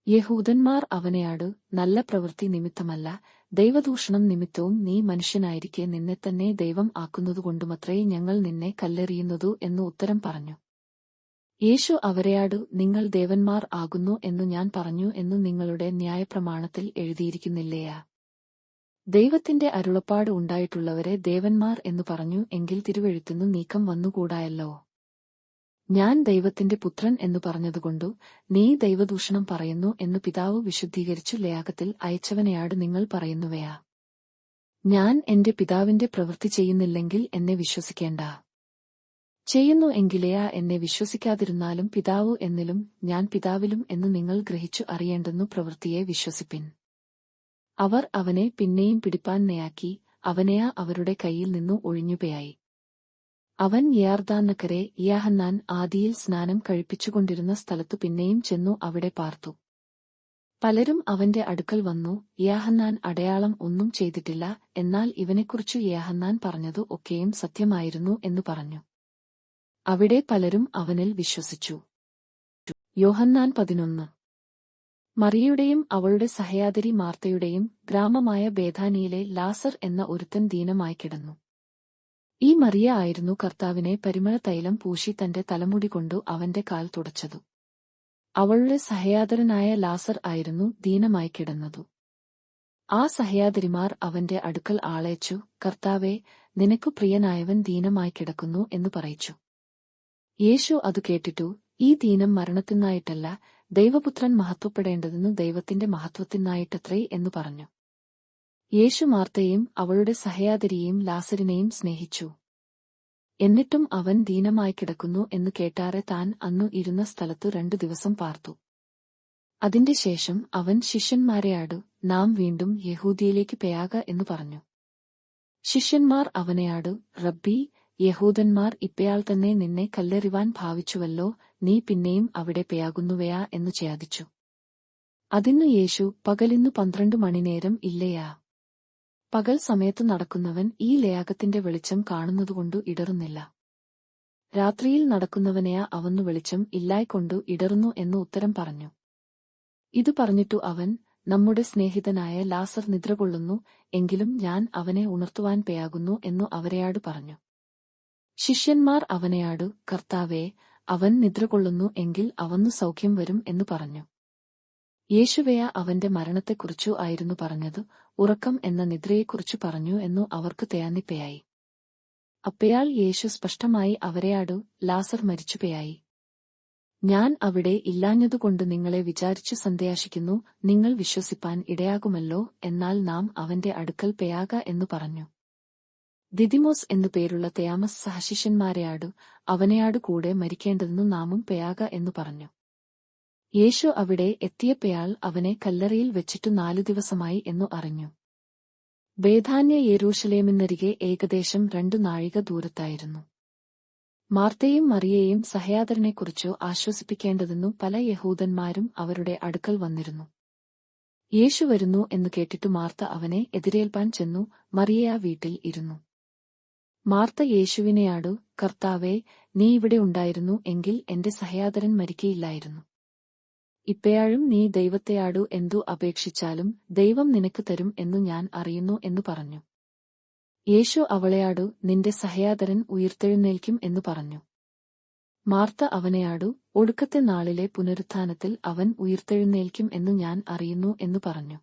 യഹൂദന്മാർ അവനെയാടു, നല്ല പ്രവൃത്തി നിമിത്തമല്ല, ദൈവദൂഷണം നിമിത്തവും നീ മനുഷ്യനായിരിക്കെ നിന്നെത്തന്നെ ദൈവം ആക്കുന്നതുകൊണ്ടുമത്രേ ഞങ്ങൾ നിന്നെ കല്ലെറിയുന്നതു എന്നു ഉത്തരം പറഞ്ഞു. യേശു അവരെയാടു, നിങ്ങൾ ദേവന്മാർ ആകുന്നു എന്നു ഞാൻ പറഞ്ഞു എന്നു നിങ്ങളുടെ ന്യായപ്രമാണത്തിൽ എഴുതിയിരിക്കുന്നില്ലയാ? ദൈവത്തിന്റെ അരുളപ്പാട് ഉണ്ടായിട്ടുള്ളവരെ ദേവന്മാർ എന്നു പറഞ്ഞു എങ്കിൽ തിരുവെഴുത്തിനു നീക്കം വന്നുകൂടായല്ലോ. ഞാൻ ദൈവത്തിന്റെ പുത്രൻ എന്നു പറഞ്ഞതുകൊണ്ടു നീ ദൈവദൂഷണം പറയുന്നു എന്നു പിതാവ് വിശുദ്ധീകരിച്ചു ലേയാകത്തിൽ അയച്ചവനെയാട് നിങ്ങൾ പറയുന്നുവയാ? ഞാൻ എന്റെ പിതാവിന്റെ പ്രവൃത്തി ചെയ്യുന്നില്ലെങ്കിൽ എന്നെ വിശ്വസിക്കേണ്ട. ചെയ്യുന്നു എങ്കിലെയാ എന്നെ വിശ്വസിക്കാതിരുന്നാലും പിതാവ് എന്നിലും ഞാൻ പിതാവിലും എന്നു നിങ്ങൾ ഗ്രഹിച്ചു അറിയേണ്ടെന്നു പ്രവൃത്തിയെ വിശ്വസിപ്പിൻ. അവർ അവനെ പിന്നെയും പിടിപ്പാൻ നേയാക്കി, അവനെയാ അവരുടെ കയ്യിൽ നിന്നു ഒഴിഞ്ഞുപോയായി. അവൻ യോർദ്ദാനക്കരെ യോഹന്നാൻ ആദിയിൽ സ്നാനം കഴിപ്പിച്ചുകൊണ്ടിരുന്ന സ്ഥലത്തു പിന്നെയും ചെന്നു അവിടെ പാർത്തു. പലരും അവന്റെ അടുക്കൽ വന്നു, യോഹന്നാൻ അടയാളം ഒന്നും ചെയ്തിട്ടില്ല, എന്നാൽ ഇവനെക്കുറിച്ചു യോഹന്നാൻ പറഞ്ഞതു ഒക്കെയും സത്യമായിരുന്നു എന്നു പറഞ്ഞു. അവിടെ പലരും അവനിൽ വിശ്വസിച്ചു. യോഹന്നാൻ 11. മറിയയുടെയും അവളുടെ സഹയാദരി മാർത്തയുടെയും ഗ്രാമമായ ബേഥാനിയിലെ ലാസർ എന്ന ഒരുത്തൻ ദീനമായി കിടന്നു. ഈ മറിയ ആയിരുന്നു കർത്താവിനെ പരിമളതൈലം പൂശി തന്റെ തലമുടി കൊണ്ടു അവന്റെ കാൽ തുടച്ചതു. അവളുടെ സഹയാദരനായ ലാസർ ആയിരുന്നു ദീനമായി കിടന്നതു. ആ സഹയാദരിമാർ അവന്റെ അടുക്കൽ ആളയച്ചു, കർത്താവേ, നിനക്കു പ്രിയനായവൻ ദീനമായി കിടക്കുന്നു എന്നു പറയിച്ചു. യേശു അതു കേട്ടിട്ടു, ഈ ദീനം മരണത്തിനായിട്ടല്ല, ദൈവപുത്രൻ മഹത്വപ്പെടേണ്ടതെന്നു ദൈവത്തിന്റെ മഹത്വത്തിനായിട്ടത്രേ എന്നു പറഞ്ഞു. യേശു മാർത്തയെയും അവളുടെ സഹയാദരിയെയും ലാസരിനെയും സ്നേഹിച്ചു. എന്നിട്ടും അവൻ ദീനമായി കിടക്കുന്നു എന്നു കേട്ടാറെ താൻ അന്നു ഇരുന്ന സ്ഥലത്തു 2 ദിവസം പാർത്തു. അതിന്റെ ശേഷം അവൻ ശിഷ്യന്മാരെയാടു, നാം വീണ്ടും യഹൂദിയയിലേക്ക് പോയാക എന്നു പറഞ്ഞു. ശിഷ്യന്മാർ അവനെയാടു, റബ്ബീ, യഹൂദന്മാർ ഇപ്പയാൾ തന്നെ നിന്നെ കല്ലെറിവാൻ ഭാവിച്ചുവല്ലോ, നീ പിന്നെയും അവിടെ പോയാകുന്നുവയാ എന്നു ചോദിച്ചു. അതിന്നു യേശു, പകലിന്നു 12 മണിനേരം ഇല്ലയാ? പകൽ സമയത്തു നടക്കുന്നവൻ ഈ ലേയാകത്തിന്റെ വെളിച്ചം കാണുന്നതുകൊണ്ടു ഇടറുന്നില്ല. രാത്രിയിൽ നടക്കുന്നവനെയാ അവന്നു വെളിച്ചം ഇല്ലായ്കൊണ്ടു ഇടറുന്നു എന്നു ഉത്തരം പറഞ്ഞു. ഇതു പറഞ്ഞിട്ടു അവൻ, നമ്മുടെ സ്നേഹിതനായ ലാസർ നിദ്രകൊള്ളുന്നു, എങ്കിലും ഞാൻ അവനെ ഉണർത്തുവാൻ പോയാകുന്നു എന്നു അവരെയാടു പറഞ്ഞു. ശിഷ്യന്മാർ അവനെയാടു, കർത്താവേ, അവൻ നിദ്രകൊള്ളുന്നു എങ്കിൽ അവന്നു സൗഖ്യം വരും എന്നു പറഞ്ഞു. യേശുവെയാ അവന്റെ മരണത്തെക്കുറിച്ചു ആയിരുന്നു പറഞ്ഞത്, ഉറക്കം എന്ന നിദ്രയെക്കുറിച്ചു പറഞ്ഞു എന്നു അവർക്ക് തോന്നിപ്പോയായി. അപ്പയാൽ യേശു സ്പഷ്ടമായി അവരെയാടു, ലാസർ മരിച്ചുപോയായി. ഞാൻ അവിടെ ഇല്ലാഞ്ഞതുകൊണ്ട് നിങ്ങളെ വിചാരിച്ചു സന്ദേഹിക്കുന്നു. നിങ്ങൾ വിശ്വസിപ്പാൻ ഇടയാകുമല്ലോ, എന്നാൽ നാം അവന്റെ അടുക്കൽ പോയാക എന്നു പറഞ്ഞു. ദിദിമോസ് എന്നു പേരുള്ള തേയാമസ് സഹശിഷ്യന്മാരെയാടു, അവനെയാടു കൂടെ മരിക്കേണ്ടതെന്നു നാമും പോയാക എന്നു പറഞ്ഞു. യേശു അവിടെ എത്തിയപ്പയാൾ അവനെ കല്ലറയിൽ വെച്ചിട്ടു 4 ദിവസമായി എന്നു അറിഞ്ഞു. ബേഥാന്യ യെരൂശലേമിനരികെ ഏകദേശം 2 നാഴിക ദൂരത്തായിരുന്നു. മാർത്തയും മറിയയെയും സഹയാദരനെക്കുറിച്ചു ആശ്വസിപ്പിക്കേണ്ടതെന്നു പല യഹൂദന്മാരും അവരുടെ അടുക്കൽ വന്നിരുന്നു. യേശു വരുന്നു എന്നു കേട്ടിട്ടു മാർത്ത അവനെ എതിരേൽപ്പാൻ ചെന്നു, മറിയ വീട്ടിൽ ഇരുന്നു. മാർത്ത യേശുവിനെയാടു, കർത്താവേ, നീ ഇവിടെ ഉണ്ടായിരുന്നു എങ്കിൽ എന്റെ സഹയാദരൻ മരിക്കയില്ലായിരുന്നു. ഇപ്പയാഴും നീ ദൈവത്തെയാടു എന്തു അപേക്ഷിച്ചാലും ദൈവം നിനക്ക് തരും എന്നു ഞാൻ അറിയുന്നു എന്നു പറഞ്ഞു. യേശു അവളെയാടു, നിന്റെ സഹയാദരൻ ഉയിർത്തെഴുന്നേൽക്കും എന്നു പറഞ്ഞു. മാർത്ത അവനെയാടു, ഒടുക്കത്തെ നാളിലെ പുനരുത്ഥാനത്തിൽ അവൻ ഉയിർത്തെഴുന്നേൽക്കും എന്നു ഞാൻ അറിയുന്നു എന്നു പറഞ്ഞു.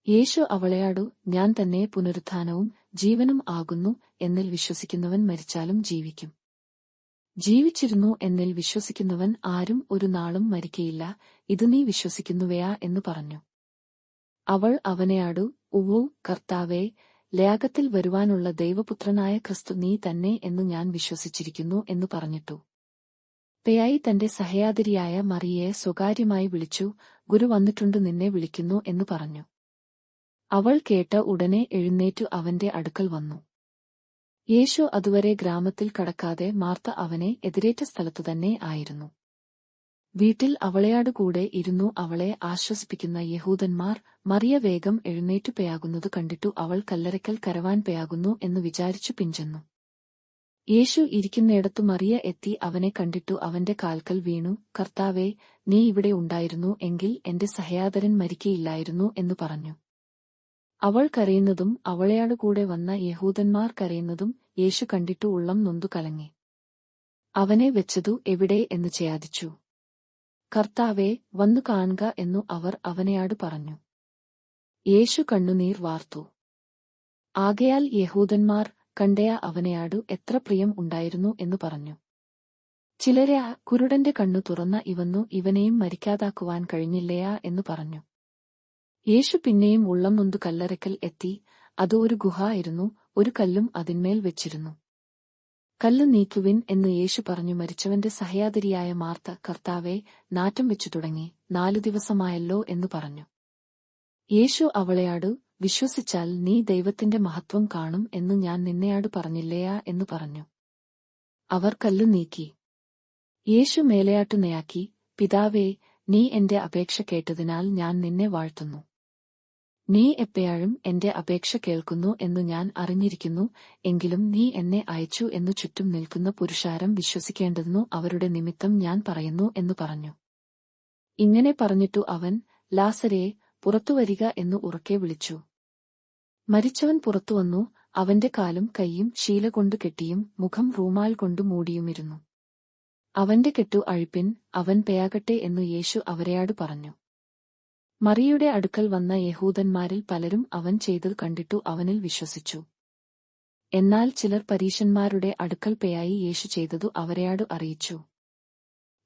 യേശു അവളെയാടു, ഞാൻ തന്നെ പുനരുത്ഥാനവും ജീവനും ആകുന്നു, എന്നിൽ വിശ്വസിക്കുന്നവൻ മരിച്ചാലും ജീവിക്കും. ജീവിച്ചിരുന്നു എന്നിൽ വിശ്വസിക്കുന്നവൻ ആരും ഒരു നാളും മരിക്കയില്ല. ഇത് നീ വിശ്വസിക്കുന്നുവയാ എന്ന് പറഞ്ഞു. അവൾ അവനെയാടു, ഉവ്വു കർത്താവേ, ലേഖത്തിൽ വരുവാനുള്ള ദൈവപുത്രനായ ക്രിസ്തു നീ തന്നെ എന്നു ഞാൻ വിശ്വസിച്ചിരിക്കുന്നു എന്ന് പറഞ്ഞിട്ടു. പേയായി തന്റെ സഹയാതിരിയായ മറിയയെ സ്വകാര്യമായി വിളിച്ചു, ഗുരു വന്നിട്ടുണ്ട്, നിന്നെ വിളിക്കുന്നു എന്ന് പറഞ്ഞു. അവൾ കേട്ട ഉടനെ എഴുന്നേറ്റു അവന്റെ അടുക്കൽ വന്നു. യേശു അതുവരെ ഗ്രാമത്തിൽ കടക്കാതെ മാർത്ത അവനെ എതിരേറ്റ സ്ഥലത്തുതന്നെ ആയിരുന്നു. വീട്ടിൽ അവളെയാടു കൂടെ ഇരുന്നു അവളെ ആശ്വസിപ്പിക്കുന്ന യഹൂദന്മാർ മറിയ വേഗം എഴുന്നേറ്റു പേയാകുന്നത് കണ്ടിട്ടു അവൾ കല്ലറയ്ക്കൽ കരവാൻ പേയാകുന്നു എന്ന് വിചാരിച്ചു പിഞ്ചെന്നു. യേശു ഇരിക്കുന്നിടത്തു മറിയ എത്തി അവനെ കണ്ടിട്ടു അവന്റെ കാൽക്കൽ വീണു, കർത്താവേ, നീ ഇവിടെ ഉണ്ടായിരുന്നു എങ്കിൽ എന്റെ സഹയാതരൻ മരിക്കയില്ലായിരുന്നു എന്നു പറഞ്ഞു. അവൾ കരയുന്നതും അവളെയാടു കൂടെ വന്ന യഹൂദന്മാർ കരയുന്നതും യേശു കണ്ടിട്ടു ഉള്ളം നൊന്തു കലങ്ങി. അവനെ വെച്ചതു എവിടെ എന്ന് ചോദിച്ചു. കർത്താവേ, വന്നു കാണുക എന്നു അവർ അവനെയാടു പറഞ്ഞു. യേശു കണ്ണുനീർ വാർത്തു. ആകയാൽ യഹൂദന്മാർ കണ്ടയ അവനെയാടു എത്ര പ്രിയം ഉണ്ടായിരുന്നു എന്നു പറഞ്ഞു. ചിലരെ കുരുടന്റെ കണ്ണു തുറന്ന ഇവന്നു ഇവനെയും മരിക്കാതാക്കുവാൻ കഴിഞ്ഞില്ലയാ എന്നു പറഞ്ഞു. യേശു പിന്നെയും ഉള്ളം നൊന്തു കല്ലറയ്ക്കൽ എത്തി. അത് ഒരു ഗുഹ ആയിരുന്നു, ഒരു കല്ലും അതിന്മേൽ വെച്ചിരുന്നു. കല്ല് നീക്കുവിൻ എന്ന് യേശു പറഞ്ഞു. മരിച്ചവന്റെ സഹയാതിരിയായ മാർത്ത, കർത്താവേ, നാറ്റം വെച്ചു തുടങ്ങി, 4 ദിവസമായല്ലോ എന്നു പറഞ്ഞു. യേശു അവളെയാടു, വിശ്വസിച്ചാൽ നീ ദൈവത്തിന്റെ മഹത്വം കാണും എന്നു ഞാൻ നിന്നെയാടു പറഞ്ഞില്ലയാ എന്നു പറഞ്ഞു. അവർ കല്ല് നീക്കി. യേശു മേലെയാട്ടു നെയാക്കി, പിതാവേ, നീ എന്റെ അപേക്ഷ കേട്ടതിനാൽ ഞാൻ നിന്നെ വാഴ്ത്തുന്നു. നീ എപ്പോഴും എന്റെ അപേക്ഷ കേൾക്കുന്നു എന്നു ഞാൻ അറിഞ്ഞിരിക്കുന്നു. എങ്കിലും നീ എന്നെ അയച്ചു എന്നു ചുറ്റും നിൽക്കുന്ന പുരുഷാരം വിശ്വസിക്കേണ്ടതെന്നു അവരുടെ നിമിത്തം ഞാൻ പറയുന്നു എന്നു പറഞ്ഞു. ഇങ്ങനെ പറഞ്ഞിട്ടു അവൻ, ലാസരേ, പുറത്തുവരിക എന്നു ഉറക്കെ വിളിച്ചു. മരിച്ചവൻ പുറത്തുവന്നു. അവന്റെ കാലും കൈയും ശീല കൊണ്ടു കെട്ടിയും മുഖം റൂമാൽ കൊണ്ടു മൂടിയുമിരുന്നു. അവന്റെ കെട്ടു അഴിപ്പിൻ, അവൻ പേയാകട്ടെ എന്നു യേശു അവരെയാടു പറഞ്ഞു. മറിയയുടെ അടുക്കൽ വന്ന യഹൂദന്മാരിൽ പലരും അവൻ ചെയ്തത് കണ്ടിട്ടു അവനിൽ വിശ്വസിച്ചു. എന്നാൽ ചിലർ പരീശന്മാരുടെ അടുക്കൽ പേയായി യേശു ചെയ്തതു അവരെയാടു അറിയിച്ചു.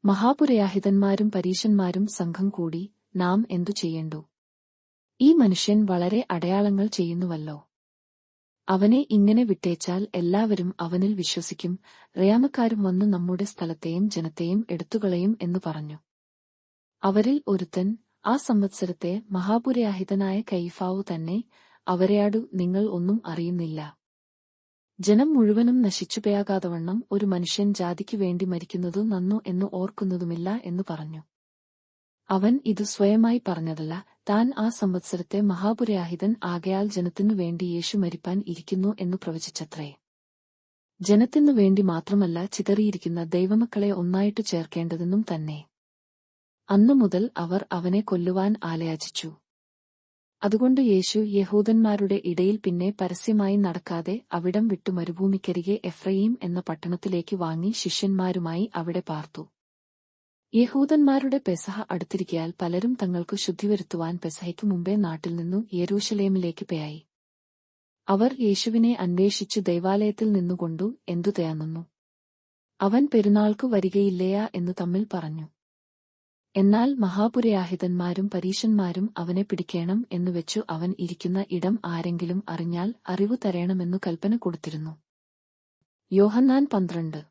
മഹാപുരോഹിതന്മാരും പരീശന്മാരും സംഘം കൂടി, നാം എന്തു ചെയ്യേണ്ടു? ഈ മനുഷ്യൻ വളരെ അടയാളങ്ങൾ ചെയ്യുന്നുവല്ലോ. അവനെ ഇങ്ങനെ വിട്ടേച്ചാൽ എല്ലാവരും അവനിൽ വിശ്വസിക്കും. റയാമക്കാരും വന്നു നമ്മുടെ സ്ഥലത്തെയും ജനത്തെയും എടുത്തുകളയും എന്നു പറഞ്ഞു. അവരിൽ ഒരുത്തൻ, ആ സംവത്സരത്തെ മഹാപുരോഹിതനായ കയ്യഫാവു തന്നെ, അവരെയാടു, നിങ്ങൾ ഒന്നും അറിയുന്നില്ല. ജനം മുഴുവനും നശിച്ചുപോയാകാതവണ്ണം ഒരു മനുഷ്യൻ ജാതിക്കു വേണ്ടി മരിക്കുന്നതു നന്നു എന്നു ഓർക്കുന്നതുമില്ല എന്നു പറഞ്ഞു. അവൻ ഇത് സ്വയമായി പറഞ്ഞതല്ല, താൻ ആ സംവത്സരത്തെ മഹാപുരോഹിതൻ ആകയാൽ ജനത്തിനു വേണ്ടി യേശു മരിപ്പാൻ ഇരിക്കുന്നു എന്നു പ്രവചിച്ചത്രേ. ജനത്തിനു വേണ്ടി മാത്രമല്ല, ചിതറിയിരിക്കുന്ന ദൈവമക്കളെ ഒന്നായിട്ടു ചേർക്കേണ്ടതെന്നും തന്നെ. അന്നു മുതൽ അവർ അവനെ കൊല്ലുവാൻ ആലയാചിച്ചു. അതുകൊണ്ട് യേശു യഹൂദന്മാരുടെ ഇടയിൽ പിന്നെ പരസ്യമായി നടക്കാതെ അവിടം വിട്ടു മരുഭൂമിക്കരികെ എഫ്രയീം എന്ന പട്ടണത്തിലേക്ക് വാങ്ങി ശിഷ്യന്മാരുമായി അവിടെ പാർത്തു. യഹൂദന്മാരുടെ പെസഹ അടുത്തിരിക്കയാൽ പലരും തങ്ങൾക്കു ശുദ്ധിവരുത്തുവാൻ പെസഹയ്ക്കു മുമ്പേ നാട്ടിൽ നിന്നു യെരൂശലേമിലേക്ക് പേയായി. അവർ യേശുവിനെ അന്വേഷിച്ചു ദൈവാലയത്തിൽ നിന്നുകൊണ്ടു എന്തു തേന്നുന്നു, അവൻ പെരുന്നാൾക്കു വരികയില്ലയാ എന്നു തമ്മിൽ പറഞ്ഞു. എന്നാൽ മഹാപുരോഹിതന്മാരും പരീശന്മാരും അവനെ പിടിക്കേണം എന്നുവെച്ചു അവൻ ഇരിക്കുന്ന ഇടം ആരെങ്കിലും അറിഞ്ഞാൽ അറിവു തരേണമെന്നു കൽപ്പന കൊടുത്തിരുന്നു. യോഹന്നാൻ 12.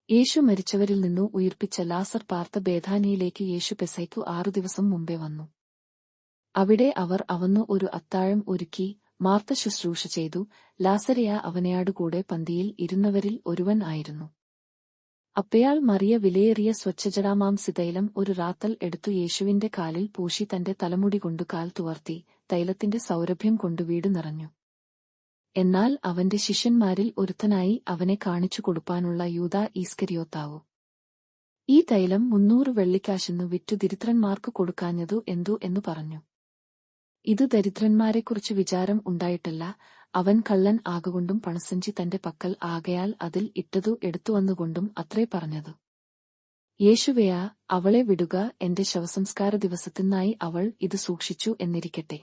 യേശു മരിച്ചവരിൽ നിന്നു ഉയിർപ്പിച്ച ലാസർ പാർത്ത ബേഥാനിയിലേക്ക് യേശു പെസഹയ്ക്കു 6 ദിവസം മുമ്പേ വന്നു. അവിടെ അവർ അവന്നു ഒരു അത്താഴം ഒരുക്കി. മാർത്ത ശുശ്രൂഷ ചെയ്തു. ലാസരയ അവനെയാടുകൂടെ പന്തിയിൽ ഇരുന്നവരിൽ ഒരുവൻ ആയിരുന്നു. അപ്പയാൾ മറിയ വിലയേറിയ സ്വച്ഛജടാമാംസിതൈലം ഒരു റാത്തൽ എടുത്തു യേശുവിന്റെ കാലിൽ പൂശി തന്റെ തലമുടി കൊണ്ടു കാൽ തുവർത്തി തൈലത്തിന്റെ സൗരഭ്യം കൊണ്ടു വീട് നിറഞ്ഞു. എന്നാൽ അവന്റെ ശിഷ്യന്മാരിൽ ഒരുത്തനായി അവനെ കാണിച്ചു കൊടുപ്പാനുള്ള യൂദാ ഈസ്കരിയോത്താവു ഈ തൈലം 300 വെള്ളിക്കാശെന്നു വിറ്റു ദരിദ്രന്മാർക്ക് കൊടുക്കാഞ്ഞതു എന്തു എന്നു പറഞ്ഞു. ഇത് ദരിദ്രന്മാരെക്കുറിച്ച് വിചാരം ഉണ്ടായിട്ടല്ല, അവൻ കള്ളൻ ആകൊണ്ടും പണസഞ്ചി തന്റെ പക്കൽ ആകയാൽ അതിൽ ഇട്ടതു എടുത്തുവന്നുകൊണ്ടും അത്രേ പറഞ്ഞതു. യേശുവെയാ, അവളെ വിടുക, എന്റെ ശവസംസ്കാര ദിവസത്തിനായി അവൾ ഇത് സൂക്ഷിച്ചു എന്നിരിക്കട്ടെ.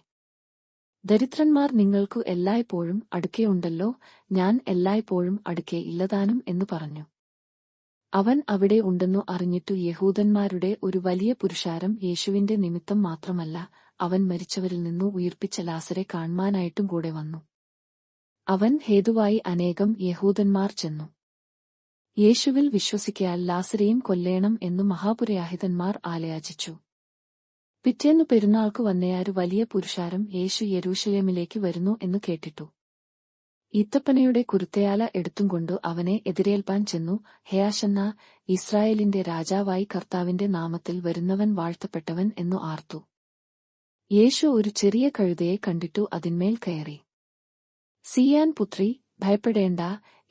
ദരിദ്രന്മാർ നിങ്ങൾക്കു എല്ലായ്പ്പോഴും അടുക്കെയുണ്ടല്ലോ, ഞാൻ എല്ലായ്പ്പോഴും അടുക്കെ ഇല്ലതാനും എന്നു പറഞ്ഞു. അവൻ അവിടെ ഉണ്ടെന്നു അറിഞ്ഞിട്ടു യഹൂദന്മാരുടെ ഒരു വലിയ പുരുഷാരം യേശുവിന്റെ നിമിത്തം മാത്രമല്ല, അവൻ മരിച്ചവരിൽ നിന്നു ഉയിർപ്പിച്ച ലാസരെ കാൺമാനായിട്ടും കൂടെ വന്നു. അവൻ ഹേതുവായി അനേകം യഹൂദന്മാർ ചെന്നു. യേശുവിൽ വിശ്വസിക്കയാൽ ലാസരെയും കൊല്ലേണം എന്നു മഹാപുരോഹിതന്മാർ ആലയാചിച്ചു. പിറ്റേന്നു പെരുന്നാൾക്കു വന്നയാരു വലിയ പുരുഷാരം യേശു യെരൂശലേമിലേക്ക് വരുന്നു എന്നു കേട്ടിട്ടു. ഈത്തപ്പനയുടെ കുരുത്തയാല എടുത്തുംകൊണ്ടു അവനെ എതിരേൽപ്പാൻ ചെന്നു. ഹെയാശന്നാ, ഇസ്രായേലിന്റെ രാജാവായി കർത്താവിന്റെ നാമത്തിൽ വരുന്നവൻ വാഴ്ത്തപ്പെട്ടവൻ എന്നു ആർത്തു. യേശു ഒരു ചെറിയ കഴുതയെ കണ്ടിട്ടു അതിന്മേൽ കയറി. സിയാൻ പുത്രി, ഭയപ്പെടേണ്ട,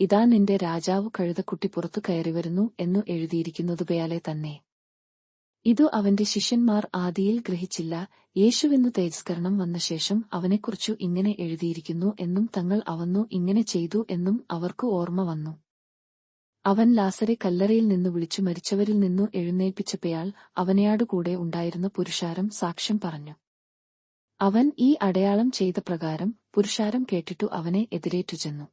ഇതാ നിന്റെ രാജാവ് കഴുതക്കുട്ടി പുറത്തു കയറിവരുന്നു എന്നു എഴുതിയിരിക്കുന്നതുപോലെയാലെ തന്നെ. ഇതു അവന്റെ ശിഷ്യന്മാർ ആദിയിൽ ഗ്രഹിച്ചില്ല. യേശുവെന്നു തേജസ്കരണം വന്ന ശേഷം അവനെക്കുറിച്ചു ഇങ്ങനെ എഴുതിയിരിക്കുന്നു എന്നും തങ്ങൾ അവന്നു ഇങ്ങനെ ചെയ്തു എന്നും അവർക്ക് ഓർമ്മ വന്നു. അവൻ ലാസരെ കല്ലറയിൽ നിന്നു വിളിച്ചു മരിച്ചവരിൽ നിന്നു എഴുന്നേൽപ്പിച്ചപ്പോൾ അവനെയാടുകൂടെ ഉണ്ടായിരുന്ന പുരുഷാരം സാക്ഷ്യം പറഞ്ഞു. അവൻ ഈ അടയാളം ചെയ്ത പ്രകാരം പുരുഷാരം കേട്ടിട്ടു അവനെ എതിരേറ്റുചെന്നു.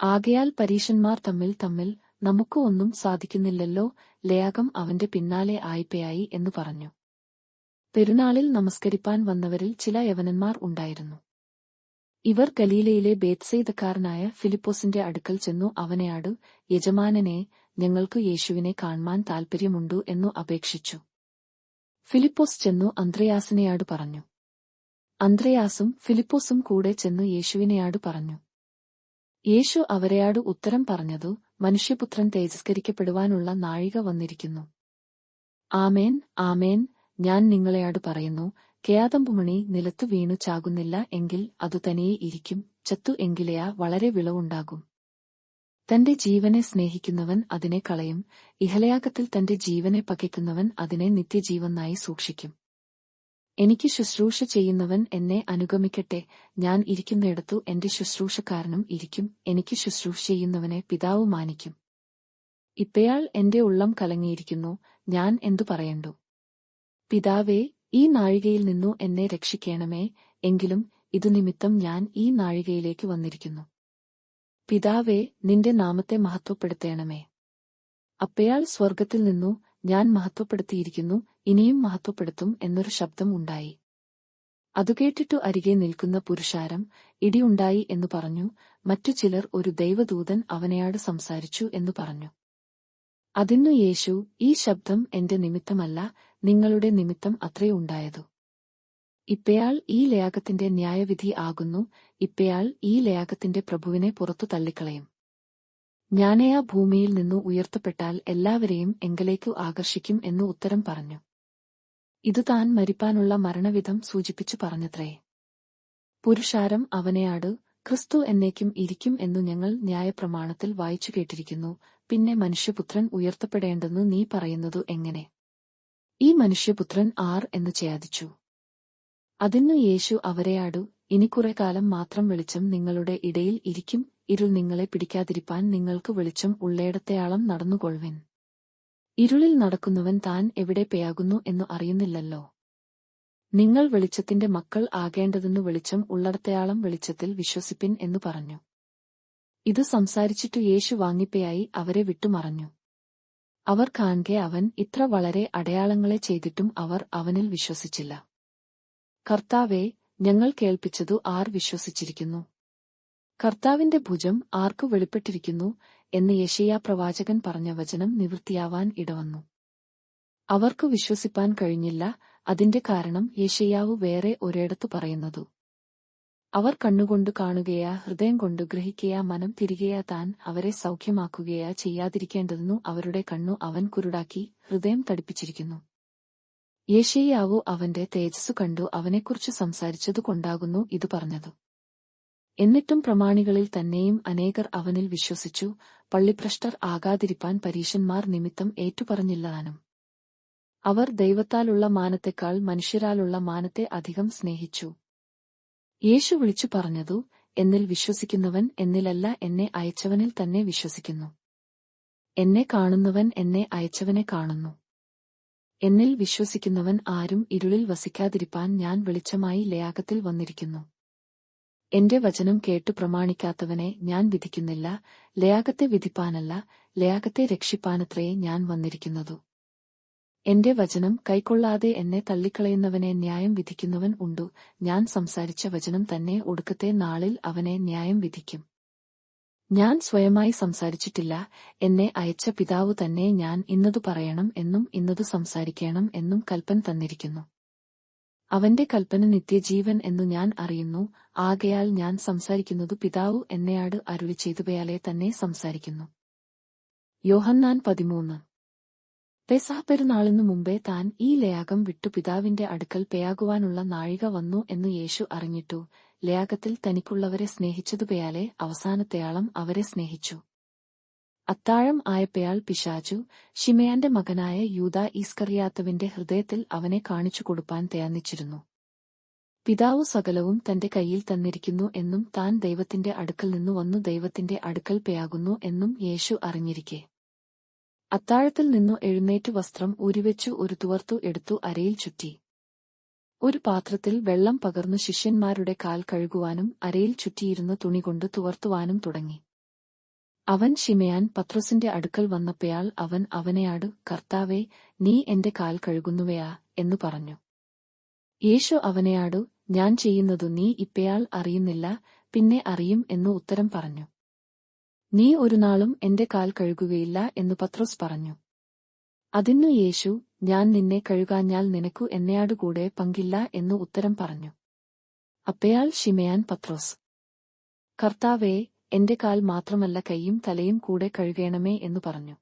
ആകയാൽ പരീശന്മാർ തമ്മിൽ നമുക്ക് ഒന്നും സാധിക്കുന്നില്ലല്ലോ, ലേയാകം അവന്റെ പിന്നാലെ ആയിപ്പയായി എന്നു പറഞ്ഞു. പെരുന്നാളിൽ നമസ്കരിപ്പാൻ വന്നവരിൽ ചില യവനന്മാർ ഉണ്ടായിരുന്നു. ഇവർ ഗലീലയിലെ ബേത്സയിദക്കാരനായ ഫിലിപ്പോസിന്റെ അടുക്കൽ ചെന്നു അവനെയാടു, യജമാനനെ, ഞങ്ങൾക്ക് യേശുവിനെ കാൺമാൻ താൽപര്യമുണ്ടു എന്നു അപേക്ഷിച്ചു. ഫിലിപ്പോസ് ചെന്നു അന്ത്രയാസിനെയാടു പറഞ്ഞു. അന്ത്രയാസും ഫിലിപ്പോസും കൂടെ ചെന്നു യേശുവിനെയാടു പറഞ്ഞു. യേശു അവരെയാടു ഉത്തരം പറഞ്ഞതു, മനുഷ്യപുത്രൻ തേജസ്കരിക്കപ്പെടുവാനുള്ള നാഴിക വന്നിരിക്കുന്നു. ആമേൻ, ആമേൻ, ഞാൻ നിങ്ങളെയാടു പറയുന്നു, കേയാതമ്പുമണി നിലത്തു വീണു ചാകുന്നില്ല എങ്കിൽ അതു തനിയെ ഇരിക്കും, ചത്തു എങ്കിലെയാ വളരെ വിളവുണ്ടാകും. തന്റെ ജീവനെ സ്നേഹിക്കുന്നവൻ അതിനെ കളയും, ഇഹലയാഗത്തിൽ തന്റെ ജീവനെ പകയ്ക്കുന്നവൻ അതിനെ നിത്യജീവനായി സൂക്ഷിക്കും. എനിക്ക് ശുശ്രൂഷ ചെയ്യുന്നവൻ എന്നെ അനുഗമിക്കട്ടെ, ഞാൻ ഇരിക്കുന്നിടത്തു എന്റെ ശുശ്രൂഷക്കാരനും ഇരിക്കും, എനിക്ക് ശുശ്രൂഷ ചെയ്യുന്നവനെ പിതാവ് മാനിക്കും. ഇപ്പയാൾ എന്റെ ഉള്ളം കലങ്ങിയിരിക്കുന്നു, ഞാൻ എന്തു പറയണ്ടു? പിതാവേ, ഈ നാഴികയിൽ നിന്നു എന്നെ രക്ഷിക്കണമേ, എങ്കിലും ഇതു നിമിത്തം ഞാൻ ഈ നാഴികയിലേക്ക് വന്നിരിക്കുന്നു. പിതാവേ, നിന്റെ നാമത്തെ മഹത്വപ്പെടുത്തേണമേ. അപ്പയാൾ സ്വർഗത്തിൽ നിന്നു, ഞാൻ മഹത്വപ്പെടുത്തിയിരിക്കുന്നു, ഇനിയും മഹത്വപ്പെടുത്തും എന്നൊരു ശബ്ദം ഉണ്ടായി. അതുകേട്ടിട്ടു അരികെ നിൽക്കുന്ന പുരുഷാരം, ഇടിയുണ്ടായി എന്നു പറഞ്ഞു. മറ്റു ചിലർ, ഒരു ദൈവദൂതൻ അവനെയാട് സംസാരിച്ചു എന്നു പറഞ്ഞു. അതിന്നു യേശു, ഈ ശബ്ദം എന്റെ നിമിത്തമല്ല, നിങ്ങളുടെ നിമിത്തം അത്രേ ഉണ്ടായതു. ഇപ്പയാൾ ഈ ലേയാഗത്തിന്റെ ന്യായവിധി ആകുന്നു, ഇപ്പയാൾ ഈ ലേയാഗത്തിന്റെ പ്രഭുവിനെ പുറത്തു തള്ളിക്കളയും. ഞാനേയാ ഭൂമിയിൽ നിന്നു ഉയർത്തപ്പെട്ടാൽ എല്ലാവരെയും എങ്കലേക്കു ആകർഷിക്കും എന്നു ഉത്തരം പറഞ്ഞു. ഇതു താൻ മരിപ്പാനുള്ള മരണവിധം സൂചിപ്പിച്ചു പറഞ്ഞത്രേ. പുരുഷാരം അവനെയാട്, ക്രിസ്തു എന്നേക്കും ഇരിക്കും എന്നു ഞങ്ങൾ ന്യായപ്രമാണത്തിൽ വായിച്ചു കേട്ടിരിക്കുന്നു, പിന്നെ മനുഷ്യപുത്രൻ ഉയർത്തപ്പെടേണ്ടെന്നു നീ പറയുന്നതു എങ്ങനെ? ഈ മനുഷ്യപുത്രൻ ആർ എന്നു ചോദിച്ചു. അതിന്നു യേശു അവരെയാടു, ഇനി കുറെ കാലം മാത്രം വെളിച്ചം നിങ്ങളുടെ ഇടയിൽ ഇരിക്കും, ഇരുൾ നിങ്ങളെ പിടിക്കാതിരിപ്പാൻ നിങ്ങൾക്ക് വെളിച്ചം ഉള്ളേടത്തെയാളം നടന്നുകൊള്ളുവിൻ. ഇരുളിൽ നടക്കുന്നവൻ താൻ എവിടെ പേയാകുന്നു എന്നു അറിയുന്നില്ലല്ലോ. നിങ്ങൾ വെളിച്ചത്തിന്റെ മക്കൾ ആകേണ്ടതെന്നു വെളിച്ചം ഉള്ളിടത്തെയാളം വെളിച്ചത്തിൽ വിശ്വസിപ്പിൻ എന്നു പറഞ്ഞു. ഇതു സംസാരിച്ചിട്ടു യേശു വാങ്ങിപ്പയായി അവരെ വിട്ടുമറഞ്ഞു. അവർ കാൺകെ അവൻ ഇത്ര വളരെ അടയാളങ്ങളെ ചെയ്തിട്ടും അവർ അവനിൽ വിശ്വസിച്ചില്ല. കർത്താവേ, ഞങ്ങൾ കേൾപ്പിച്ചതു ആർ വിശ്വസിച്ചിരിക്കുന്നു? കർത്താവിന്റെ ഭുജം ആർക്കു വെളിപ്പെട്ടിരിക്കുന്നു എന്ന് യെശയ്യാപ്രവാചകൻ പറഞ്ഞ വചനം നിവൃത്തിയാവാൻ ഇടവന്നു. അവർക്കു വിശ്വസിപ്പാൻ കഴിഞ്ഞില്ല. അതിന്റെ കാരണം യെശയ്യാവ് വേറെ ഒരിടത്തു പറയുന്നതു, അവർ കണ്ണുകൊണ്ടു കാണുകയാ, ഹൃദയം കൊണ്ടു ഗ്രഹിക്കയാ, മനം തിരികെയാ, താൻ അവരെ സൗഖ്യമാക്കുകയാ ചെയ്യാതിരിക്കേണ്ടതെന്നു അവരുടെ കണ്ണു അവൻ കുരുടാക്കി ഹൃദയം തടിപ്പിച്ചിരിക്കുന്നു. യെശയ്യാവു അവന്റെ തേജസ്സു കണ്ടു അവനെക്കുറിച്ചു സംസാരിച്ചതുകൊണ്ടാകുന്നു ഇതു പറഞ്ഞതു. എന്നിട്ടും പ്രമാണികളിൽ തന്നെയും അനേകർ അവനിൽ വിശ്വസിച്ചു. പള്ളിഭ്രഷ്ടർ ആകാതിരിപ്പാൻ പരീശന്മാർ നിമിത്തം ഏറ്റുപറഞ്ഞില്ലതാനും. അവർ ദൈവത്താലുള്ള മാനത്തെക്കാൾ മനുഷ്യരാലുള്ള മാനത്തെ അധികം സ്നേഹിച്ചു. യേശു വിളിച്ചു പറഞ്ഞതു, എന്നിൽ വിശ്വസിക്കുന്നവൻ എന്നിലല്ല, എന്നെ അയച്ചവനിൽ തന്നെ വിശ്വസിക്കുന്നു. എന്നെ കാണുന്നവൻ എന്നെ അയച്ചവനെ കാണുന്നു. എന്നിൽ വിശ്വസിക്കുന്നവൻ ആരും ഇരുളിൽ വസിക്കാതിരിപ്പാൻ ഞാൻ വെളിച്ചമായി ലേയാഗത്തിൽ വന്നിരിക്കുന്നു. എന്റെ വചനം കേട്ടു പ്രമാണിക്കാത്തവനെ ഞാൻ വിധിക്കുന്നില്ല. ലേയാഗത്തെ വിധിപ്പാനല്ല, ലേയാഗത്തെ രക്ഷിപ്പാനത്രേ ഞാൻ വന്നിരിക്കുന്നതു. എന്റെ വചനം കൈക്കൊള്ളാതെ എന്നെ തള്ളിക്കളയുന്നവനെ ന്യായം വിധിക്കുന്നവൻ ഉണ്ടു. ഞാൻ സംസാരിച്ച വചനം തന്നെ ഒടുക്കത്തെ നാളിൽ അവനെ ന്യായം വിധിക്കും. ഞാൻ സ്വയമായി സംസാരിച്ചിട്ടില്ല, എന്നെ അയച്ച പിതാവു തന്നെ ഞാൻ ഇന്നതു പറയണം എന്നും ഇന്നതു സംസാരിക്കണം എന്നും കൽപ്പന തന്നിരിക്കുന്നു. അവന്റെ കൽപ്പന നിത്യജീവൻ എന്നു ഞാൻ അറിയുന്നു. ആകയാൽ ഞാൻ സംസാരിക്കുന്നതു പിതാവു എന്നെയാട് അരുളിച്ചെയ്തവയാലെ തന്നെ സംസാരിക്കുന്നു. യോഹന്നാൻ 13. പെസഹ പെരുന്നാളിനു മുമ്പേ താൻ ഈ ലേയാഗം വിട്ടു പിതാവിന്റെ അടുക്കൽ പേയാകുവാനുള്ള നാഴിക വന്നു എന്നു യേശു അറിഞ്ഞിട്ടു. ലേയാഗത്തിൽ തനിക്കുള്ളവരെ സ്നേഹിച്ചതുപയാലെ അവസാനത്തെയാളം അവരെ സ്നേഹിച്ചു. അത്താഴം ആയപ്പയാൽ പിശാചു ശിമെയാന്റെ മകനായ യൂദാ ഈസ്കറിയാത്തവിന്റെ ഹൃദയത്തിൽ അവനെ കാണിച്ചു കൊടുപ്പാൻ തയ്യാനിച്ചിരുന്നു. പിതാവു സകലവും തന്റെ കയ്യിൽ തന്നിരിക്കുന്നു എന്നും താൻ ദൈവത്തിന്റെ അടുക്കൽ നിന്നു വന്നു ദൈവത്തിന്റെ അടുക്കൽ പേയാകുന്നു എന്നും യേശു അറിഞ്ഞിരിക്കെ അത്താഴത്തിൽ നിന്നു എഴുന്നേറ്റു വസ്ത്രം ഊരിവെച്ചു ഒരു തുവർത്തു എടുത്തു അരയിൽ ചുറ്റി. ഒരു പാത്രത്തിൽ വെള്ളം പകർന്നു ശിഷ്യന്മാരുടെ കാൽ കഴുകുവാനും അരയിൽ ചുറ്റിയിരുന്ന തുണികൊണ്ട് തുവർത്തുവാനും തുടങ്ങി. അവൻ ശിമെയാൻ പത്രോസിന്റെ അടുക്കൽ വന്നപ്പയാൾ അവൻ അവനെയാട്, കർത്താവേ, നീ എന്റെ കാൽ കഴുകുന്നുവയാ എന്നു പറഞ്ഞു. യേശു അവനെയാടു, ഞാൻ ചെയ്യുന്നതു നീ ഇപ്പയാൾ അറിയുന്നില്ല, പിന്നെ അറിയും എന്നു ഉത്തരം പറഞ്ഞു. നീ ഒരു നാളും എന്റെ കാൽ കഴുകുകയില്ല എന്നു പത്രോസ് പറഞ്ഞു. അതിനു യേശു, ഞാൻ നിന്നെ കഴുകാഞ്ഞാൽ നിനക്കു എന്നെയാടുകൂടെ പങ്കില്ല എന്നു ഉത്തരം പറഞ്ഞു. അപ്പയാൾ ശിമെയാൻ പത്രോസ്, കർത്താവേ, എന്റെ കാൽ മാത്രമല്ല കൈയും തലയും കൂടെ കഴുകേണമേ എന്നു പറഞ്ഞു.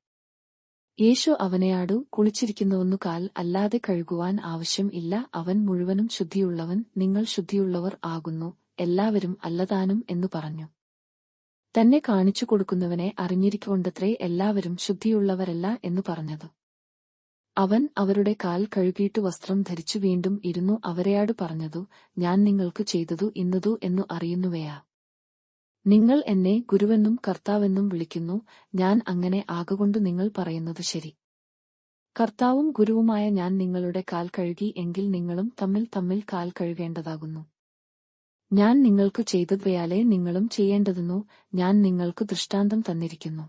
യേശു അവനെയാടു, കുളിച്ചിരിക്കുന്നവന്നു കാൽ അല്ലാതെ കഴുകുവാൻ ആവശ്യം ഇല്ല, അവൻ മുഴുവനും ശുദ്ധിയുള്ളവൻ, നിങ്ങൾ ശുദ്ധിയുള്ളവർ ആകുന്നു, എല്ലാവരും അല്ലതാനും എന്നു പറഞ്ഞു. തന്നെ കാണിച്ചു കൊടുക്കുന്നവനെ അറിഞ്ഞിരിക്കൊണ്ടത്രേ എല്ലാവരും ശുദ്ധിയുള്ളവരല്ല എന്നു പറഞ്ഞത്. അവൻ അവരുടെ കാൽ കഴുകിയിട്ടു വസ്ത്രം ധരിച്ചു വീണ്ടും ഇരുന്നു അവരെയാടു പറഞ്ഞതു, ഞാൻ നിങ്ങൾക്ക് ചെയ്തതു ഇന്നതു എന്നു അറിയുന്നുവയാ. നിങ്ങൾ എന്നെ ഗുരുവെന്നും കർത്താവെന്നും വിളിക്കുന്നു, ഞാൻ അങ്ങനെ ആകകൊണ്ടു നിങ്ങൾ പറയുന്നത് ശരി. കർത്താവും ഗുരുവുമായ ഞാൻ നിങ്ങളുടെ കാൽ കഴുകി എങ്കിൽ നിങ്ങളും തമ്മിൽ തമ്മിൽ കാൽ കഴുകേണ്ടതാകുന്നു. ഞാൻ നിങ്ങൾക്ക് ചെയ്തതുവയാലെ നിങ്ങളും ചെയ്യേണ്ടതെന്നു ഞാൻ നിങ്ങൾക്ക് ദൃഷ്ടാന്തം തന്നിരിക്കുന്നു.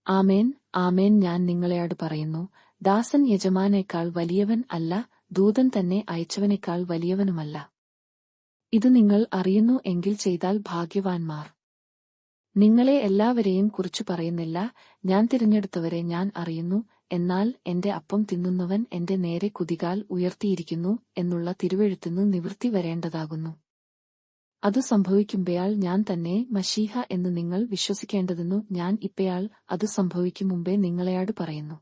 ആമേൻ, ആമേൻ, ഞാൻ നിങ്ങളെയാട് പറയുന്നു, ദാസൻ യജമാനേക്കാൾ വലിയവൻ അല്ല, ദൂതൻ തന്നെ അയച്ചവനേക്കാൾ വലിയവനുമല്ല. ഇത് നിങ്ങൾ അറിയുന്നു എങ്കിൽ ചെയ്താൽ ഭാഗ്യവാന്മാർ. നിങ്ങളെ എല്ലാവരെയും കുറിച്ചു പറയുന്നില്ല, ഞാൻ തിരഞ്ഞെടുത്തവരെ ഞാൻ അറിയുന്നു. എന്നാൽ എന്റെ അപ്പം തിന്നുന്നവൻ എന്റെ നേരെ കുതികാൽ ഉയർത്തിയിരിക്കുന്നു എന്നുള്ള തിരുവെഴുത്തിനു നിവൃത്തി വരേണ്ടതാകുന്നു. അതു സംഭവിക്കുമ്പയാൾ ഞാൻ തന്നെ മശീഹ എന്ന് നിങ്ങൾ വിശ്വസിക്കേണ്ടതെന്നു ഞാൻ ഇപ്പയാൾ അതു സംഭവിക്കും മുമ്പേ നിങ്ങളെയാട് പറയുന്നു.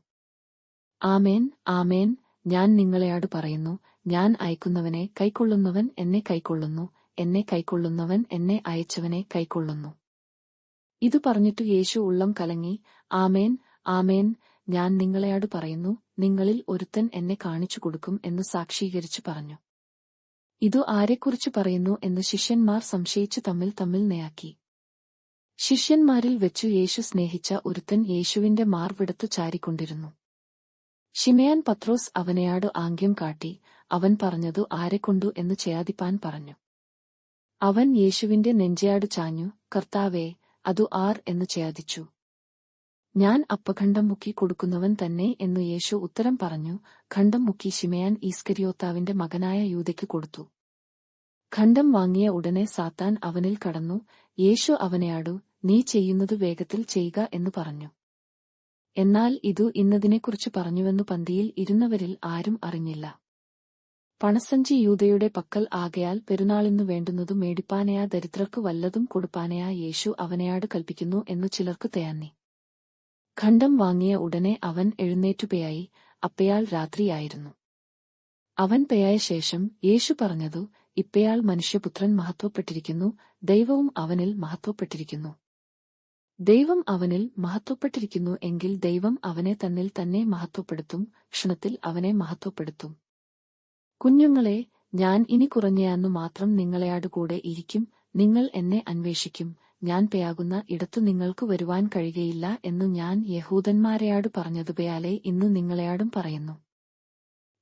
ആമേൻ, ആമേൻ, ഞാൻ നിങ്ങളെയാട് പറയുന്നു, ഞാൻ അയക്കുന്നവനെ കൈക്കൊള്ളുന്നവൻ എന്നെ കൈക്കൊള്ളുന്നു, എന്നെ കൈക്കൊള്ളുന്നവൻ എന്നെ അയച്ചവനെ കൈക്കൊള്ളുന്നു. ഇതു പറഞ്ഞിട്ടു യേശു ഉള്ളം കലങ്ങി, ആമേൻ, ആമേൻ, ഞാൻ നിങ്ങളെയാട് പറയുന്നു, നിങ്ങളിൽ ഒരുത്തൻ എന്നെ കാണിച്ചു കൊടുക്കും എന്നു സാക്ഷീകരിച്ചു പറഞ്ഞു. ഇതു ആരെക്കുറിച്ചു പറയുന്നു എന്ന് ശിഷ്യന്മാർ സംശയിച്ചു തമ്മിൽ തമ്മിൽ നെയാക്കി. ശിഷ്യന്മാരിൽ വെച്ചു യേശു സ്നേഹിച്ച ഒരുത്തൻ യേശുവിന്റെ മാർവിടത്തു ചാരിക്കൊണ്ടിരുന്നു. ശിമെയാൻ പത്രോസ് അവനെയാടു ആംഗ്യം കാട്ടി, അവൻ പറഞ്ഞതു ആരെക്കൊണ്ടു എന്ന് ചെയ്യാതിപ്പാൻ പറഞ്ഞു. അവൻ യേശുവിന്റെ നെഞ്ചയാടു ചാഞ്ഞു, കർത്താവേ, അതു ആർ എന്നു ചെയ്യാതിച്ചു. ഞാൻ അപ്പഖണ്ഡം മുക്കി കൊടുക്കുന്നവൻ തന്നെ എന്നു യേശു ഉത്തരം പറഞ്ഞു. ഖണ്ഡം മുക്കി ശിമെയാൻ ഈസ്കരിയോത്താവിന്റെ മകനായ യൂദയ്ക്ക് കൊടുത്തു. ഖണ്ഡം വാങ്ങിയ ഉടനെ സാത്താൻ അവനിൽ കടന്നു. യേശു അവനെയാടു, നീ ചെയ്യുന്നത് വേഗത്തിൽ ചെയ്യുക എന്നു പറഞ്ഞു. എന്നാൽ ഇതു ഇന്നതിനെക്കുറിച്ചു പറഞ്ഞുവെന്നു പന്തിയിൽ ഇരുന്നവരിൽ ആരും അറിഞ്ഞില്ല. പണസഞ്ചി യൂദയുടെ പക്കൽ ആകയാൽ പെരുന്നാളിനു വേണ്ടുന്നതു മേടിപ്പാനയാ ദരിദ്രർക്കു വല്ലതും കൊടുപ്പാനയാ യേശു അവനെയാട് കൽപ്പിക്കുന്നു എന്നു ചിലർക്കു തേയാന്നി. ഖണ്ഡം വാങ്ങിയ ഉടനെ അവൻ എഴുന്നേറ്റുപയായി. അപ്പയാൾ രാത്രിയായിരുന്നു. അവൻ പേയായ ശേഷം യേശു പറഞ്ഞതു, ഇപ്പയാൾ മനുഷ്യപുത്രൻ മഹത്വപ്പെട്ടിരിക്കുന്നു, ദൈവവും അവനിൽ മഹത്വപ്പെട്ടിരിക്കുന്നു. ദൈവം അവനിൽ മഹത്വപ്പെട്ടിരിക്കുന്നു എങ്കിൽ ദൈവം അവനെ തന്നിൽ തന്നെ മഹത്വപ്പെടുത്തും, ക്ഷണത്തിൽ അവനെ മഹത്വപ്പെടുത്തും. കുഞ്ഞുങ്ങളെ, ഞാൻ ഇനി കുറഞ്ഞയാന്നു മാത്രം നിങ്ങളെയാടുകൂടെ ഇരിക്കും, നിങ്ങൾ എന്നെ അന്വേഷിക്കും. ഞാൻ പേയാകുന്ന ഇടത്തു നിങ്ങൾക്ക് വരുവാൻ കഴിയുകയില്ല എന്നു ഞാൻ യഹൂദന്മാരെയാടു പറഞ്ഞതുപയാലെ ഇന്നു നിങ്ങളെയാടും പറയുന്നു.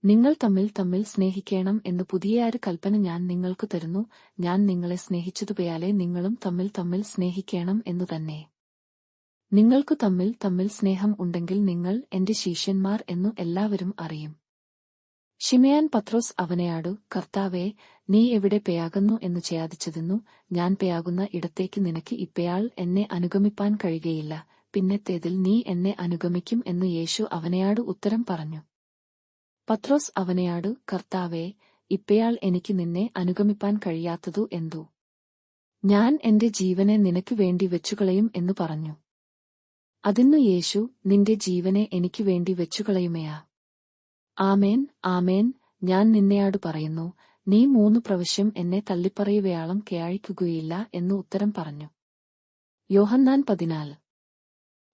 നിങ്ങൾ തമ്മിൽ തമ്മിൽ സ്നേഹിക്കേണം എന്ന് പുതിയൊരു കൽപ്പന ഞാൻ നിങ്ങൾക്ക് തരുന്നു. ഞാൻ നിങ്ങളെ സ്നേഹിച്ചതുപോയാലെ നിങ്ങളും തമ്മിൽ തമ്മിൽ സ്നേഹിക്കേണം എന്നു തന്നെ. നിങ്ങൾക്കു തമ്മിൽ തമ്മിൽ സ്നേഹം ഉണ്ടെങ്കിൽ നിങ്ങൾ എന്റെ ശിഷ്യന്മാർ എന്നു എല്ലാവരും അറിയും. ശിമയോൻ പത്രോസ് അവനെയാടു, കർത്താവേ, നീ എവിടെ പേയാകുന്നു എന്നു ചോദിച്ചതെന്നു. ഞാൻ പേയാകുന്ന ഇടത്തേക്ക് നിനക്ക് ഇപ്പയാൾ എന്നെ അനുഗമിപ്പാൻ കഴിയുകയില്ല, പിന്നത്തേതിൽ നീ എന്നെ അനുഗമിക്കും എന്നു യേശു അവനെയാടു ഉത്തരം പറഞ്ഞു. പത്രോസ് അവനെയാടു, കർത്താവേ, ഇപ്പയാൾ എനിക്ക് നിന്നെ അനുഗമിപ്പാൻ കഴിയാത്തതു എന്തു? ഞാൻ എന്റെ ജീവനെ നിനക്ക് വേണ്ടി വെച്ചുകളയും എന്നു പറഞ്ഞു. അതിന്നു യേശു, നിന്റെ ജീവനെ എനിക്ക് വേണ്ടി വെച്ചുകളയുമയാ? ആമേൻ, ആമേൻ, ഞാൻ നിന്നെയാടു പറയുന്നു, നീ 3 പ്രാവശ്യം എന്നെ തള്ളിപ്പറയുവയാളും കേൾക്കുകയില്ല എന്നു ഉത്തരം പറഞ്ഞു. യോഹന്നാൻ 14.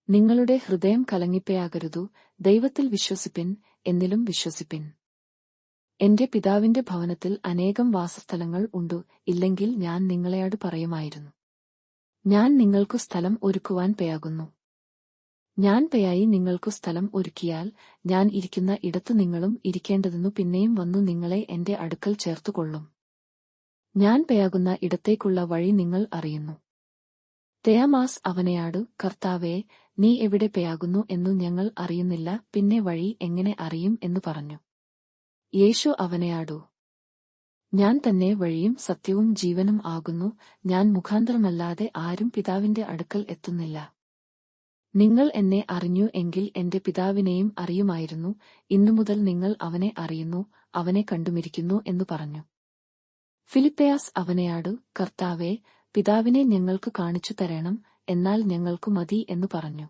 നിങ്ങളുടെ ഹൃദയം കലങ്ങിപ്പോയാകരുതു, ദൈവത്തിൽ വിശ്വസിപ്പിൻ, എന്നിലും വിശ്വസിപ്പിൻ. എന്റെ പിതാവിന്റെ ഭവനത്തിൽ അനേകം വാസസ്ഥലങ്ങൾ ഉണ്ടു, ഇല്ലെങ്കിൽ ഞാൻ നിങ്ങളെയാടു പറയുമായിരുന്നു. ഞാൻ നിങ്ങൾക്കു സ്ഥലം ഒരുക്കുവാൻ പേയാകുന്നു. ഞാൻ പേയായി നിങ്ങൾക്കു സ്ഥലം ഒരുക്കിയാൽ ഞാൻ ഇരിക്കുന്ന ഇടത്തു നിങ്ങളും ഇരിക്കേണ്ടതെന്നു പിന്നെയും വന്നു നിങ്ങളെ എന്റെ അടുക്കൽ ചേർത്തുകൊള്ളും. ഞാൻ പേയാകുന്ന ഇടത്തേക്കുള്ള വഴി നിങ്ങൾ അറിയുന്നു. തെയാമാസ് അവനെയാടു, കർത്താവേ, നീ എവിടെ പേയാകുന്നു എന്നു ഞങ്ങൾ അറിയുന്നില്ല, പിന്നെ വഴി എങ്ങനെ അറിയും എന്നു പറഞ്ഞു. യേശു അവനെയാടു, ഞാൻ തന്നെ വഴിയും സത്യവും ജീവനും ആകുന്നു. ഞാൻ മുഖാന്തരമല്ലാതെ ആരും പിതാവിന്റെ അടുക്കൽ എത്തുന്നില്ല. നിങ്ങൾ എന്നെ അറിഞ്ഞു എങ്കിൽ എന്റെ പിതാവിനെയും അറിയുമായിരുന്നു. ഇന്നുമുതൽ നിങ്ങൾ അവനെ അറിയുന്നു, അവനെ കണ്ടുമിരിക്കുന്നു എന്നു പറഞ്ഞു. ഫിലിപ്പയാസ് അവനെയാടു, കർത്താവേ, പിതാവിനെ ഞങ്ങൾക്ക് കാണിച്ചു തരണം, എന്നാൽ ഞങ്ങൾക്കു മതി എന്നു പറഞ്ഞു.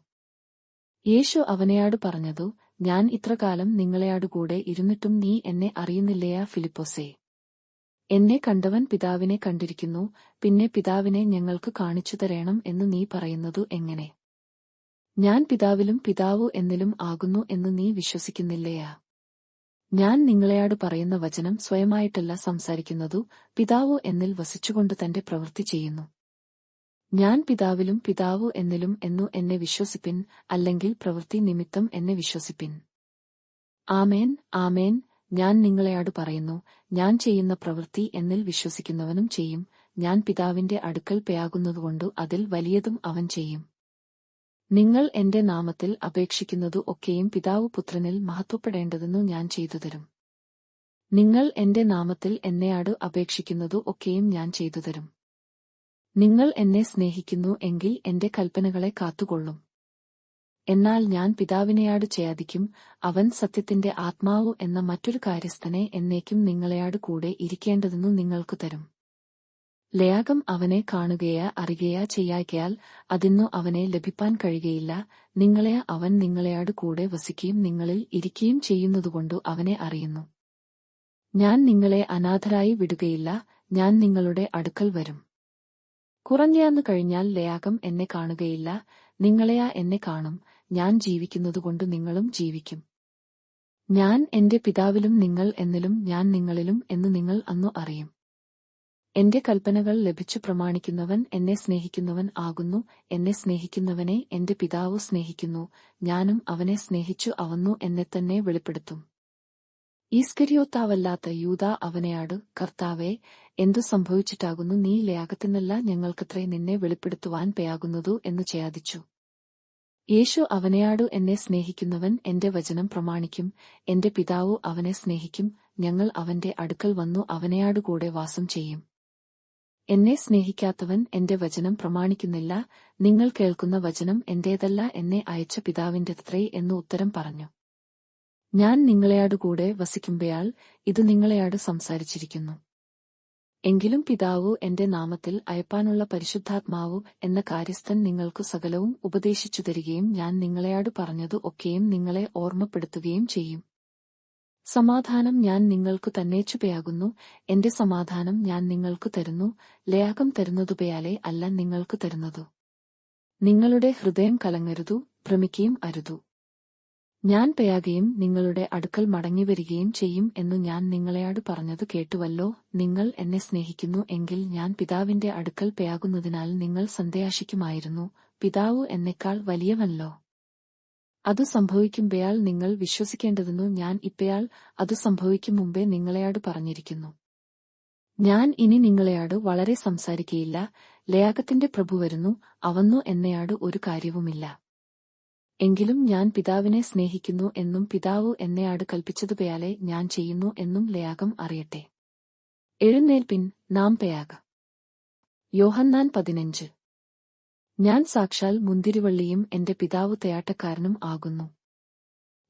യേശു അവനെയാടു പറഞ്ഞതു, ഞാൻ ഇത്രകാലം നിങ്ങളെയാടുകൂടെ ഇരുന്നിട്ടും നീ എന്നെ അറിയുന്നില്ലയാ ഫിലിപ്പോസേ? എന്നെ കണ്ടവൻ പിതാവിനെ കണ്ടിരിക്കുന്നു, പിന്നെ പിതാവിനെ ഞങ്ങൾക്ക് കാണിച്ചു തരണം എന്നു നീ പറയുന്നതു എങ്ങനെ? ഞാൻ പിതാവിലും പിതാവു എന്നിലും ആകുന്നു എന്ന് നീ വിശ്വസിക്കുന്നില്ലയാ? ഞാൻ നിങ്ങളെയാടു പറയുന്ന വചനം സ്വയമായിട്ടല്ല സംസാരിക്കുന്നതു, പിതാവു എന്നിൽ വസിച്ചുകൊണ്ട് തന്റെ പ്രവൃത്തി ചെയ്യുന്നു. ഞാൻ പിതാവിലും പിതാവു എന്നിലും എന്നു എന്നെ വിശ്വസിപ്പിൻ, അല്ലെങ്കിൽ പ്രവൃത്തി നിമിത്തം എന്നെ വിശ്വസിപ്പിൻ. ആമേൻ, ആമേൻ, ഞാൻ നിങ്ങളെയാടു പറയുന്നു, ഞാൻ ചെയ്യുന്ന പ്രവൃത്തി എന്നിൽ വിശ്വസിക്കുന്നവനും ചെയ്യും. ഞാൻ പിതാവിന്റെ അടുക്കൽ പേയാകുന്നതുകൊണ്ടു അതിൽ വലിയതും അവൻ ചെയ്യും. നിങ്ങൾ എന്റെ നാമത്തിൽ അപേക്ഷിക്കുന്നതു ഒക്കെയും പിതാവു പുത്രനിൽ മഹത്വപ്പെടേണ്ടതെന്നു ഞാൻ ചെയ്തുതരും. നിങ്ങൾ എന്റെ നാമത്തിൽ എന്നെയാടു അപേക്ഷിക്കുന്നതു ഒക്കെയും ഞാൻ ചെയ്തുതരും. നിങ്ങൾ എന്നെ സ്നേഹിക്കുന്നു എങ്കിൽ എന്റെ കൽപ്പനകളെ കാത്തുകൊള്ളും. എന്നാൽ ഞാൻ പിതാവിനെയാടു ചെയ്യാതിക്കും, അവൻ സത്യത്തിന്റെ ആത്മാവു എന്ന മറ്റൊരു കാര്യസ്ഥനെ എന്നേക്കും നിങ്ങളെയാടു കൂടെ ഇരിക്കേണ്ടതെന്നു നിങ്ങൾക്കു തരും. ലേയാകം അവനെ കാണുകയാ അറിയുകയാ ചെയ്യായ്കയാൽ അതിന്നു അവനെ ലഭിപ്പാൻ കഴിയുകയില്ല. നിങ്ങളെ അവൻ നിങ്ങളെയാടു കൂടെ വസിക്കുകയും നിങ്ങളിൽ ഇരിക്കുകയും ചെയ്യുന്നതുകൊണ്ടു അവനെ അറിയുന്നു. ഞാൻ നിങ്ങളെ അനാഥരായി വിടുകയില്ല, ഞാൻ നിങ്ങളുടെ അടുക്കൽ വരും. കുറഞ്ഞയാന്നു കഴിഞ്ഞാൽ ലേയാകം എന്നെ കാണുകയില്ല, നിങ്ങളെയാ എന്നെ കാണും. ഞാൻ ജീവിക്കുന്നതുകൊണ്ടു നിങ്ങളും ജീവിക്കും. ഞാൻ എന്റെ പിതാവിലും നിങ്ങൾ എന്നിലും ഞാൻ നിങ്ങളിലും എന്നു നിങ്ങൾ അന്നു അറിയും. എന്റെ കൽപ്പനകൾ ലഭിച്ചു പ്രമാണിക്കുന്നവൻ എന്നെ സ്നേഹിക്കുന്നവൻ ആകുന്നു. എന്നെ സ്നേഹിക്കുന്നവനെ എന്റെ പിതാവു സ്നേഹിക്കുന്നു, ഞാനും അവനെ സ്നേഹിച്ചു അവന്നു എന്നെത്തന്നെ വെളിപ്പെടുത്തും. ഈസ്കരിയോത്താവല്ലാത്ത യൂദാ അവനെയാടു, കർത്താവേ, എന്തു സംഭവിച്ചിട്ടാകുന്നു നീ ലേയാകത്തിനല്ല ഞങ്ങൾക്കത്രേ നിന്നെ വെളിപ്പെടുത്തുവാൻ പേയാകുന്നതു എന്നു ചോദിച്ചു. യേശു അവനെയാടു, എന്നെ സ്നേഹിക്കുന്നവൻ എന്റെ വചനം പ്രമാണിക്കും. എന്റെ പിതാവു അവനെ സ്നേഹിക്കും, ഞങ്ങൾ അവന്റെ അടുക്കൽ വന്നു അവനെയാടുകൂടെ വാസം ചെയ്യും. എന്നെ സ്നേഹിക്കാത്തവൻ എന്റെ വചനം പ്രമാണിക്കുന്നില്ല. നിങ്ങൾ കേൾക്കുന്ന വചനം എന്റേതല്ല, എന്നെ അയച്ച പിതാവിന്റെത്രേ എന്നു ഉത്തരം പറഞ്ഞു. ഞാൻ നിങ്ങളെയാടുകൂടെ വസിക്കുമ്പയാൾ ഇത് നിങ്ങളെയാടു സംസാരിച്ചിരിക്കുന്നു. എങ്കിലും പിതാവു എന്റെ നാമത്തിൽ അയപ്പാനുള്ള പരിശുദ്ധാത്മാവു എന്ന കാര്യസ്ഥൻ നിങ്ങൾക്കു സകലവും ഉപദേശിച്ചു തരികയും ഞാൻ നിങ്ങളെയാടു പറഞ്ഞതു ഒക്കെയും നിങ്ങളെ ഓർമ്മപ്പെടുത്തുകയും ചെയ്യും. സമാധാനം ഞാൻ നിങ്ങൾക്കു തന്നേച്ചുപയാകുന്നു, എന്റെ സമാധാനം ഞാൻ നിങ്ങൾക്കു തരുന്നു. ലേയാകം തരുന്നതുപയാലെ അല്ല നിങ്ങൾക്കു തരുന്നതു. നിങ്ങളുടെ ഹൃദയം കലങ്ങരുതു, ഭ്രമിക്കുകയും അരുതു. ഞാൻ പേയാകുകയും നിങ്ങളുടെ അടുക്കൽ മടങ്ങിവരികയും ചെയ്യും എന്നു ഞാൻ നിങ്ങളെയാടു പറഞ്ഞതു കേട്ടുവല്ലോ. നിങ്ങൾ എന്നെ സ്നേഹിക്കുന്നു എങ്കിൽ ഞാൻ പിതാവിന്റെ അടുക്കൽ പേയാകുന്നതിനാൽ നിങ്ങൾ സന്ദേഹിക്കുമായിരുന്നു, പിതാവു എന്നെക്കാൾ വലിയവനല്ലോ. അതു സംഭവിക്കുമ്പയാൽ നിങ്ങൾ വിശ്വസിക്കേണ്ടതെന്നു ഞാൻ ഇപ്പയാൾ അതു സംഭവിക്കും മുമ്പേ നിങ്ങളെയാട് പറഞ്ഞിരിക്കുന്നു. ഞാൻ ഇനി നിങ്ങളെയാട് വളരെ സംസാരിക്കയില്ല. ലേയാകത്തിന്റെ പ്രഭു വരുന്നു, അവന്നു എന്നെയാട് ഒരു കാര്യവുമില്ല. എങ്കിലും ഞാൻ പിതാവിനെ സ്നേഹിക്കുന്നു എന്നും പിതാവു എന്നെയാട് കൽപ്പിച്ചതുപയാലെ ഞാൻ ചെയ്യുന്നു എന്നും ലേയാകം അറിയട്ടെ. എഴുന്നേൽപ്പിൻ, നാം പെയാക. യോഹന്നാൻ 15. ഞാൻ സാക്ഷാൽ മുന്തിരിവള്ളിയും എന്റെ പിതാവു തേയാട്ടക്കാരനും ആകുന്നു.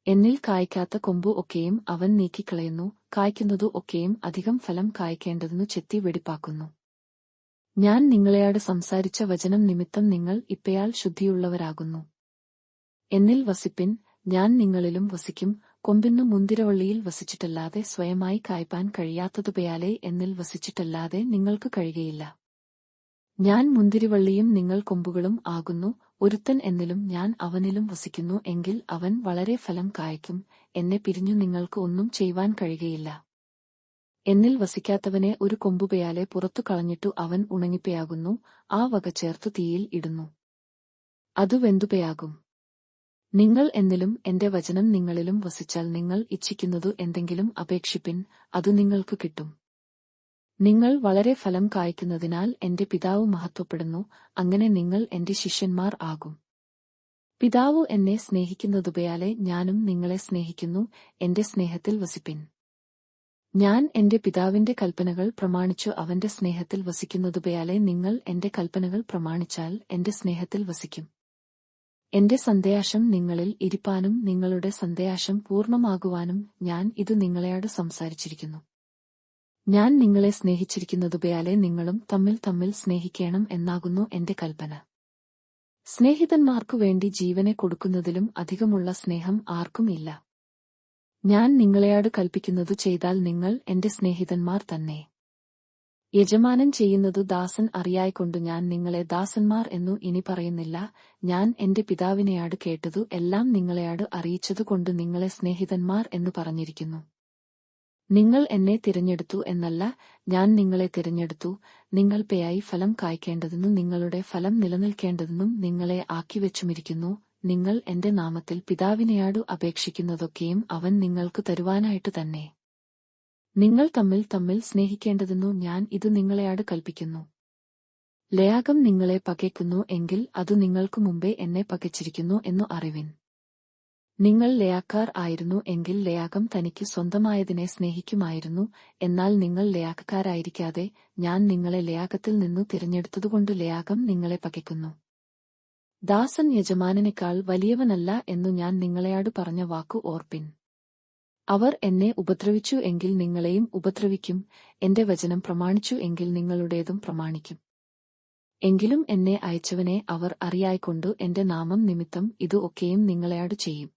എന്നിൽ കായ്ക്കാത്ത കൊമ്പു ഒക്കെയും അവൻ നീക്കിക്കളയുന്നു, കായ്ക്കുന്നതു ഒക്കെയും അധികം ഫലം കായ്ക്കേണ്ടതിനു ചെത്തി വെടിപ്പാക്കുന്നു. ഞാൻ നിങ്ങളെയാട് സംസാരിച്ച വചനം നിമിത്തം നിങ്ങൾ ഇപ്പയാൾ ശുദ്ധിയുള്ളവരാകുന്നു. എന്നിൽ വസിപ്പിൻ, ഞാൻ നിങ്ങളിലും വസിക്കും. കൊമ്പിന്നു മുന്തിരവള്ളിയിൽ വസിച്ചിട്ടല്ലാതെ സ്വയമായി കായ്പാൻ കഴിയാത്തതുപയാലെ എന്നിൽ വസിച്ചിട്ടല്ലാതെ നിങ്ങൾക്ക് കഴിയുകയില്ല. ഞാൻ മുന്തിരിവള്ളിയും നിങ്ങൾ കൊമ്പുകളും ആകുന്നു. ഒരുത്തൻ എന്നിലും ഞാൻ അവനിലും വസിക്കുന്നു എങ്കിൽ അവൻ വളരെ ഫലം കായ്ക്കും. എന്നെ പിരിഞ്ഞു നിങ്ങൾക്ക് ഒന്നും ചെയ്യുവാൻ കഴിയുകയില്ല. എന്നിൽ വസിക്കാത്തവനെ ഒരു കൊമ്പുപയാലെ പുറത്തു കളഞ്ഞിട്ടു അവൻ ഉണങ്ങിപ്പയാകുന്നു, ആ വക ചേർത്തു തീയിൽ ഇടുന്നു, അതു വെന്തുപയാകും. നിങ്ങൾ എന്നിലും എന്റെ വചനം നിങ്ങളിലും വസിച്ചാൽ നിങ്ങൾ ഇച്ഛിക്കുന്നതു എന്തെങ്കിലും അപേക്ഷിപ്പിൻ, അതു നിങ്ങൾക്ക് കിട്ടും. നിങ്ങൾ വളരെ ഫലം കായ്ക്കുന്നതിനാൽ എന്റെ പിതാവ് മഹത്വപ്പെടുന്നു, അങ്ങനെ നിങ്ങൾ എന്റെ ശിഷ്യന്മാർ ആകും. പിതാവു എന്നെ സ്നേഹിക്കുന്നതുപയാലെ ഞാനും നിങ്ങളെ സ്നേഹിക്കുന്നു, എന്റെ സ്നേഹത്തിൽ വസിപ്പിൻ. ഞാൻ എന്റെ പിതാവിന്റെ കൽപ്പനകൾ പ്രമാണിച്ചു അവന്റെ സ്നേഹത്തിൽ വസിക്കുന്നതുപയാലെ നിങ്ങൾ എന്റെ കൽപ്പനകൾ പ്രമാണിച്ചാൽ എന്റെ സ്നേഹത്തിൽ വസിക്കും. എന്റെ സന്ദേശം നിങ്ങളിൽ ഇരിപ്പാനും നിങ്ങളുടെ സന്ദേശം പൂർണ്ണമാകുവാനും ഞാൻ ഇതു നിങ്ങളെയാട് സംസാരിച്ചിരിക്കുന്നു. ഞാൻ നിങ്ങളെ സ്നേഹിച്ചിരിക്കുന്നതുപയാലെ നിങ്ങളും തമ്മിൽ തമ്മിൽ സ്നേഹിക്കേണം എന്നാകുന്നു എന്റെ കൽപ്പന. സ്നേഹിതന്മാർക്കു വേണ്ടി ജീവനെ കൊടുക്കുന്നതിലും അധികമുള്ള സ്നേഹം ആർക്കും ഇല്ല. ഞാൻ നിങ്ങളെയാട് കൽപ്പിക്കുന്നതു ചെയ്താൽ നിങ്ങൾ എന്റെ സ്നേഹിതന്മാർ തന്നെ. യജമാനൻ ചെയ്യുന്നതു ദാസൻ അറിയായ്കൊണ്ടു ഞാൻ നിങ്ങളെ ദാസന്മാർ എന്നു ഇനി പറയുന്നില്ല. ഞാൻ എന്റെ പിതാവിനെയാട് കേട്ടതു എല്ലാം നിങ്ങളെയാട് അറിയിച്ചതുകൊണ്ടു നിങ്ങളെ സ്നേഹിതന്മാർ എന്നു പറഞ്ഞിരിക്കുന്നു. നിങ്ങൾ എന്നെ തിരഞ്ഞെടുത്തു എന്നല്ല, ഞാൻ നിങ്ങളെ തിരഞ്ഞെടുത്തു, നിങ്ങൾ പേയായി ഫലം കായ്ക്കേണ്ടതെന്നും നിങ്ങളുടെ ഫലം നിലനിൽക്കേണ്ടതെന്നും നിങ്ങളെ ആക്കിവെച്ചുമിരിക്കുന്നു. നിങ്ങൾ എന്റെ നാമത്തിൽ പിതാവിനെയാടു അപേക്ഷിക്കുന്നതൊക്കെയും അവൻ നിങ്ങൾക്ക് തരുവാനായിട്ടു തന്നെ. നിങ്ങൾ തമ്മിൽ തമ്മിൽ സ്നേഹിക്കേണ്ടതെന്നു ഞാൻ ഇതു നിങ്ങളെയാട് കൽപ്പിക്കുന്നു. ലേയാകം നിങ്ങളെ പകയ്ക്കുന്നു എങ്കിൽ അതു നിങ്ങൾക്കു മുമ്പേ എന്നെ പകച്ചിരിക്കുന്നു എന്നു അറിവിൻ. നിങ്ങൾ ലേയാക്കാർ ആയിരുന്നു എങ്കിൽ ലേയാകം തനിക്ക് സ്വന്തമായതിനെ സ്നേഹിക്കുമായിരുന്നു. എന്നാൽ നിങ്ങൾ ലേയാക്കാരായിരിക്കാതെ ഞാൻ നിങ്ങളെ ലേയാകത്തിൽ നിന്നു തിരഞ്ഞെടുത്തതുകൊണ്ടു ലേയാകം നിങ്ങളെ പകയ്ക്കുന്നു. ദാസൻ യജമാനനേക്കാൾ വലിയവനല്ല എന്നു ഞാൻ നിങ്ങളെയാട് പറഞ്ഞ വാക്കു ഓർപ്പിൻ. അവർ എന്നെ ഉപദ്രവിച്ചു എങ്കിൽ നിങ്ങളെയും ഉപദ്രവിക്കും, എന്റെ വചനം പ്രമാണിച്ചു എങ്കിൽ നിങ്ങളുടേതും പ്രമാണിക്കും. എങ്കിലും എന്നെ അയച്ചവനെ അവർ അറിയായ്കൊണ്ടു എന്റെ നാമം നിമിത്തം ഇതു ഒക്കെയും നിങ്ങളെയാട് ചെയ്യും.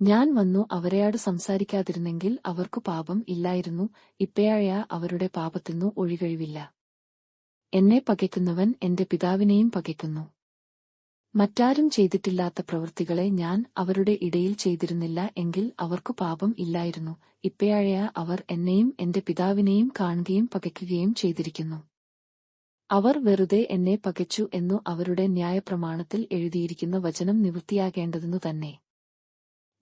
ഞാൻ വന്നു അവരെയാട് സംസാരിക്കാതിരുന്നെങ്കിൽ അവർക്കു പാപം ഇല്ലായിരുന്നു, ഇപ്പയായ അവരുടെ പാപത്തിനു ഒഴികഴിവില്ല. എന്നെ പകയ്ക്കുന്നവൻ എന്റെ പിതാവിനെയും പകയ്ക്കുന്നു. മറ്റാരും ചെയ്തിട്ടില്ലാത്ത പ്രവൃത്തികളെ ഞാൻ അവരുടെ ഇടയിൽ ചെയ്തിരുന്നില്ല എങ്കിൽ അവർക്കു പാപം ഇല്ലായിരുന്നു, ഇപ്പയായ അവർ എന്നെയും എന്റെ പിതാവിനെയും കാണുകയും പകയ്ക്കുകയും ചെയ്തിരിക്കുന്നു. അവർ വെറുതെ എന്നെ പകച്ചു എന്നു അവരുടെ ന്യായപ്രമാണത്തിൽ എഴുതിയിരിക്കുന്ന വചനം നിവൃത്തിയാകേണ്ടതെന്നു തന്നെ.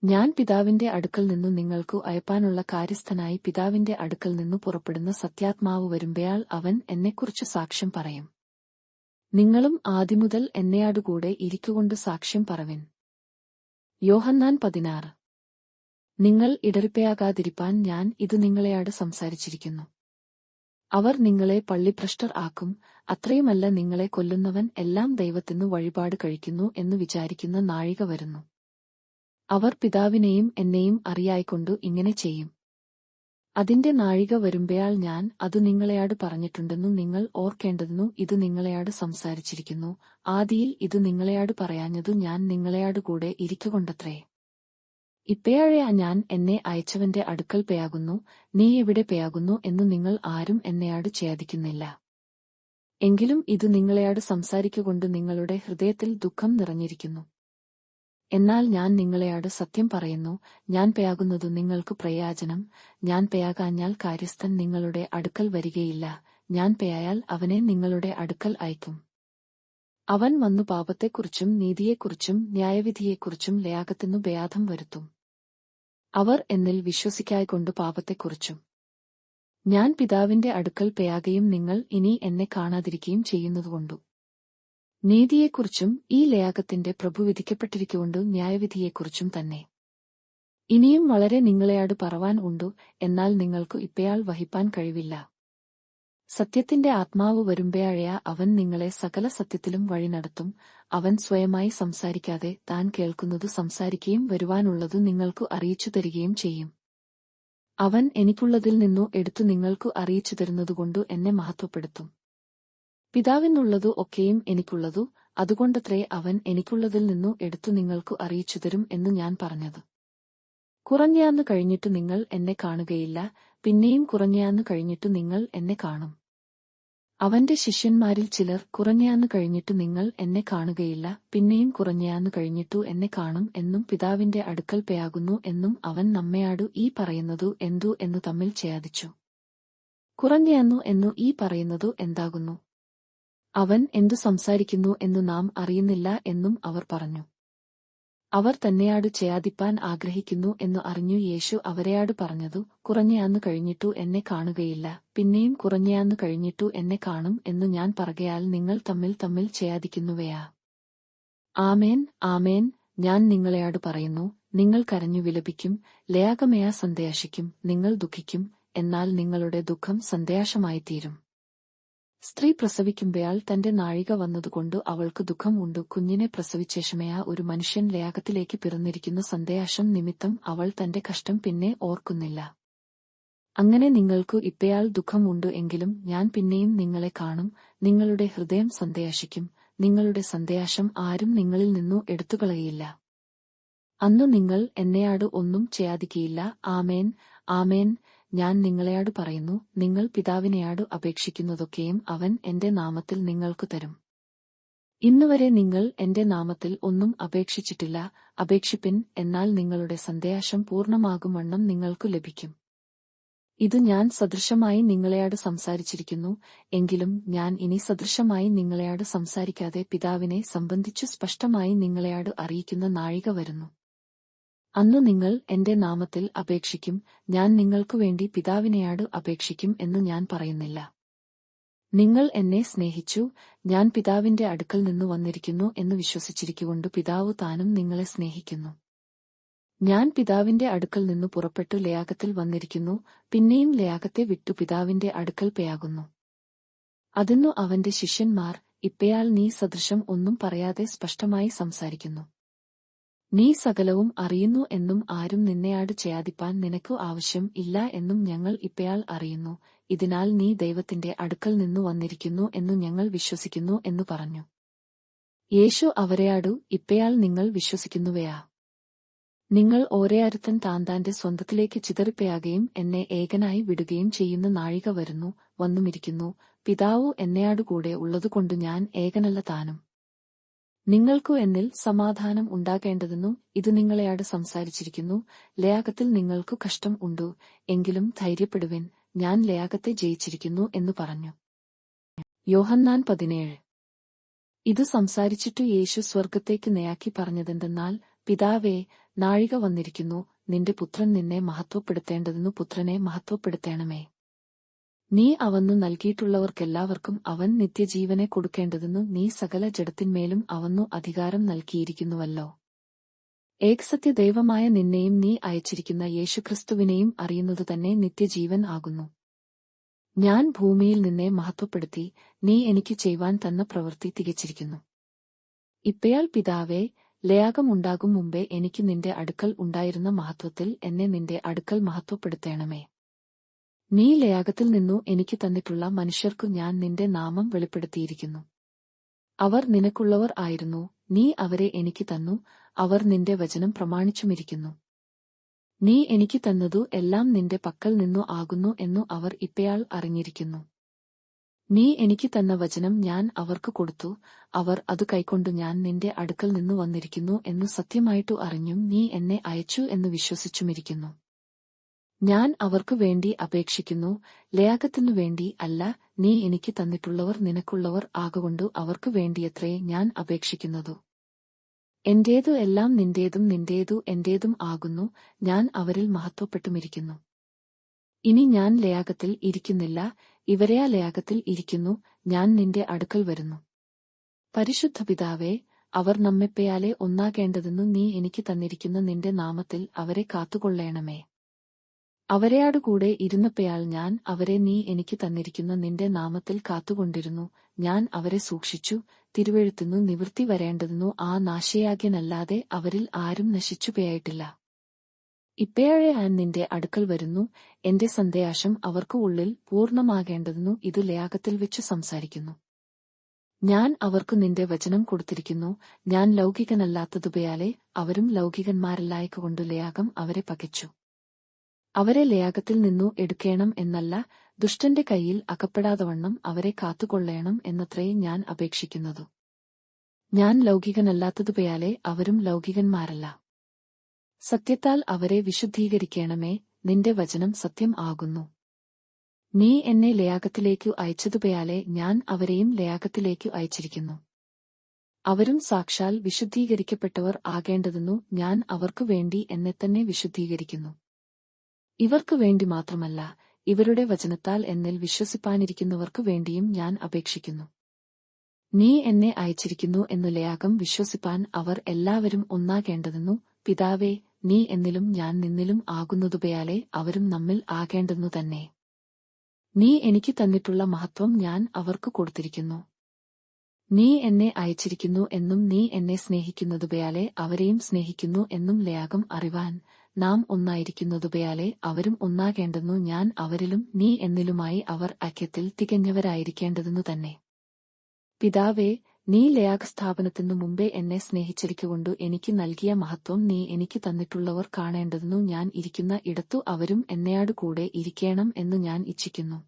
ഞാൻ പിതാവിന്റെ അടുക്കൽ നിന്നു നിങ്ങൾക്കു അയപ്പാനുള്ള കാര്യസ്ഥനായി പിതാവിന്റെ അടുക്കൽ നിന്നു പുറപ്പെടുന്ന സത്യാത്മാവ് വരുമ്പയാൾ അവൻ എന്നെക്കുറിച്ചു സാക്ഷ്യം പറയും. നിങ്ങളും ആദിമുതൽ എന്നെയാടുകൂടെ ഇരിക്കുകൊണ്ടു സാക്ഷ്യം പറവിൻ. യോഹന്നാൻ 16. നിങ്ങൾ ഇടറിപ്പയാകാതിരിപ്പാൻ ഞാൻ ഇതു നിങ്ങളെയാട് സംസാരിച്ചിരിക്കുന്നു. അവർ നിങ്ങളെ പള്ളിഭ്രഷ്ടർ ആക്കും, അത്രയുമല്ല നിങ്ങളെ കൊല്ലുന്നവൻ എല്ലാം ദൈവത്തിനു വഴിപാട് കഴിക്കുന്നു എന്നു വിചാരിക്കുന്ന നാഴിക വരുന്നു. അവർ പിതാവിനെയും എന്നെയും അറിയായ്കൊണ്ടു ഇങ്ങനെ ചെയ്യും. അതിന്റെ നാഴിക വരുമ്പയാൾ ഞാൻ അതു നിങ്ങളെയാട് പറഞ്ഞിട്ടുണ്ടെന്നു നിങ്ങൾ ഓർക്കേണ്ടതെന്നു ഇതു നിങ്ങളെയാട് സംസാരിച്ചിരിക്കുന്നു. ആദിയിൽ ഇതു നിങ്ങളെയാട് പറയാഞ്ഞതു ഞാൻ നിങ്ങളെയാടുകൂടെ ഇരിക്കുകൊണ്ടത്രേ. ഇപ്പയാഴ ഞാൻ എന്നെ അയച്ചവന്റെ അടുക്കൽ പേയാകുന്നു, നീ എവിടെ പേയാകുന്നു എന്നു നിങ്ങൾ ആരും എന്നെയാട് ഛേദിക്കുന്നില്ല. എങ്കിലും ഇതു നിങ്ങളെയാട് സംസാരിക്കുകൊണ്ടു നിങ്ങളുടെ ഹൃദയത്തിൽ ദുഃഖം നിറഞ്ഞിരിക്കുന്നു. എന്നാൽ ഞാൻ നിങ്ങളെയാട് സത്യം പറയുന്നു, ഞാൻ പേയാകുന്നതു നിങ്ങൾക്ക് പ്രയോജനം. ഞാൻ പേയാകാഞ്ഞാൽ കാര്യസ്ഥൻ നിങ്ങളുടെ അടുക്കൽ വരികയില്ല, ഞാൻ പേയായാൽ അവനെ നിങ്ങളുടെ അടുക്കൽ അയക്കും. അവൻ വന്നു പാപത്തെക്കുറിച്ചും നീതിയെക്കുറിച്ചും ന്യായവിധിയെക്കുറിച്ചും ലയാഗത്തിനു ഭേദം വരുത്തും. അവർ എന്നിൽ വിശ്വസിക്കായ്കൊണ്ടു പാപത്തെക്കുറിച്ചും ഞാൻ പിതാവിന്റെ അടുക്കൽ പേയാകയും നിങ്ങൾ ഇനി എന്നെ കാണാതിരിക്കുകയും ചെയ്യുന്നതുകൊണ്ടു നീതിയെക്കുറിച്ചും ഈ ലയാഗത്തിന്റെ പ്രഭു വിധിക്കപ്പെട്ടിരിക്കൊണ്ടു ന്യായവിധിയെക്കുറിച്ചും തന്നെ. ഇനിയും വളരെ നിങ്ങളെയാട് പറവാൻ ഉണ്ടു, എന്നാൽ നിങ്ങൾക്കു ഇപ്പയാൾ വഹിപ്പാൻ കഴിവില്ല. സത്യത്തിന്റെ ആത്മാവ് വരുമ്പയാഴയ അവൻ നിങ്ങളെ സകല സത്യത്തിലും വഴി നടത്തും. അവൻ സ്വയമായി സംസാരിക്കാതെ താൻ കേൾക്കുന്നതു സംസാരിക്കുകയും വരുവാനുള്ളതു നിങ്ങൾക്കു അറിയിച്ചു തരികയും ചെയ്യും. അവൻ എനിക്കുള്ളതിൽ നിന്നു എടുത്തു നിങ്ങൾക്കു അറിയിച്ചു തരുന്നതുകൊണ്ടു എന്നെ മഹത്വപ്പെടുത്തും. പിതാവിനുള്ളതു ഒക്കെയും എനിക്കുള്ളതു, അതുകൊണ്ടത്രേ അവൻ എനിക്കുള്ളതിൽ നിന്നു എടുത്തു നിങ്ങൾക്കു അറിയിച്ചു തരും എന്നു ഞാൻ പറഞ്ഞത്. കുറഞ്ഞയാന്നു കഴിഞ്ഞിട്ടു നിങ്ങൾ എന്നെ കാണുകയില്ല, പിന്നെയും കുറഞ്ഞയാന്നു കഴിഞ്ഞിട്ടു നിങ്ങൾ എന്നെ കാണും. അവന്റെ ശിഷ്യന്മാരിൽ ചിലർ കുറഞ്ഞയാന്നു കഴിഞ്ഞിട്ടു നിങ്ങൾ എന്നെ കാണുകയില്ല, പിന്നെയും കുറഞ്ഞയാന്നു കഴിഞ്ഞിട്ടു എന്നെ കാണും എന്നും പിതാവിന്റെ അടുക്കൽ പേയാകുന്നു എന്നും അവൻ നമ്മയാടു ഈ പറയുന്നതു എന്തു എന്നു തമ്മിൽ ചേദിച്ചു. കുറഞ്ഞയാന്നു എന്നു ഈ പറയുന്നതു എന്താകുന്നു? അവൻ എന്തു സംസാരിക്കുന്നു എന്നു നാം അറിയുന്നില്ല എന്നും അവർ പറഞ്ഞു. അവർ തന്നെയാടു ചേദിപ്പാൻ ആഗ്രഹിക്കുന്നു എന്നു അറിഞ്ഞു യേശു അവരെയാടു പറഞ്ഞതു, കുറഞ്ഞയാന്നു കഴിഞ്ഞിട്ടു എന്നെ കാണുകയില്ല, പിന്നെയും കുറഞ്ഞയാന്നു കഴിഞ്ഞിട്ടു എന്നെ കാണും എന്നു ഞാൻ പറകയാൽ നിങ്ങൾ തമ്മിൽ തമ്മിൽ ചേദിക്കുന്നുവയാ. ആമേൻ, ആമേൻ, ഞാൻ നിങ്ങളെയാടു പറയുന്നു, നിങ്ങൾ കരഞ്ഞു വിലപിക്കും, ലയാഗമയാ സന്ദേശിക്കും, നിങ്ങൾ ദുഃഖിക്കും, എന്നാൽ നിങ്ങളുടെ ദുഃഖം സന്ദേശമായിത്തീരും. സ്ത്രീ പ്രസവിക്കുമ്പയാൾ തന്റെ നാഴിക വന്നതുകൊണ്ടു അവൾക്ക് ദുഃഖം ഉണ്ടു. കുഞ്ഞിനെ പ്രസവിച്ചേഷമയാ ഒരു മനുഷ്യൻ ലയാഗത്തിലേക്ക് പിറന്നിരിക്കുന്ന സന്ദേശം നിമിത്തം അവൾ തന്റെ കഷ്ടം പിന്നെ ഓർക്കുന്നില്ല. അങ്ങനെ നിങ്ങൾക്കു ഇപ്പയാൾ ദുഃഖം ഉണ്ടു എങ്കിലും ഞാൻ പിന്നെയും നിങ്ങളെ കാണും, നിങ്ങളുടെ ഹൃദയം സന്ദേശിക്കും, നിങ്ങളുടെ സന്ദേശം ആരും നിങ്ങളിൽ നിന്നു എടുത്തുകളയില്ല. അന്നു നിങ്ങൾ എന്നെയാടു ഒന്നും ചെയ്യാതിരിക്കയില്ല. ആമേൻ, ആമേൻ, ഞാൻ നിങ്ങളെയാടു പറയുന്നു, നിങ്ങൾ പിതാവിനെയാടു അപേക്ഷിക്കുന്നതൊക്കെയും അവൻ എന്റെ നാമത്തിൽ നിങ്ങൾക്കു തരും. ഇന്നുവരെ നിങ്ങൾ എന്റെ നാമത്തിൽ ഒന്നും അപേക്ഷിച്ചിട്ടില്ല. അപേക്ഷിപ്പിൻ, എന്നാൽ നിങ്ങളുടെ സന്ദേശം പൂർണ്ണമാകും വണ്ണം നിങ്ങൾക്കു ലഭിക്കും. ഇത് ഞാൻ സദൃശമായി നിങ്ങളെയാടു സംസാരിച്ചിരിക്കുന്നു, എങ്കിലും ഞാൻ ഇനി സദൃശമായി നിങ്ങളെയാടു സംസാരിക്കാതെ പിതാവിനെ സംബന്ധിച്ചു സ്പഷ്ടമായി നിങ്ങളെയാടു അറിയിക്കുന്ന നാഴിക വരുന്നു. അന്നു നിങ്ങൾ എന്റെ നാമത്തിൽ അപേക്ഷിക്കും. ഞാൻ നിങ്ങൾക്കുവേണ്ടി പിതാവിനെയാടു അപേക്ഷിക്കും എന്നു ഞാൻ പറയുന്നില്ല. നിങ്ങൾ എന്നെ സ്നേഹിച്ചു, ഞാൻ പിതാവിന്റെ അടുക്കൽ നിന്നു വന്നിരിക്കുന്നു എന്ന് വിശ്വസിച്ചിരിക്കുകൊണ്ടു പിതാവു താനും നിങ്ങളെ സ്നേഹിക്കുന്നു. ഞാൻ പിതാവിന്റെ അടുക്കൽ നിന്നു പുറപ്പെട്ടു ലയാഗത്തിൽ വന്നിരിക്കുന്നു, പിന്നെയും ലയാഗത്തെ വിട്ടു പിതാവിന്റെ അടുക്കൽ പേയാകുന്നു. അതിന്നു അവന്റെ ശിഷ്യന്മാർ, ഇപ്പയാൾ നീ സദൃശം ഒന്നും പറയാതെ സ്പഷ്ടമായി സംസാരിക്കുന്നു. നീ സകലവും അറിയുന്നു എന്നും ആരും നിന്നെയാടു ചെയ്യാതിപ്പാൻ നിനക്കു ആവശ്യം ഇല്ല എന്നും ഞങ്ങൾ ഇപ്പയാൾ അറിയുന്നു. ഇതിനാൽ നീ ദൈവത്തിന്റെ അടുക്കൽ നിന്നു വന്നിരിക്കുന്നു എന്നു ഞങ്ങൾ വിശ്വസിക്കുന്നു എന്നു പറഞ്ഞു. യേശു അവരെയാടു, ഇപ്പയാൾ നിങ്ങൾ വിശ്വസിക്കുന്നുവയാ? നിങ്ങൾ ഓരോരുത്തൻ താന്താന്റെ സ്വന്തത്തിലേക്ക് ചിതറിപ്പയാകുകയും എന്നെ ഏകനായി വിടുകയും ചെയ്യുന്ന നാഴിക വരുന്നു, വന്നുമിരിക്കുന്നു. പിതാവു എന്നെയാടുകൂടെ ഉള്ളതുകൊണ്ടു ഞാൻ ഏകനല്ല താനും. നിങ്ങൾക്കു എന്നിൽ സമാധാനം ഉണ്ടാകേണ്ടതെന്നു ഇത് നിങ്ങളെയാട് സംസാരിച്ചിരിക്കുന്നു. ലയാഗത്തിൽ നിങ്ങൾക്കു കഷ്ടം ഉണ്ടു, എങ്കിലും ധൈര്യപ്പെടുവിൻ, ഞാൻ ലയാഗത്തെ ജയിച്ചിരിക്കുന്നു എന്നു പറഞ്ഞു. യോഹന്നാൻ 17. ഇത് സംസാരിച്ചിട്ടു യേശു സ്വർഗ്ഗത്തേക്ക് നേയാക്കി പറഞ്ഞതെന്തെന്നാൽ, പിതാവേ, നാഴിക വന്നിരിക്കുന്നു, നിന്റെ പുത്രൻ നിന്നെ മഹത്വപ്പെടുത്തേണ്ടതെന്നു പുത്രനെ മഹത്വപ്പെടുത്തേണമേ. നീ അവന്നു നൽകിയിട്ടുള്ളവർക്കെല്ലാവർക്കും അവൻ നിത്യജീവനെ കൊടുക്കേണ്ടതെന്നു നീ സകല ജഡത്തിന്മേലും അവന്നു അധികാരം നൽകിയിരിക്കുന്നുവല്ലോ. ഏകസത്യ ദൈവമായ നിന്നെയും നീ അയച്ചിരിക്കുന്ന യേശുക്രിസ്തുവിനെയും അറിയുന്നതു തന്നെ നിത്യജീവൻ ആകുന്നു. ഞാൻ ഭൂമിയിൽ നിന്നെ മഹത്വപ്പെടുത്തി, നീ എനിക്ക് ചെയ്യുവാൻ തന്ന പ്രവൃത്തി തികച്ചിരിക്കുന്നു. ഇപ്പയാൾ പിതാവേ, ലയാഗം ഉണ്ടാകും മുമ്പേ എനിക്ക് നിന്റെ അടുക്കൽ ഉണ്ടായിരുന്ന മഹത്വത്തിൽ എന്നെ നിന്റെ അടുക്കൽ മഹത്വപ്പെടുത്തേണമേ. നീ ലയാഗത്തിൽ നിന്നു എനിക്ക് തന്നിട്ടുള്ള മനുഷ്യർക്കു ഞാൻ നിന്റെ നാമം വെളിപ്പെടുത്തിയിരിക്കുന്നു. അവർ നിനക്കുള്ളവർ ആയിരുന്നു, നീ അവരെ എനിക്ക് തന്നു, അവർ നിന്റെ വചനം പ്രമാണിച്ചുമിരിക്കുന്നു. നീ എനിക്ക് തന്നതു എല്ലാം നിന്റെ പക്കൽ നിന്നു ആകുന്നു എന്നു അവർ ഇപ്പയാൾ അറിഞ്ഞിരിക്കുന്നു. നീ എനിക്ക് തന്ന വചനം ഞാൻ അവർക്ക് കൊടുത്തു, അവർ അതു കൈക്കൊണ്ടു ഞാൻ നിന്റെ അടുക്കൽ നിന്നു വന്നിരിക്കുന്നു എന്നു സത്യമായിട്ടു അറിഞ്ഞും നീ എന്നെ അയച്ചു എന്നു വിശ്വസിച്ചുമിരിക്കുന്നു. ഞാൻ അവർക്കു വേണ്ടി അപേക്ഷിക്കുന്നു, ലേയാഗത്തിനു വേണ്ടി അല്ല. നീ എനിക്ക് തന്നിട്ടുള്ളവർ നിനക്കുള്ളവർ ആകൊണ്ടു അവർക്കു വേണ്ടിയത്രേ ഞാൻ അപേക്ഷിക്കുന്നതു. എന്റേതു എല്ലാം നിന്റേതും നിന്റേതു എന്റേതും ആകുന്നു. ഞാൻ അവരിൽ മഹത്വപ്പെട്ടുമിരിക്കുന്നു. ഇനി ഞാൻ ലേയാഗത്തിൽ ഇരിക്കുന്നില്ല, ഇവരെയാ ലേയാഗത്തിൽ ഇരിക്കുന്നു. ഞാൻ നിന്റെ അടുക്കൽ വരുന്നു. പരിശുദ്ധ പിതാവേ, അവർ നമ്മെപ്പയാലെ ഒന്നാകേണ്ടതെന്നു നീ എനിക്ക് തന്നിരിക്കുന്ന നിന്റെ നാമത്തിൽ അവരെ കാത്തുകൊള്ളേണമേ. അവരെയാടുകൂടെ ഇരുന്നപ്പയാൽ ഞാൻ അവരെ നീ എനിക്ക് തന്നിരിക്കുന്ന നിന്റെ നാമത്തിൽ കാത്തുകൊണ്ടിരുന്നു. ഞാൻ അവരെ സൂക്ഷിച്ചു. തിരുവെഴുത്തുന്നു നിവൃത്തി വരേണ്ടതെന്നു ആ നാശയാഗ്യനല്ലാതെ അവരിൽ ആരും നശിച്ചുപോയായിട്ടില്ല. ഇപ്പയാഴെ ഞാൻ നിന്റെ അടുക്കൽ വരുന്നു. എന്റെ സന്ദേശം അവർക്ക് ഉള്ളിൽ പൂർണ്ണമാകേണ്ടതെന്നു ഇത് ലേയാഗത്തിൽ വെച്ചു സംസാരിക്കുന്നു. ഞാൻ അവർക്കു നിന്റെ വചനം കൊടുത്തിരിക്കുന്നു. ഞാൻ ലൗകികനല്ലാത്തതുപയാലെ അവരും ലൗകികന്മാരല്ലായ്ക്കൊണ്ടു ലേയാഗം അവരെ പകച്ചു. അവരെ ലേയാഗത്തിൽ നിന്നു എടുക്കേണം എന്നല്ല, ദുഷ്ടന്റെ കൈയിൽ അകപ്പെടാതവണ്ണം അവരെ കാത്തുകൊള്ളേണം എന്നത്രേ ഞാൻ അപേക്ഷിക്കുന്നതു. ഞാൻ ലൗകികനല്ലാത്തതുപയാലെ അവരും ലൗകികന്മാരല്ല. സത്യത്താൽ അവരെ വിശുദ്ധീകരിക്കണമേ. നിന്റെ വചനം സത്യം ആകുന്നു. നീ എന്നെ ലേയാഗത്തിലേക്കു അയച്ചതുപയാലെ ഞാൻ അവരെയും ലേയാഗത്തിലേക്കു അയച്ചിരിക്കുന്നു. അവരും സാക്ഷാൽ വിശുദ്ധീകരിക്കപ്പെട്ടവർ ആകേണ്ടതെന്നു ഞാൻ അവർക്കു വേണ്ടി എന്നെത്തന്നെ വിശുദ്ധീകരിക്കുന്നു. ഇവർക്കു വേണ്ടി മാത്രമല്ല, ഇവരുടെ വചനത്താൽ എന്നിൽ വിശ്വസിപ്പാനിരിക്കുന്നവർക്കു വേണ്ടിയും ഞാൻ അപേക്ഷിക്കുന്നു. നീ എന്നെ അയച്ചിരിക്കുന്നു എന്നു ലേയാഗം വിശ്വസിപ്പാൻ അവർ എല്ലാവരും ഒന്നാകേണ്ടതെന്നു. പിതാവേ, നീ എന്നിലും ഞാൻ നിന്നിലും ആകുന്നതുപയാലെ അവരും നമ്മിൽ ആകേണ്ടെന്നു തന്നെ. നീ എനിക്ക് തന്നിട്ടുള്ള മഹത്വം ഞാൻ അവർക്കു കൊടുത്തിരിക്കുന്നു. നീ എന്നെ അയച്ചിരിക്കുന്നു എന്നും നീ എന്നെ സ്നേഹിക്കുന്നതുപയാലെ അവരെയും സ്നേഹിക്കുന്നു എന്നും ലേയാഗം അറിവാൻ നാം ഒന്നായിരിക്കുന്നതുപയാലെ അവരും ഒന്നാകേണ്ടെന്നു ഞാൻ അവരിലും നീ എന്നിലുമായി അവർ ഐക്യത്തിൽ തികഞ്ഞവരായിരിക്കേണ്ടതെന്നു തന്നെ. പിതാവേ, നീ ലേയാഗസ്ഥാപനത്തിനു മുമ്പേ എന്നെ സ്നേഹിച്ചിരിക്കൊണ്ടു എനിക്ക് നൽകിയ മഹത്വം നീ എനിക്ക് തന്നിട്ടുള്ളവർ കാണേണ്ടതെന്നു ഞാൻ ഇരിക്കുന്ന ഇടത്തു അവരും എന്നെയാടുകൂടെ ഇരിക്കേണം എന്നു ഞാൻ ഇച്ഛിക്കുന്നു.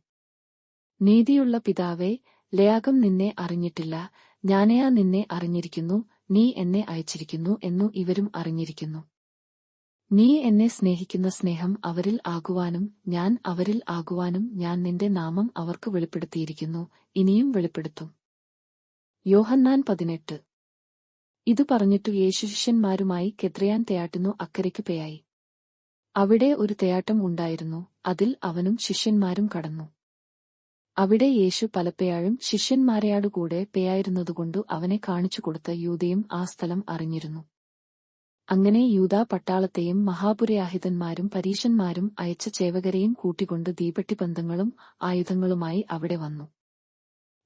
നീതിയുള്ള പിതാവേ, ലേയാഗം നിന്നെ അറിഞ്ഞിട്ടില്ല, ഞാനേയാ നിന്നെ അറിഞ്ഞിരിക്കുന്നു. നീ എന്നെ അയച്ചിരിക്കുന്നു എന്നു ഇവരും അറിഞ്ഞിരിക്കുന്നു. നീ എന്നെ സ്നേഹിക്കുന്ന സ്നേഹം അവരിൽ ആകുവാനും ഞാൻ അവരിൽ ആകുവാനും ഞാൻ നിന്റെ നാമം അവർക്ക് വെളിപ്പെടുത്തിയിരിക്കുന്നു, ഇനിയും വെളിപ്പെടുത്തും. യോഹന്നാൻ 18. ഇതു പറഞ്ഞിട്ടു യേശു ശിഷ്യന്മാരുമായി കെദ്രയാൻ തെയാട്ടിനു അക്കരയ്ക്കു പേയായി. അവിടെ ഒരു തെയാട്ടം ഉണ്ടായിരുന്നു, അതിൽ അവനും ശിഷ്യന്മാരും കടന്നു. അവിടെ യേശു പലപ്പയാഴും ശിഷ്യന്മാരെയാടുകൂടെ പേയായിരുന്നതുകൊണ്ടു അവനെ കാണിച്ചുകൊടുത്ത യൂദയും ആ സ്ഥലം അറിഞ്ഞിരുന്നു. അങ്ങനെ യൂദാ പട്ടാളത്തെയും മഹാപുരോഹിതന്മാരും പരീശന്മാരും അയച്ച ചേവകരെയും കൂട്ടിക്കൊണ്ട് തീപ്പെട്ടിപ്പന്തങ്ങളും ആയുധങ്ങളുമായി അവിടെ വന്നു.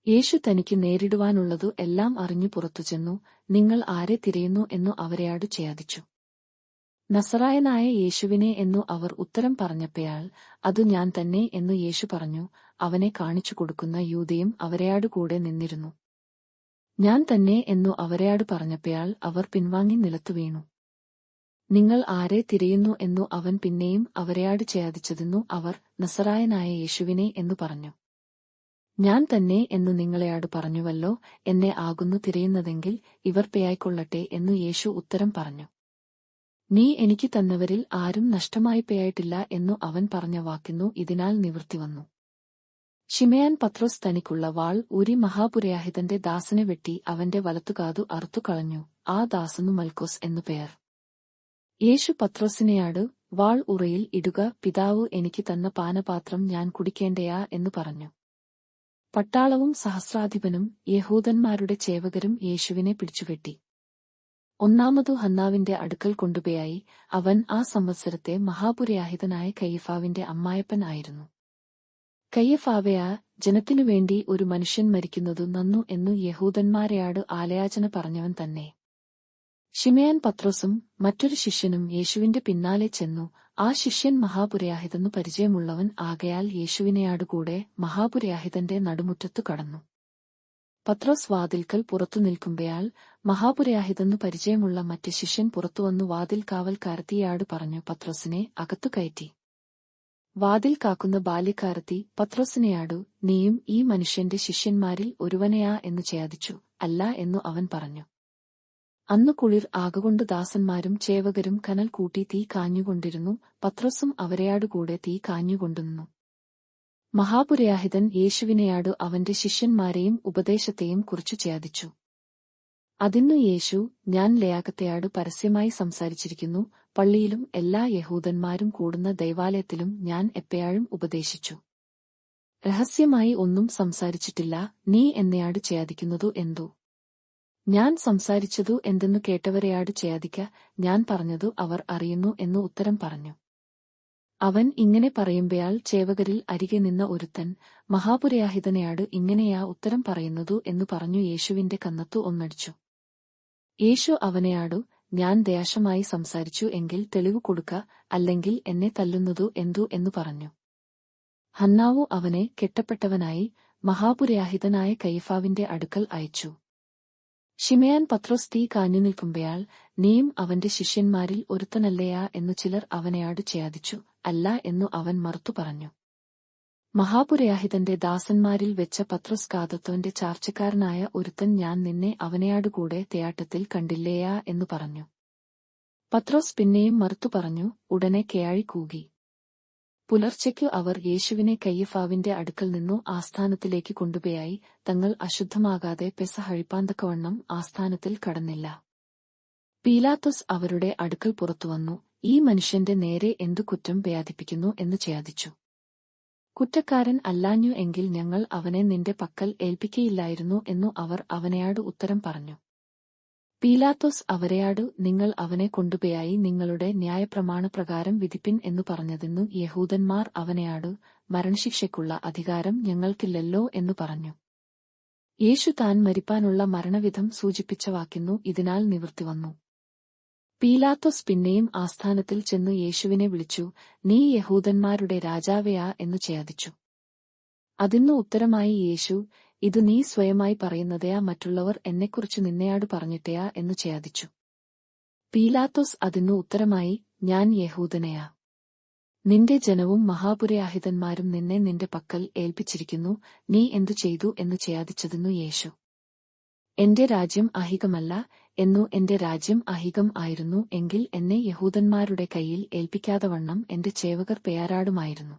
യേശു തനിക്ക് നേരിടുവാനുള്ളതു എല്ലാം അറിഞ്ഞു പുറത്തുചെന്നു. നിങ്ങൾ ആരെ തിരയുന്നു എന്നു അവരെയാടു ചോദിച്ചു. നസറായനായ യേശുവിനെ എന്നു അവർ ഉത്തരം പറഞ്ഞപ്പയാൽ അതു ഞാൻ തന്നെ എന്നു യേശു പറഞ്ഞു. അവനെ കാണിച്ചു കൊടുക്കുന്ന യൂദയും അവരെയാടുകൂടെ നിന്നിരുന്നു. ഞാൻ തന്നെ എന്നു അവരെയാടു പറഞ്ഞപ്പയാൽ അവർ പിൻവാങ്ങി നിലത്തു വീണു. നിങ്ങൾ ആരെ തിരയുന്നു എന്നു അവൻ പിന്നെയും അവരെയാടു ചോദിച്ചതെന്നു അവർ നസറായനായ യേശുവിനെ എന്നു പറഞ്ഞു. ഞാൻ തന്നെ എന്നു നിങ്ങളെയാടു പറഞ്ഞുവല്ലോ. എന്നെ ആകുന്നു തിരയുന്നതെങ്കിൽ ഇവർ പേയായിക്കൊള്ളട്ടെ എന്നു യേശു ഉത്തരം പറഞ്ഞു. നീ എനിക്ക് തന്നവരിൽ ആരും നഷ്ടമായി പേയായിട്ടില്ല എന്നു അവൻ പറഞ്ഞ വാക്കിന്നു ഇതിനാൽ നിവൃത്തി വന്നു. ശിമയോൻ പത്രോസ് തനിക്കുള്ള വാൾ ഊരി മഹാപുരോഹിതന്റെ ദാസനെ വെട്ടി അവന്റെ വലത്തുകാതു അറുത്തുകളഞ്ഞു. ആ ദാസനു മൽക്കോസ് എന്നു പേർ. യേശു പത്രോസിനെയാടു വാൾ ഉറയിൽ ഇടുക, പിതാവ് എനിക്ക് തന്ന പാനപാത്രം ഞാൻ കുടിക്കേണ്ടയാ എന്നു പറഞ്ഞു. പട്ടാളവും സഹസ്രാധിപനും യഹൂദന്മാരുടെ ചേവകരും യേശുവിനെ പിടിച്ചുകെട്ടി. ഒന്നാമതു ഹന്നാവിന്റെ അടുക്കൽ കൊണ്ടുപോയി. അവൻ ആ സംവത്സരത്തെ മഹാപുരോഹിതനായ കയ്യഫാവിന്റെ അമ്മായപ്പൻ ആയിരുന്നു. കയ്യഫാവയാ ജനത്തിനുവേണ്ടി ഒരു മനുഷ്യൻ മരിക്കുന്നതു നന്നു എന്നു യഹൂദന്മാരെയാടു ആലയാചന പറഞ്ഞവൻ തന്നെ. ശിമയോൻ പത്രോസും മറ്റൊരു ശിഷ്യനും യേശുവിന്റെ പിന്നാലെ ചെന്നു. ആ ശിഷ്യൻ മഹാപുരോഹിതനു പരിചയമുള്ളവൻ ആകയാൽ യേശുവിനെയാടുകൂടെ മഹാപുരോഹിതന്റെ നടുമുറ്റത്തു കടന്നു. പത്രോസ് വാതിൽക്കൽ പുറത്തു നിൽക്കുമ്പയാൽ മഹാപുരോഹിതനു പരിചയമുള്ള മറ്റ് ശിഷ്യൻ പുറത്തുവന്നു വാതിൽ കാവൽക്കാരത്തിയാടു പറഞ്ഞു പത്രോസിനെ അകത്തു കയറ്റി. വാതിൽ കാക്കുന്ന ബാല്യക്കാരത്തി പത്രോസിനെയാടു നീയും ഈ മനുഷ്യന്റെ ശിഷ്യന്മാരിൽ ഒരുവനെയാ എന്നു ചോദിച്ചു. അല്ല എന്നു അവൻ പറഞ്ഞു. അന്ന് കുളിർ ആകൊണ്ട് ദാസന്മാരും ചേവകരും കനൽ കൂട്ടി തീ കാഞ്ഞുകൊണ്ടിരുന്നു. പത്രോസും അവരെയാടുകൂടെ തീ കാഞ്ഞുകൊണ്ടുനിന്നു. മഹാപുരോഹിതൻ യേശുവിനെയാടു അവന്റെ ശിഷ്യന്മാരെയും ഉപദേശത്തെയും കുറിച്ചു ഛേദിച്ചു. അതിന്നു യേശു, ഞാൻ ലേയാകത്തെയാടു പരസ്യമായി സംസാരിച്ചിരിക്കുന്നു. പള്ളിയിലും എല്ലാ യഹൂദന്മാരും കൂടുന്ന ദൈവാലയത്തിലും ഞാൻ എപ്പോഴും ഉപദേശിച്ചു. രഹസ്യമായി ഒന്നും സംസാരിച്ചിട്ടില്ല. നീ എന്നെയാടു ഛേദിക്കുന്നതു എന്തു? ഞാൻ സംസാരിച്ചതു എന്തെന്നു കേട്ടവരെയാടു ഛേദിക്ക. ഞാൻ പറഞ്ഞതു അവർ അറിയുന്നു എന്നു ഉത്തരം പറഞ്ഞു. അവൻ ഇങ്ങനെ പറയുമ്പയാൾ ചേവകരിൽ അരികെ നിന്ന ഒരുത്തൻ, മഹാപുരോഹിതനെയാടു ഇങ്ങനെയാ ഉത്തരം പറയുന്നതു എന്നു പറഞ്ഞു യേശുവിന്റെ കന്നത്തു ഒന്നടിച്ചു. യേശു അവനെയാടു, ഞാൻ ദേഷമായി സംസാരിച്ചു എങ്കിൽ തെളിവു കൊടുക്ക, അല്ലെങ്കിൽ എന്നെ തല്ലുന്നതു എന്തു എന്നു പറഞ്ഞു. ഹന്നാവു അവനെ കെട്ടപ്പെട്ടവനായി മഹാപുരോഹിതനായ കയ്യഫാവിന്റെ അടുക്കൽ അയച്ചു. ശിമയോൻ പത്രോസ് തീ കാഞ്ഞു നിൽക്കുമ്പയാൾ, നീയും അവന്റെ ശിഷ്യന്മാരിൽ ഒരുത്തനല്ലയാ എന്നു ചിലർ അവനെയാടു ഛേദിച്ചു. അല്ല എന്നു അവൻ മറുത്തു പറഞ്ഞു. മഹാപുരോഹിതന്റെ ദാസന്മാരിൽ വെച്ച പത്രോസ് കാതത്തോന്റെ ചാർച്ചക്കാരനായ ഒരുത്തൻ ഞാൻ നിന്നെ അവനെയാടുകൂടെ തേയാട്ടത്തിൽ കണ്ടില്ലേയാ എന്നു പറഞ്ഞു. പത്രോസ് പിന്നെയും മറുത്തു പറഞ്ഞു. ഉടനെ കേയാഴി കൂകി. പുലർച്ചയ്ക്കു അവർ യേശുവിനെ കയ്യഫാവിന്റെ അടുക്കൽ നിന്നു ആസ്ഥാനത്തിലേക്ക് കൊണ്ടുപോയി. തങ്ങൾ അശുദ്ധമാകാതെ പെസഹ കഴിപ്പാന്തക്കവണ്ണം ആസ്ഥാനത്തിൽ കടന്നില്ല. പീലാത്തോസ് അവരുടെ അടുക്കൽ പുറത്തുവന്നു, ഈ മനുഷ്യന്റെ നേരെ എന്തു കുറ്റം വ്യാധിപ്പിക്കുന്നു എന്ന് ഛേദിച്ചു. കുറ്റക്കാരൻ അല്ലാഞ്ഞു എങ്കിൽ ഞങ്ങൾ അവനെ നിന്റെ പക്കൽ ഏൽപ്പിക്കയില്ലായിരുന്നു എന്നു അവർ അവനെയാടു ഉത്തരം പറഞ്ഞു. പീലാത്തോസ് അവരെയാടു, നിങ്ങൾ അവനെ കൊണ്ടുപോയി നിങ്ങളുടെ ന്യായപ്രമാണപ്രകാരം വിധിപ്പിൻ എന്നു പറഞ്ഞതെന്നു യഹൂദന്മാർ അവനെയാടു, മരണശിക്ഷയ്ക്കുള്ള അധികാരം ഞങ്ങൾക്കില്ലല്ലോ എന്നു പറഞ്ഞു. യേശു താൻ മരിപ്പാനുള്ള മരണവിധം സൂചിപ്പിച്ച വാക്കിന്നു ഇതിനാൽ നിവൃത്തിവന്നു. പീലാത്തോസ് പിന്നെയും ആസ്ഥാനത്തിൽ ചെന്നു യേശുവിനെ വിളിച്ചു, നീ യഹൂദന്മാരുടെ രാജാവെയാ എന്നു ഛേദിച്ചു. അതിന്നു ഉത്തരമായി യേശു, ഇതു നീ സ്വയമായി പറയുന്നതയാ, മറ്റുള്ളവർ എന്നെക്കുറിച്ചു നിന്നെയാടു പറഞ്ഞിട്ടയാ എന്നു ഛേദിച്ചു. പീലാത്തോസ് അതിന്നു ഉത്തരമായി, ഞാൻ യഹൂദനെയാ. നിന്റെ ജനവും മഹാപുരോഹിതന്മാരും നിന്നെ നിന്റെ പക്കൽ ഏൽപ്പിച്ചിരിക്കുന്നു. നീ എന്തു ചെയ്തു എന്നു ഛേദിച്ചതെന്നു യേശു. എന്റെ രാജ്യം അഹികമല്ല എന്നു എന്റെ രാജ്യം അഹികം ആയിരുന്നു എങ്കിൽ എന്നെ യഹൂദന്മാരുടെ കയ്യിൽ ഏൽപ്പിക്കാതവണ്ണം എന്റെ ചേവകർ പേയാറാടുമായിരുന്നു.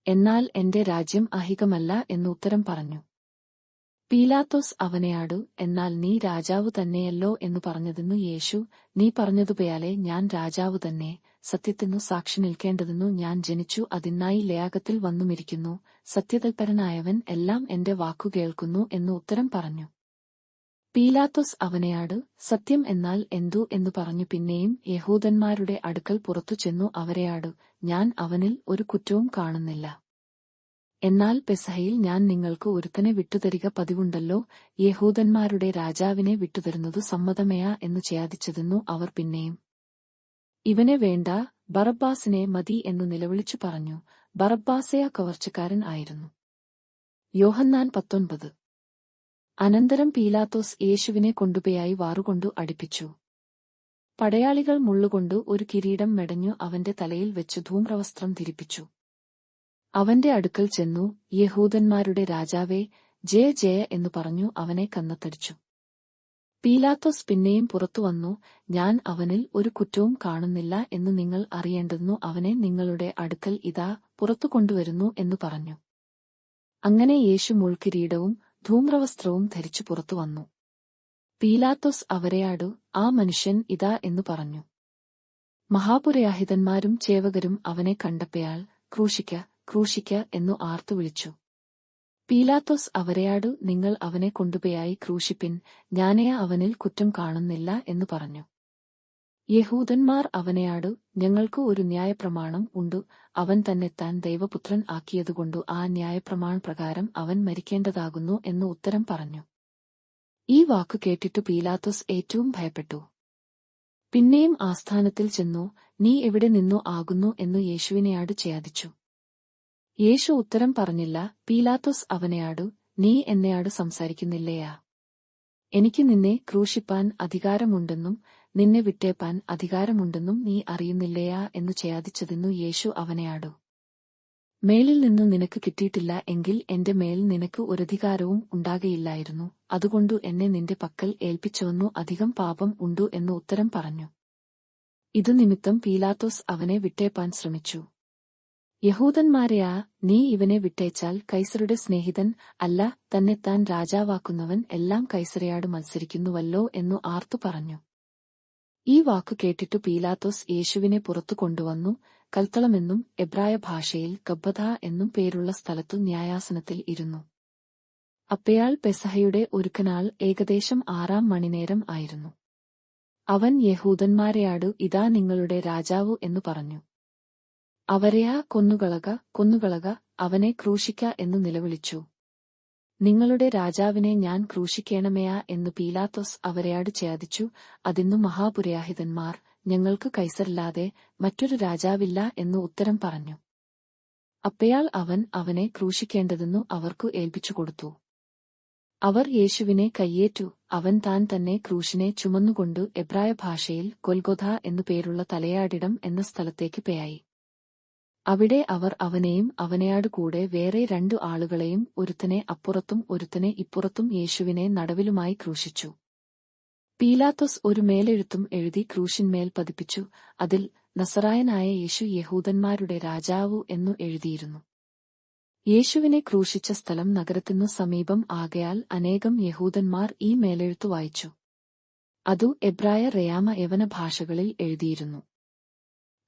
എന്നാൽ എന്റെ രാജ്യം അഹികമല്ല എന്നു ഉത്തരം പറഞ്ഞു. പീലാത്തോസ് അവനെയാടു, എന്നാൽ നീ രാജാവു തന്നെയല്ലോ എന്നു പറഞ്ഞതെന്നു യേശു, നീ പറഞ്ഞതുപോയാലെ ഞാൻ രാജാവു തന്നെ. സത്യത്തിനു സാക്ഷി നിൽക്കേണ്ടതെന്നു ഞാൻ ജനിച്ചു, അതിനായി ലേയാകത്തിൽ വന്നുമിരിക്കുന്നു. സത്യതൽപരനായവൻ എല്ലാം എന്റെ വാക്കു കേൾക്കുന്നു എന്നു ഉത്തരം പറഞ്ഞു. പീലാത്തോസ് അവനെയാടു, സത്യം എന്നാൽ എന്തു എന്നു പറഞ്ഞു. പിന്നെയും യഹൂദന്മാരുടെ അടുക്കൽ പുറത്തു ചെന്നു അവരെയാടു, ഞാൻ അവനിൽ ഒരു കുറ്റവും കാണുന്നില്ല. എന്നാൽ പെസഹയിൽ ഞാൻ നിങ്ങൾക്ക് ഒരുത്തനെ വിട്ടുതരിക പതിവുണ്ടല്ലോ. യഹൂദന്മാരുടെ രാജാവിനെ വിട്ടുതരുന്നതു സമ്മതമേയാ എന്നു ഛേദിച്ചതെന്നു അവർ പിന്നെയും. ഇവനെ വേണ്ട, ബറബ്ബാസിനെ മതി എന്നു നിലവിളിച്ചു പറഞ്ഞു. ബറബ്ബാസയാ കവർച്ചക്കാരൻ ആയിരുന്നു. യോഹന്നാൻ 19. അനന്തരം പീലാത്തോസ് യേശുവിനെ കൊണ്ടുപോയി വാറുകൊണ്ടു അടിപ്പിച്ചു. പടയാളികൾ മുള്ളുകൊണ്ടു ഒരു കിരീടം മെടഞ്ഞു അവന്റെ തലയിൽ വെച്ചു ധൂമ്രവസ്ത്രം ധരിപ്പിച്ചു. അവന്റെ അടുക്കൽ ചെന്നു, യഹൂദന്മാരുടെ രാജാവേ, ജയ ജയ എന്നു പറഞ്ഞു അവനെ കന്നത്തടിച്ചു. പീലാത്തോസ് പിന്നെയും പുറത്തുവന്നു, ഞാൻ അവനിൽ ഒരു കുറ്റവും കാണുന്നില്ല എന്നു നിങ്ങൾ അറിയേണ്ടെന്നു അവനെ നിങ്ങളുടെ അടുക്കൽ ഇതാ പുറത്തു കൊണ്ടുവരുന്നു എന്നു പറഞ്ഞു. അങ്ങനെ യേശു മുൾക്കിരീടവും ധൂമ്രവസ്ത്രവും ധരിച്ചു പുറത്തുവന്നു. പീലാത്തോസ് അവരെയാടു, ആ മനുഷ്യൻ ഇതാ എന്നു പറഞ്ഞു. മഹാപുരോഹിതന്മാരും ചേവകരും അവനെ കണ്ടപ്പയാൽ, ക്രൂശിക്ക ക്രൂശിക്ക എന്നു ആർത്തു വിളിച്ചു. പീലാത്തോസ് അവരെയാടു, നിങ്ങൾ അവനെ കൊണ്ടുപോയി ക്രൂശിപ്പിൻ, ഞാനേ അവനിൽ കുറ്റം കാണുന്നില്ല എന്നു പറഞ്ഞു. യഹൂദന്മാർ അവനെയാടു, ഞങ്ങൾക്ക് ഒരു ന്യായപ്രമാണം ഉണ്ടു, അവൻ തന്നെത്താൻ ദൈവപുത്രൻ ആക്കിയതുകൊണ്ടു ആ ന്യായപ്രമാണപ്രകാരം അവൻ മരിക്കേണ്ടതാകുന്നു എന്നു ഉത്തരം പറഞ്ഞു. ഈ വാക്കു കേട്ടിട്ടു പീലാത്തോസ് ഏറ്റവും ഭയപ്പെട്ടു. പിന്നെയും ആസ്ഥാനത്തിൽ ചെന്നു, നീ എവിടെ നിന്നു ആകുന്നു എന്നു യേശുവിനെയാടു ഛേദിച്ചു. യേശു ഉത്തരം പറഞ്ഞില്ല. പീലാത്തോസ് അവനെയാടു, നീ എന്നെയാടു സംസാരിക്കുന്നില്ലയാ? എനിക്ക് നിന്നെ ക്രൂശിപ്പാൻ അധികാരമുണ്ടെന്നും നിന്നെ വിട്ടേപ്പാൻ അധികാരമുണ്ടെന്നും നീ അറിയുന്നില്ലയാ എന്നു ഛേദിച്ചതെന്നു യേശു അവനെയാടു. മേലിൽ നിന്ന് നിനക്ക് കിട്ടിയിട്ടില്ല എങ്കിൽ എന്റെ മേൽ നിനക്ക് ഒരധികാരവും ഉണ്ടാകയില്ലായിരുന്നു, അതുകൊണ്ടു എന്നെ നിന്റെ പക്കൽ ഏൽപ്പിച്ചുവന്നു അധികം പാപം ഉണ്ടു എന്ന് ഉത്തരം പറഞ്ഞു. ഇതു നിമിത്തം പീലാത്തോസ് അവനെ വിട്ടേപ്പാൻ ശ്രമിച്ചു. യഹൂദന്മാരെയാ, നീ ഇവനെ വിട്ടേച്ചാൽ കൈസരുടെ സ്നേഹിതൻ അല്ല, തന്നെത്താൻ രാജാവാക്കുന്നവൻ എല്ലാം കൈസരയോട് മത്സരിക്കുന്നുവല്ലോ എന്നു ആർത്തു പറഞ്ഞു. ഈ വാക്കു കേട്ടിട്ടു പീലാത്തോസ് യേശുവിനെ പുറത്തു കൊണ്ടുവന്നു. കൽത്തളമെന്നും എബ്രായ ഭാഷയിൽ ഗബ്ബഥാ എന്നും പേരുള്ള സ്ഥലത്തു ന്യായാസനത്തിൽ ഇരുന്നു. അപ്പയാൾ പെസഹയുടെ ഒരുക്കനാൾ ഏകദേശം 6 മണിനേരം ആയിരുന്നു. അവൻ യഹൂദന്മാരെയാടു, ഇതാ നിങ്ങളുടെ രാജാവു എന്നു പറഞ്ഞു. അവരെയാ, കൊന്നുകളക, കൊന്നുകളക, അവനെ ക്രൂശിക്ക എന്നു നിലവിളിച്ചു. നിങ്ങളുടെ രാജാവിനെ ഞാൻ ക്രൂശിക്കേണമേയാ എന്നു പീലാത്തോസ് അവരെയാട് ചോദിച്ചു. അതിന്നു മഹാപുരോഹിതന്മാർ, ഞങ്ങൾക്ക് കൈസരല്ലാതെ മറ്റൊരു രാജാവില്ല എന്നു ഉത്തരം പറഞ്ഞു. അപ്പയാൽ അവനെ ക്രൂശിക്കേണ്ടതെന്നു അവർക്കു ഏൽപ്പിച്ചുകൊടുത്തു. അവർ യേശുവിനെ കയ്യേറ്റു. അവൻ താൻ തന്നെ ക്രൂശിനെ ചുമന്നുകൊണ്ടു എബ്രായ ഭാഷയിൽ ഗൊൽഗൊഥ എന്നു പേരുള്ള തലയാടിടം എന്ന സ്ഥലത്തേക്ക് പോയി. അവിടെ അവർ അവനെയും അവനെയാട് കൂടെ വേറെ 2 ആളുകളെയും, ഒരുത്തനെ അപ്പുറത്തും ഒരുത്തനെ ഇപ്പുറത്തും യേശുവിനെ നടുവിലുമായി ക്രൂശിച്ചു. പീലാത്തോസ് ഒരു മേലെഴുത്തും എഴുതി ക്രൂശിന്മേൽ പതിപ്പിച്ചു. അതിൽ നസറായനായ യേശു യഹൂദന്മാരുടെ രാജാവു എന്നു എഴുതിയിരുന്നു. യേശുവിനെ ക്രൂശിച്ച സ്ഥലം നഗരത്തിനു സമീപം ആകയാൽ അനേകം യഹൂദന്മാർ ഈ മേലെഴുത്തു വായിച്ചു. അതു എബ്രായ, റയാമ, യവന ഭാഷകളിൽ എഴുതിയിരുന്നു.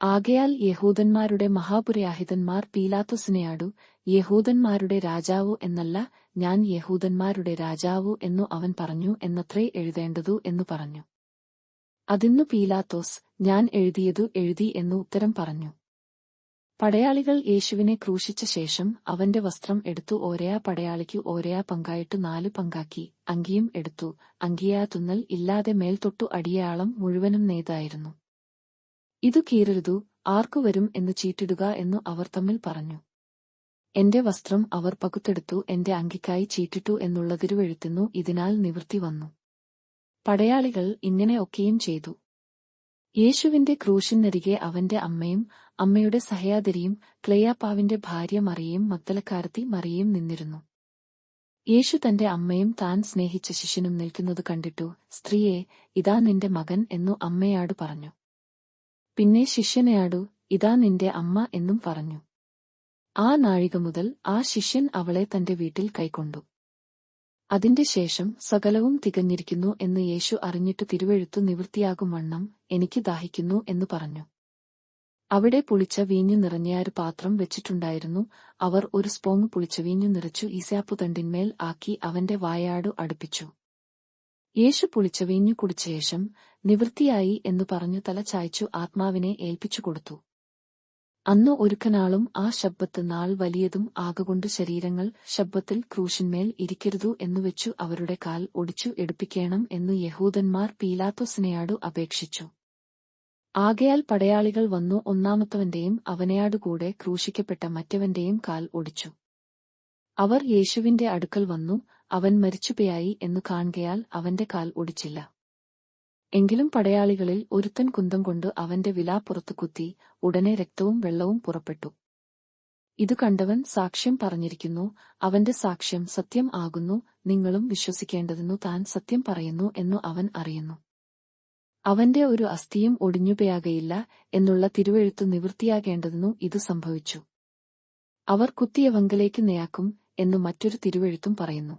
ആകയാൽ യഹൂദന്മാരുടെ മഹാപുരോഹിതന്മാർ പീലാത്തോസിനെയാടു, യഹൂദന്മാരുടെ രാജാവു എന്നല്ല, ഞാൻ യഹൂദന്മാരുടെ രാജാവു എന്നു അവൻ പറഞ്ഞു എന്നത്രേ എഴുതേണ്ടതു എന്നു പറഞ്ഞു. അതിന്നു പീലാത്തോസ്, ഞാൻ എഴുതിയതു എഴുതി എന്നു ഉത്തരം പറഞ്ഞു. പടയാളികൾ യേശുവിനെ ക്രൂശിച്ച ശേഷം അവന്റെ വസ്ത്രം എടുത്തു ഓരയാ പടയാളിക്കു ഓരയാ പങ്കായിട്ട് 4 പങ്കാക്കി. അങ്കിയും എടുത്തു. അങ്കിയാ തുന്നൽ ഇല്ലാതെ മേൽത്തൊട്ടു അടിയാളം മുഴുവനും നെയ്തായിരുന്നു. ഇതു കീറരുതു, ആർക്കു വരും എന്ന് ചീട്ടിടുക എന്നു അവർ തമ്മിൽ പറഞ്ഞു. എന്റെ വസ്ത്രം അവർ പകുത്തെടുത്തു, എന്റെ അങ്കിക്കായി ചീട്ടിട്ടു എന്നുള്ള തിരുവെഴുത്തുന്നു ഇതിനാൽ നിവൃത്തി വന്നു. പടയാളികൾ ഇങ്ങനെ ഒക്കെയും ചെയ്തു. യേശുവിന്റെ ക്രൂശിനരികെ അവന്റെ അമ്മയും അമ്മയുടെ സഹോദരിയും ക്ലെയാപ്പാവിന്റെ ഭാര്യ മറിയയും മഗ്ദലക്കാരത്തി മറിയയും നിന്നിരുന്നു. യേശു തന്റെ അമ്മയും താൻ സ്നേഹിച്ച ശിഷ്യനും നിൽക്കുന്നത് കണ്ടിട്ടു, സ്ത്രീയെ, ഇതാ നിന്റെ മകൻ എന്നു അമ്മയാടു പറഞ്ഞു. പിന്നെ ശിഷ്യനെയാടു, ഇതാ നിന്റെ അമ്മ എന്നും പറഞ്ഞു. ആ നാഴിക മുതൽ ആ ശിഷ്യൻ അവളെ തന്റെ വീട്ടിൽ കൈക്കൊണ്ടു. അതിന്റെ ശേഷം സകലവും തികഞ്ഞിരിക്കുന്നു എന്ന് യേശു അറിഞ്ഞിട്ടു തിരുവെഴുത്തു നിവൃത്തിയാകും വണ്ണം, എനിക്ക് ദാഹിക്കുന്നു എന്നു പറഞ്ഞു. അവിടെ പുളിച്ച വീഞ്ഞു നിറഞ്ഞയൊരു പാത്രം വെച്ചിട്ടുണ്ടായിരുന്നു. അവർ ഒരു സ്പോങ് പുളിച്ച വീഞ്ഞു നിറച്ചു ഈസാപ്പുതണ്ടിന്മേൽ ആക്കി അവന്റെ വായാടു അടുപ്പിച്ചു. യേശു പുളിച്ച വീഞ്ഞു കുടിച്ച ശേഷം നിവൃത്തിയായി എന്നു പറഞ്ഞു തല ചായ്ച്ചു ആത്മാവിനെ ഏൽപ്പിച്ചുകൊടുത്തു. അന്നു ഒരുക്കനാളും ആ ശബ്ബത്ത് നാൾ വലിയതും ആകകൊണ്ട് ശരീരങ്ങൾ ശബ്ബത്തിൽ ക്രൂശിന്മേൽ ഇരിക്കരുതു എന്നുവെച്ചു അവരുടെ കാൽ ഒടിച്ചു എടുപ്പിക്കണം എന്നു യഹൂദന്മാർ പീലാത്തോസിനെയാടു അപേക്ഷിച്ചു. ആകയാൽ പടയാളികൾ വന്നു ഒന്നാമത്തവന്റെയും അവനെയാടുകൂടെ ക്രൂശിക്കപ്പെട്ട മറ്റവന്റെയും കാൽ ഒടിച്ചു. അവർ യേശുവിന്റെ അടുക്കൽ വന്നു, അവൻ മരിച്ചുപോയി എന്നു കാൺകയാൽ അവന്റെ കാൽ ഒടിച്ചില്ല. എങ്കിലും പടയാളികളിൽ ഒരുത്തൻ കുന്തം കൊണ്ട് അവന്റെ വിലാപ്പുറത്തു കുത്തി, ഉടനെ രക്തവും വെള്ളവും പുറപ്പെട്ടു. ഇതു കണ്ടവൻ സാക്ഷ്യം പറഞ്ഞിരിക്കുന്നു, അവന്റെ സാക്ഷ്യം സത്യം ആകുന്നു, നിങ്ങളും വിശ്വസിക്കേണ്ടതെന്നു താൻ സത്യം പറയുന്നു എന്നു അവൻ അറിയുന്നു. അവന്റെ ഒരു അസ്ഥിയും ഒടിഞ്ഞുപോയാകയില്ല എന്നുള്ള തിരുവെഴുത്തു നിവൃത്തിയാകേണ്ടതെന്നു ഇതു സംഭവിച്ചു. അവർ കുത്തിയവങ്കലേക്ക് നെയാക്കും എന്നു മറ്റൊരു തിരുവെഴുത്തും പറയുന്നു.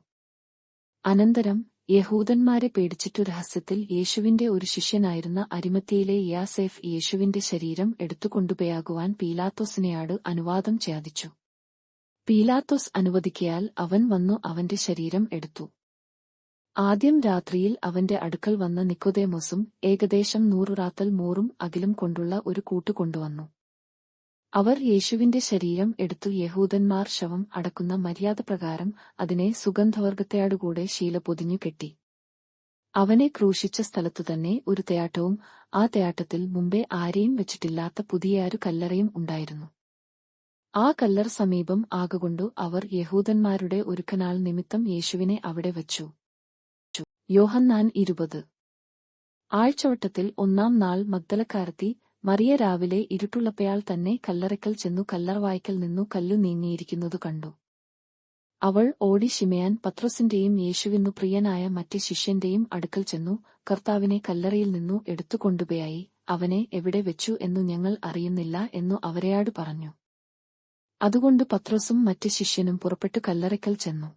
അനന്തരം യഹൂദന്മാരെ പേടിച്ചിട്ടു രഹസ്യത്തിൽ യേശുവിന്റെ ഒരു ശിഷ്യനായിരുന്ന അരിമത്യയിലെ യാസേഫ് യേശുവിന്റെ ശരീരം എടുത്തുകൊണ്ടുപോയാകുവാൻ പീലാത്തോസിനെയാട് അനുവാദം ചോദിച്ചു. പീലാത്തോസ് അനുവദിക്കയാൽ അവൻ വന്നു അവന്റെ ശരീരം എടുത്തു. ആദ്യം രാത്രിയിൽ അവന്റെ അടുക്കൽ വന്ന നിക്കോദേമോസും ഏകദേശം 100 റാത്തൽ മൂറും അകിലും കൊണ്ടുള്ള ഒരു കൂട്ടു കൊണ്ടുവന്നു. അവർ യേശുവിന്റെ ശരീരം എടുത്തു യഹൂദന്മാർ ശവം അടക്കുന്ന മര്യാദ പ്രകാരം അതിനെ സുഗന്ധവർഗത്തെയാടുകൂടെ ശീല പൊതിഞ്ഞു കെട്ടി. അവനെ ക്രൂശിച്ച സ്ഥലത്തുതന്നെ ഒരു തേയാട്ടവും ആ തേയാട്ടത്തിൽ മുമ്പേ ആരെയും വെച്ചിട്ടില്ലാത്ത പുതിയൊരു കല്ലറയും ഉണ്ടായിരുന്നു. ആ കല്ലറ സമീപം ആകകൊണ്ടു അവർ യഹൂദന്മാരുടെ ഒരുക്കനാൾ നിമിത്തം യേശുവിനെ അവിടെ വച്ചു. യോഹന്നാൻ 20. ആഴ്ചവട്ടത്തിൽ 1-ാം നാൾ മഗ്ദലക്കാരത്തി മറിയ രാവിലെ ഇരുട്ടുള്ളപ്പയാൾ തന്നെ കല്ലറയ്ക്കൽ ചെന്നു കല്ലറവായ്ക്കൽ നിന്നു കല്ലു നീങ്ങിയിരിക്കുന്നതു കണ്ടു. അവൾ ഓടി ശിമയാൻ പത്രോസിന്റെയും യേശുവിനു പ്രിയനായ മറ്റേ ശിഷ്യന്റെയും അടുക്കൽ ചെന്നു, കർത്താവിനെ കല്ലറയിൽ നിന്നു എടുത്തുകൊണ്ടുപോയി, അവനെ എവിടെ വെച്ചു എന്നു ഞങ്ങൾ അറിയുന്നില്ല എന്നു അവരെയാട് പറഞ്ഞു. അതുകൊണ്ട് പത്രോസും മറ്റേ ശിഷ്യനും പുറപ്പെട്ടു കല്ലറയ്ക്കൽ ചെന്നു.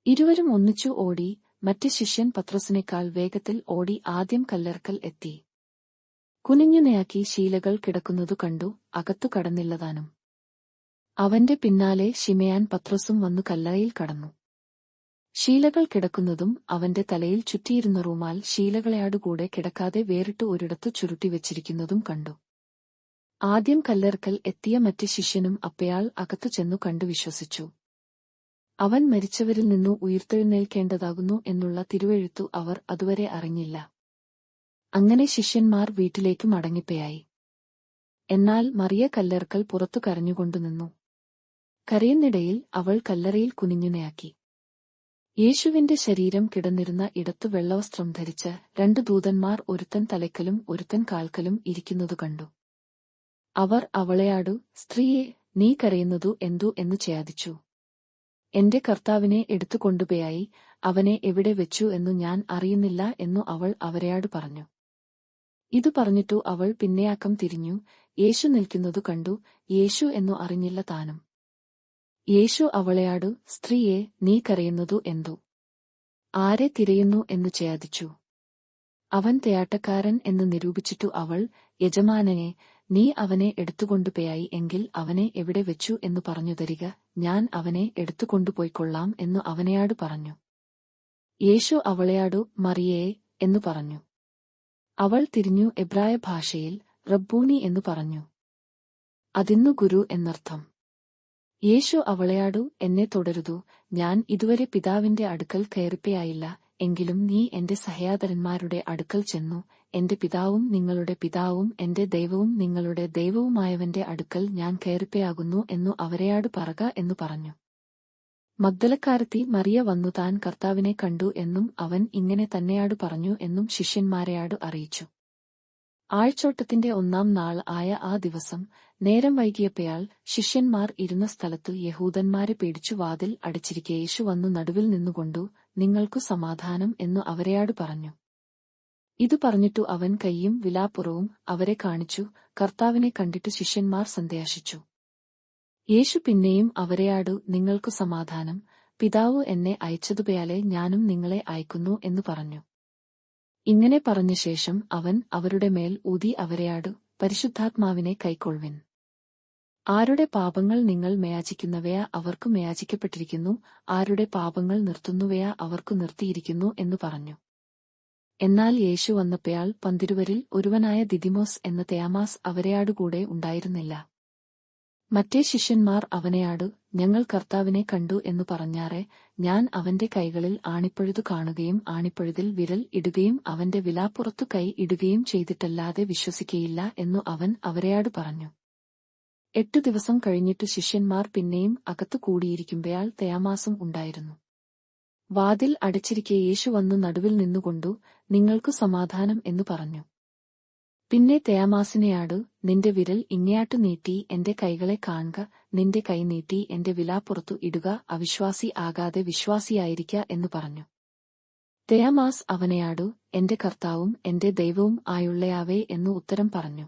ഇരുവരും ഒന്നിച്ചു ഓടി. മറ്റേ ശിഷ്യൻ പത്രോസിനേക്കാൾ വേഗത്തിൽ ഓടി ആദ്യം കല്ലറയ്ക്കൽ എത്തി. കുനിഞ്ഞുനയാക്കി ശീലകൾ കിടക്കുന്നതു കണ്ടു, അകത്തു കടന്നില്ലതാനും. അവന്റെ പിന്നാലെ ശിമയാൻ പത്രോസും വന്നു കല്ലറയിൽ കടന്നു. ശീലകൾ കിടക്കുന്നതും അവന്റെ തലയിൽ ചുറ്റിയിരുന്ന റൂമാൽ ശീലകളെയാടുകൂടെ കിടക്കാതെ വേറിട്ട് ഒരിടത്തു ചുരുട്ടിവെച്ചിരിക്കുന്നതും കണ്ടു. ആദ്യം കല്ലറയ്ക്കൽ എത്തിയ മറ്റേ ശിഷ്യനും അപ്പയാൾ അകത്തു ചെന്നു കണ്ടു വിശ്വസിച്ചു. അവൻ മരിച്ചവരിൽ നിന്നു ഉയിർത്തെഴുന്നേൽക്കേണ്ടതാകുന്നു എന്നുള്ള തിരുവെഴുത്തു അവർ അതുവരെ അറിഞ്ഞില്ല. അങ്ങനെ ശിഷ്യന്മാർ വീട്ടിലേക്കു മടങ്ങിപ്പോയി. എന്നാൽ മറിയ കല്ലറയ്ക്കൽ പുറത്തു കരഞ്ഞുകൊണ്ടു നിന്നു. കരയുന്നിടയിൽ അവൾ കല്ലറയിൽ കുനിഞ്ഞുനയാക്കി. യേശുവിന്റെ ശരീരം കിടന്നിരുന്ന ഇടത്തു വെള്ളവസ്ത്രം ധരിച്ച 2 ദൂതന്മാർ ഒരുത്തൻ തലയ്ക്കലും ഒരുത്തൻ കാൽക്കലും ഇരിക്കുന്നതു കണ്ടു. അവർ അവളെയാടു, സ്ത്രീയെ, നീ കരയുന്നതു എന്തു എന്നു ചോദിച്ചു. എന്റെ കർത്താവിനെ എടുത്തുകൊണ്ടുപോയി, അവനെ എവിടെ വെച്ചു എന്നു ഞാൻ അറിയുന്നില്ല എന്നു അവൾ അവരെയാടു പറഞ്ഞു. ഇതു പറഞ്ഞിട്ടു അവൾ പിന്നെയാക്കം തിരിഞ്ഞു, യേശു നിൽക്കുന്നതു കണ്ടു, യേശു എന്നു അറിഞ്ഞില്ല താനും. യേശു അവളെയാടു, സ്ത്രീയെ, നീ കരയുന്നതു എന്തു? ആരെ തിരയുന്നു എന്നു ചോദിച്ചു. അവൻ തെയാട്ടക്കാരൻ എന്ന് നിരൂപിച്ചിട്ടു അവൾ, യജമാനനെ, നീ അവനെ എടുത്തുകൊണ്ടുപോയി എങ്കിൽ അവനെ എവിടെ വെച്ചു എന്നു പറഞ്ഞു തരിക, ഞാൻ അവനെ എടുത്തുകൊണ്ടുപോയിക്കൊള്ളാം എന്നു അവനെയാടു പറഞ്ഞു. യേശു അവളെയാടു, മറിയേ എന്നു പറഞ്ഞു. അവൾ തിരിഞ്ഞു എബ്രായ ഭാഷയിൽ റബ്ബൂനി എന്നു പറഞ്ഞു. അതിന്നു ഗുരു എന്നർത്ഥം. യേശു അവളെയാടു, എന്നെ തുടരുതു, ഞാൻ ഇതുവരെ പിതാവിന്റെ അടുക്കൽ കയറിപ്പോയായില്ല, എങ്കിലും നീ എന്റെ സഹോദരന്മാരുടെ അടുക്കൽ ചെന്നു, എന്റെ പിതാവും നിങ്ങളുടെ പിതാവും എന്റെ ദൈവവും നിങ്ങളുടെ ദൈവവുമായവന്റെ അടുക്കൽ ഞാൻ കയറിപ്പോയാകുന്നു എന്നു അവരെയാടു പറക എന്നു പറഞ്ഞു. മഗ്ദലക്കാരത്തി മറിയ വന്നു താൻ കർത്താവിനെ കണ്ടു എന്നും അവൻ ഇങ്ങനെ തന്നെയാടു പറഞ്ഞു എന്നും ശിഷ്യന്മാരെയാടു അറിയിച്ചു. ആഴ്ചോട്ടത്തിന്റെ 1-ാം നാൾ ആയ ആ ദിവസം നേരം വൈകിയപ്പയാൾ ശിഷ്യന്മാർ ഇരുന്ന സ്ഥലത്തു യഹൂദന്മാരെ പേടിച്ചു വാതിൽ അടച്ചിരിക്കെ യേശു വന്നു നടുവിൽ നിന്നുകൊണ്ടു, നിങ്ങൾക്കു സമാധാനം എന്നു അവരെയാടു പറഞ്ഞു. ഇതു പറഞ്ഞിട്ടു അവൻ കൈയും വിലാപ്പുറവും അവരെ കാണിച്ചു. കർത്താവിനെ കണ്ടിട്ടു ശിഷ്യന്മാർ സന്തോഷിച്ചു. യേശു പിന്നെയും അവരെയാടു, നിങ്ങൾക്കു സമാധാനം, പിതാവു എന്നെ അയച്ചതുപോയാലെ ഞാനും നിങ്ങളെ അയക്കുന്നു എന്നു പറഞ്ഞു. ഇങ്ങനെ പറഞ്ഞ ശേഷം അവൻ അവരുടെ മേൽ ഊതി അവരെയാടു, പരിശുദ്ധാത്മാവിനെ കൈക്കൊൾവിൻ. ആരുടെ പാപങ്ങൾ നിങ്ങൾ മേയാചിക്കുന്നവയാ അവർക്കു മേയാചിക്കപ്പെട്ടിരിക്കുന്നു, ആരുടെ പാപങ്ങൾ നിർത്തുന്നുവയാ അവർക്കു നിർത്തിയിരിക്കുന്നു എന്നു പറഞ്ഞു. എന്നാൽ യേശു വന്നപ്പയാൾ 12 ഒരുവനായ ദിദിമോസ് എന്ന തെയാമാസ് അവരെയാടുകൂടെ ഉണ്ടായിരുന്നില്ല. മറ്റേ ശിഷ്യന്മാർ അവനെയാടു, ഞങ്ങൾ കർത്താവിനെ കണ്ടു എന്നു പറഞ്ഞാറെ, ഞാൻ അവന്റെ കൈകളിൽ ആണിപ്പഴുതു കാണുകയും ആണിപ്പഴുതിൽ വിരൽ ഇടുകയും അവന്റെ വിലാപ്പുറത്തു കൈ ഇടുകയും ചെയ്തിട്ടല്ലാതെ വിശ്വസിക്കയില്ല എന്നു അവൻ അവരെയാടു പറഞ്ഞു. 8 ദിവസം കഴിഞ്ഞിട്ടു ശിഷ്യന്മാർ പിന്നെയും അകത്തു കൂടിയിരിക്കുമ്പയാൾ തെയാമാസും ഉണ്ടായിരുന്നു. വാതിൽ അടച്ചിരിക്കെ യേശു വന്നു നടുവിൽ നിന്നുകൊണ്ടു, നിങ്ങൾക്കു സമാധാനം എന്നു പറഞ്ഞു. പിന്നെ തെയാമാസിനെയാടു, നിന്റെ വിരൽ ഇങ്ങയാട്ടു നീട്ടി എന്റെ കൈകളെ കാൺക, നിന്റെ കൈ നീട്ടി എന്റെ വിലാപ്പുറത്തു ഇടുക, അവിശ്വാസി ആകാതെ വിശ്വാസിയായിരിക്ക എന്നു പറഞ്ഞു. തെയാമാസ് അവനെയാടു, എന്റെ കർത്താവും എന്റെ ദൈവവും ആയുള്ളയാവേ എന്നു ഉത്തരം പറഞ്ഞു.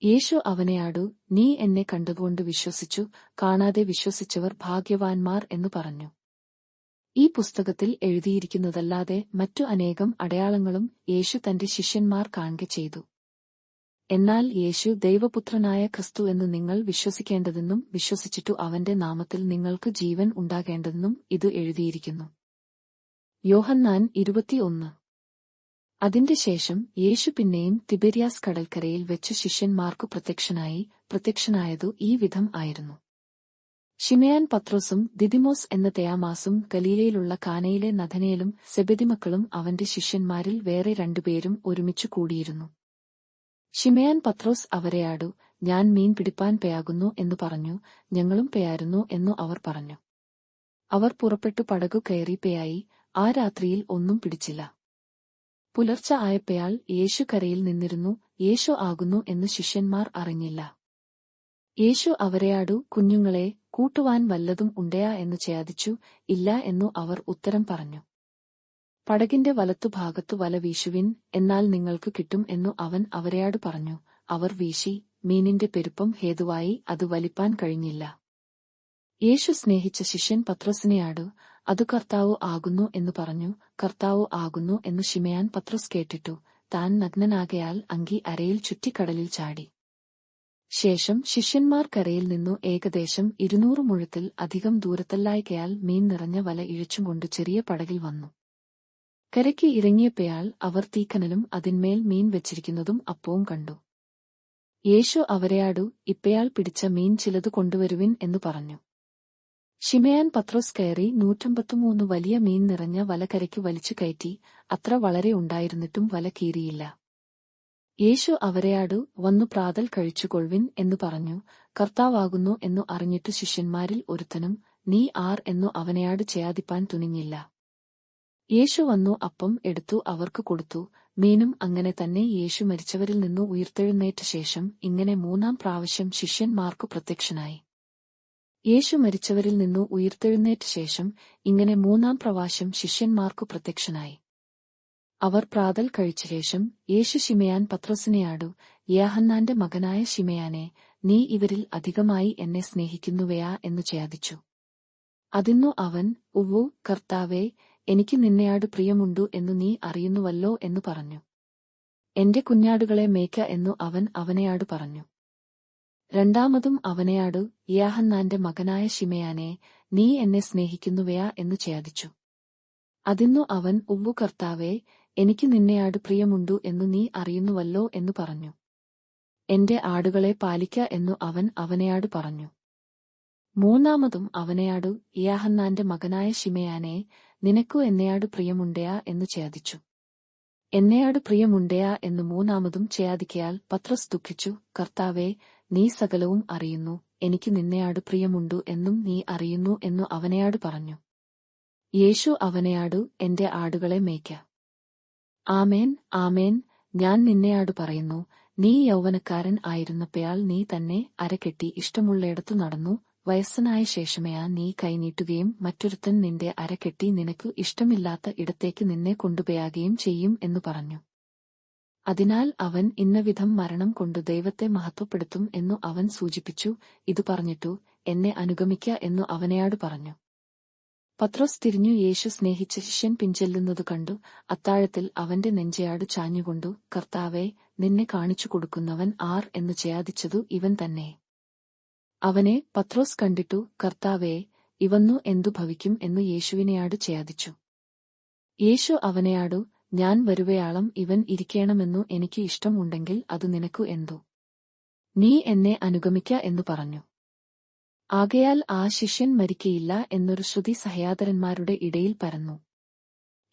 യേശു അവനെയാടു, നീ എന്നെ കണ്ടതുകൊണ്ട് വിശ്വസിച്ചു, കാണാതെ വിശ്വസിച്ചവർ ഭാഗ്യവാന്മാർ എന്നു പറഞ്ഞു. ഈ പുസ്തകത്തിൽ എഴുതിയിരിക്കുന്നതല്ലാതെ മറ്റു അനേകം അടയാളങ്ങളും യേശു തന്റെ ശിഷ്യന്മാർ കാൺകെ ചെയ്തു. എന്നാൽ യേശു ദൈവപുത്രനായ ക്രിസ്തു എന്ന് നിങ്ങൾ വിശ്വസിക്കേണ്ടതെന്നും വിശ്വസിച്ചിട്ടു അവന്റെ നാമത്തിൽ നിങ്ങൾക്ക് ജീവൻ ഉണ്ടാകേണ്ടതെന്നും ഇത് എഴുതിയിരിക്കുന്നു. യോഹന്നാൻ 21. അതിന്റെ ശേഷം യേശു പിന്നെയും തിബെര്യാസ് കടൽക്കരയിൽ വെച്ചു ശിഷ്യന്മാർക്കു പ്രത്യക്ഷനായതു ഈ വിധം ആയിരുന്നു. ശിമയാൻ പത്രോസും ദിദിമോസ് എന്ന തെയാമാസും ഗലീലയിലുള്ള കാനയിലെ നഥനയേലും സെബെദിമക്കളും അവന്റെ ശിഷ്യന്മാരിൽ വേറെ 2 പേരും ഒരുമിച്ചു കൂടിയിരുന്നു. ശിമയാൻ പത്രോസ് അവരെയാടു, ഞാൻ മീൻ പിടിപ്പാൻ പേയാകുന്നു എന്നു പറഞ്ഞു. ഞങ്ങളും പേയായിരുന്നു എന്നു അവർ പറഞ്ഞു. അവർ പുറപ്പെട്ടു പടകു കയറി പേയായി. ആ രാത്രിയിൽ ഒന്നും പിടിച്ചില്ല. പുലർച്ച ആയപ്പയാൾ യേശു കരയിൽ നിന്നിരുന്നു. യേശു ആകുന്നു എന്ന് ശിഷ്യന്മാർ അറിഞ്ഞില്ല. യേശു അവരെയാടു, കുഞ്ഞുങ്ങളെ, കൂട്ടുവാൻ വല്ലതും ഉണ്ടയാ എന്നു ചോദിച്ചു. ഇല്ല എന്നു അവർ ഉത്തരം പറഞ്ഞു. പടകിന്റെ വലത്തുഭാഗത്തു വല വീശുവിൻ, എന്നാൽ നിങ്ങൾക്ക് കിട്ടും എന്നു അവൻ അവരെയാടു പറഞ്ഞു. അവർ വീശി, മീനിന്റെ പെരുപ്പം ഹേതുവായി അത് വലിപ്പാൻ കഴിഞ്ഞില്ല. യേശു സ്നേഹിച്ച ശിഷ്യൻ പത്രോസിനെയാടു, അതു കർത്താവു ആകുന്നു എന്നു പറഞ്ഞു. കർത്താവു ആകുന്നു എന്നു ശിമയാൻ പത്രോസ് കേട്ടിട്ടു. താൻ നഗ്നനാകയാൽ അങ്കി അരയിൽ ചുറ്റി കടലിൽ ചാടി. ശേഷം ശിഷ്യന്മാർ കരയിൽ നിന്നു ഏകദേശം 200 മുഴത്തിൽ അധികം ദൂരത്തല്ലായ്കയാൽ മീൻ നിറഞ്ഞ വല ഇഴച്ചുംകൊണ്ട് ചെറിയ പടകിൽ വന്നു. കരയ്ക്ക് ഇറങ്ങിയപ്പയാൾ അവർ തീക്കനലും അതിന്മേൽ മീൻ വെച്ചിരിക്കുന്നതും അപ്പവും കണ്ടു. യേശു അവരെയാടു, ഇപ്പയാൾ പിടിച്ച മീൻ ചിലതു കൊണ്ടുവരുവിൻ എന്നു പറഞ്ഞു. ശിമയാൻ പത്രോസ് കയറി 153 വലിയ മീൻ നിറഞ്ഞ വല കരയ്ക്ക് വലിച്ചു കയറ്റി. അത്ര വളരെ ഉണ്ടായിരുന്നിട്ടും വല കീറിയില്ല. യേശു അവരെയാടു, വന്നു പ്രാതൽ കഴിച്ചുകൊള്ളുവിൻ എന്നു പറഞ്ഞു. കർത്താവാകുന്നു എന്നു അറിഞ്ഞിട്ടു ശിഷ്യന്മാരിൽ ഒരുത്തനും നീ ആർ എന്നു അവനെയാടു ചെയ്യാതിപ്പാൻ തുനിഞ്ഞില്ല. യേശു വന്നു അപ്പം എടുത്തു അവർക്ക് കൊടുത്തു. മീനും അങ്ങനെ തന്നെ. യേശു മരിച്ചവരിൽ നിന്നു ഉയിർത്തെഴുന്നേറ്റ ശേഷം ഇങ്ങനെ 3-ാം പ്രാവശ്യം ശിഷ്യന്മാർക്കു പ്രത്യക്ഷനായി. യേശു മരിച്ചവരിൽ നിന്നു ഉയിർത്തെഴുന്നേറ്റ ശേഷം ഇങ്ങനെ 3-ാം പ്രാവശ്യം ശിഷ്യന്മാർക്കു പ്രത്യക്ഷനായി. അവർ പ്രാതൽ കഴിച്ച ശേഷം യേശു ശിമയാൻ പത്രോസിനെയാടു, യോഹന്നാന്റെ മകനായ ശിമയാനെ, നീ ഇവരിൽ അധികമായി എന്നെ സ്നേഹിക്കുന്നുവയാ എന്നു ചോദിച്ചു. അതിന്നു അവൻ, ഉവ്വു കർത്താവേ, എനിക്ക് നിന്നെയാടു പ്രിയമുണ്ടു എന്നു നീ അറിയുന്നുവല്ലോ എന്നു പറഞ്ഞു. എന്റെ കുഞ്ഞാടുകളെ മേയ്ക്ക എന്നു അവൻ അവനെയാടു പറഞ്ഞു. രണ്ടാമതും അവനെയാടു, യോഹന്നാന്റെ മകനായ ശിമയാനെ, നീ എന്നെ സ്നേഹിക്കുന്നുവയാ എന്നു ചോദിച്ചു. അതിന്നു അവൻ, ഉവ്വു കർത്താവേ, എനിക്ക് നിന്നെയാടു പ്രിയമുണ്ടു എന്നു നീ അറിയുന്നുവല്ലോ എന്നു പറഞ്ഞു. എന്റെ ആടുകളെ പാലിക്ക എന്നു അവൻ അവനെയാടു പറഞ്ഞു. മൂന്നാമതും അവനെയാടു, യോഹന്നാന്റെ മകനായ ശിമയാനെ, നിനക്കു എന്നെയാടു പ്രിയമുണ്ടയാ എന്നു ചോദിച്ചു. എന്നെയാടു പ്രിയമുണ്ടയാ എന്നു മൂന്നാമതും ചോദിക്കയാൽ പത്രോസ് ദുഃഖിച്ചു. കർത്താവേ, നീ സകലവും അറിയുന്നു, എനിക്ക് നിന്നെയാടു പ്രിയമുണ്ടു എന്നും നീ അറിയുന്നു എന്നു അവനെയാടു പറഞ്ഞു. യേശു അവനെയാടു, എന്റെ ആടുകളെ മേയ്ക്ക. ആമേൻ, ആമേൻ, ഞാൻ നിന്നെയാടു പറയുന്നു, നീ യൗവനക്കാരൻ ആയിരുന്നപ്പയാൾ നീ തന്നെ അരകെട്ടി ഇഷ്ടമുള്ളയിടത്തു നടന്നു. വയസ്സനായ ശേഷമേയാ നീ കൈനീട്ടുകയും മറ്റൊരുത്തൻ നിന്റെ അരകെട്ടി നിനക്കു ഇഷ്ടമില്ലാത്ത ഇടത്തേക്ക് നിന്നെ കൊണ്ടുപോയാകുകയും ചെയ്യും എന്നു പറഞ്ഞു. അതിനാൽ അവൻ ഇന്നവിധം മരണം കൊണ്ടു ദൈവത്തെ മഹത്വപ്പെടുത്തും എന്നു അവൻ സൂചിപ്പിച്ചു. ഇതു പറഞ്ഞിട്ടു, എന്നെ അനുഗമിക്ക എന്നു അവനെയാടു പറഞ്ഞു. പത്രോസ് തിരിഞ്ഞു യേശു സ്നേഹിച്ച ശിഷ്യൻ പിൻചെല്ലുന്നതു കണ്ടു. അത്താഴത്തിൽ അവന്റെ നെഞ്ചയാടു ചാഞ്ഞുകൊണ്ടു, കർത്താവേ, നിന്നെ കാണിച്ചു കൊടുക്കുന്നവൻ ആർ എന്നു ചോദിച്ചതു ഇവൻ തന്നെ. അവനെ പത്രോസ് കണ്ടിട്ടു, കർത്താവേ, ഇവന്നു എന്തു ഭവിക്കും എന്നു യേശുവിനെയാടു ചോദിച്ചു. യേശു അവനെയാടു, ഞാൻ വരുവയാളം ഇവൻ ഇരിക്കേണമെന്നു എനിക്ക് ഇഷ്ടം ഉണ്ടെങ്കിൽ അതു നിനക്കു എന്തു? നീ എന്നെ അനുഗമിക്ക എന്നു പറഞ്ഞു. ആകയാൽ ആ ശിഷ്യൻ മരിക്കയില്ല എന്നൊരു ശ്രുതി സഹയാതരന്മാരുടെ ഇടയിൽ പരന്നു.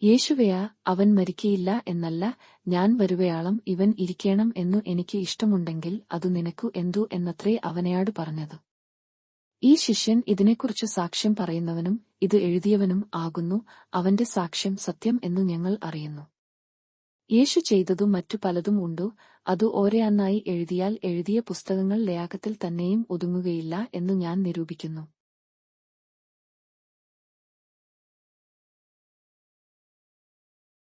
യേശുവയാ, അവൻ മരിക്കയില്ല എന്നല്ല, ഞാൻ വരുവയാളം ഇവൻ ഇരിക്കേണം എന്നു എനിക്ക് ഇഷ്ടമുണ്ടെങ്കിൽ അതു നിനക്കു എന്തു എന്നത്രേ അവനെയാടു പറഞ്ഞത്. ഈ ശിഷ്യൻ ഇതിനെക്കുറിച്ച് സാക്ഷ്യം പറയുന്നവനും ഇത് എഴുതിയവനും ആകുന്നു. അവന്റെ സാക്ഷ്യം സത്യം എന്നു ഞങ്ങൾ അറിയുന്നു. യേശു ചെയ്തതു മറ്റു പലതും ഉണ്ടു. അതു ഓരോന്നായി എഴുതിയാൽ എഴുതിയ പുസ്തകങ്ങൾ ലേഖത്തിൽ തന്നെയും ഒതുങ്ങുകയില്ല എന്നു ഞാൻ നിരൂപിക്കുന്നു.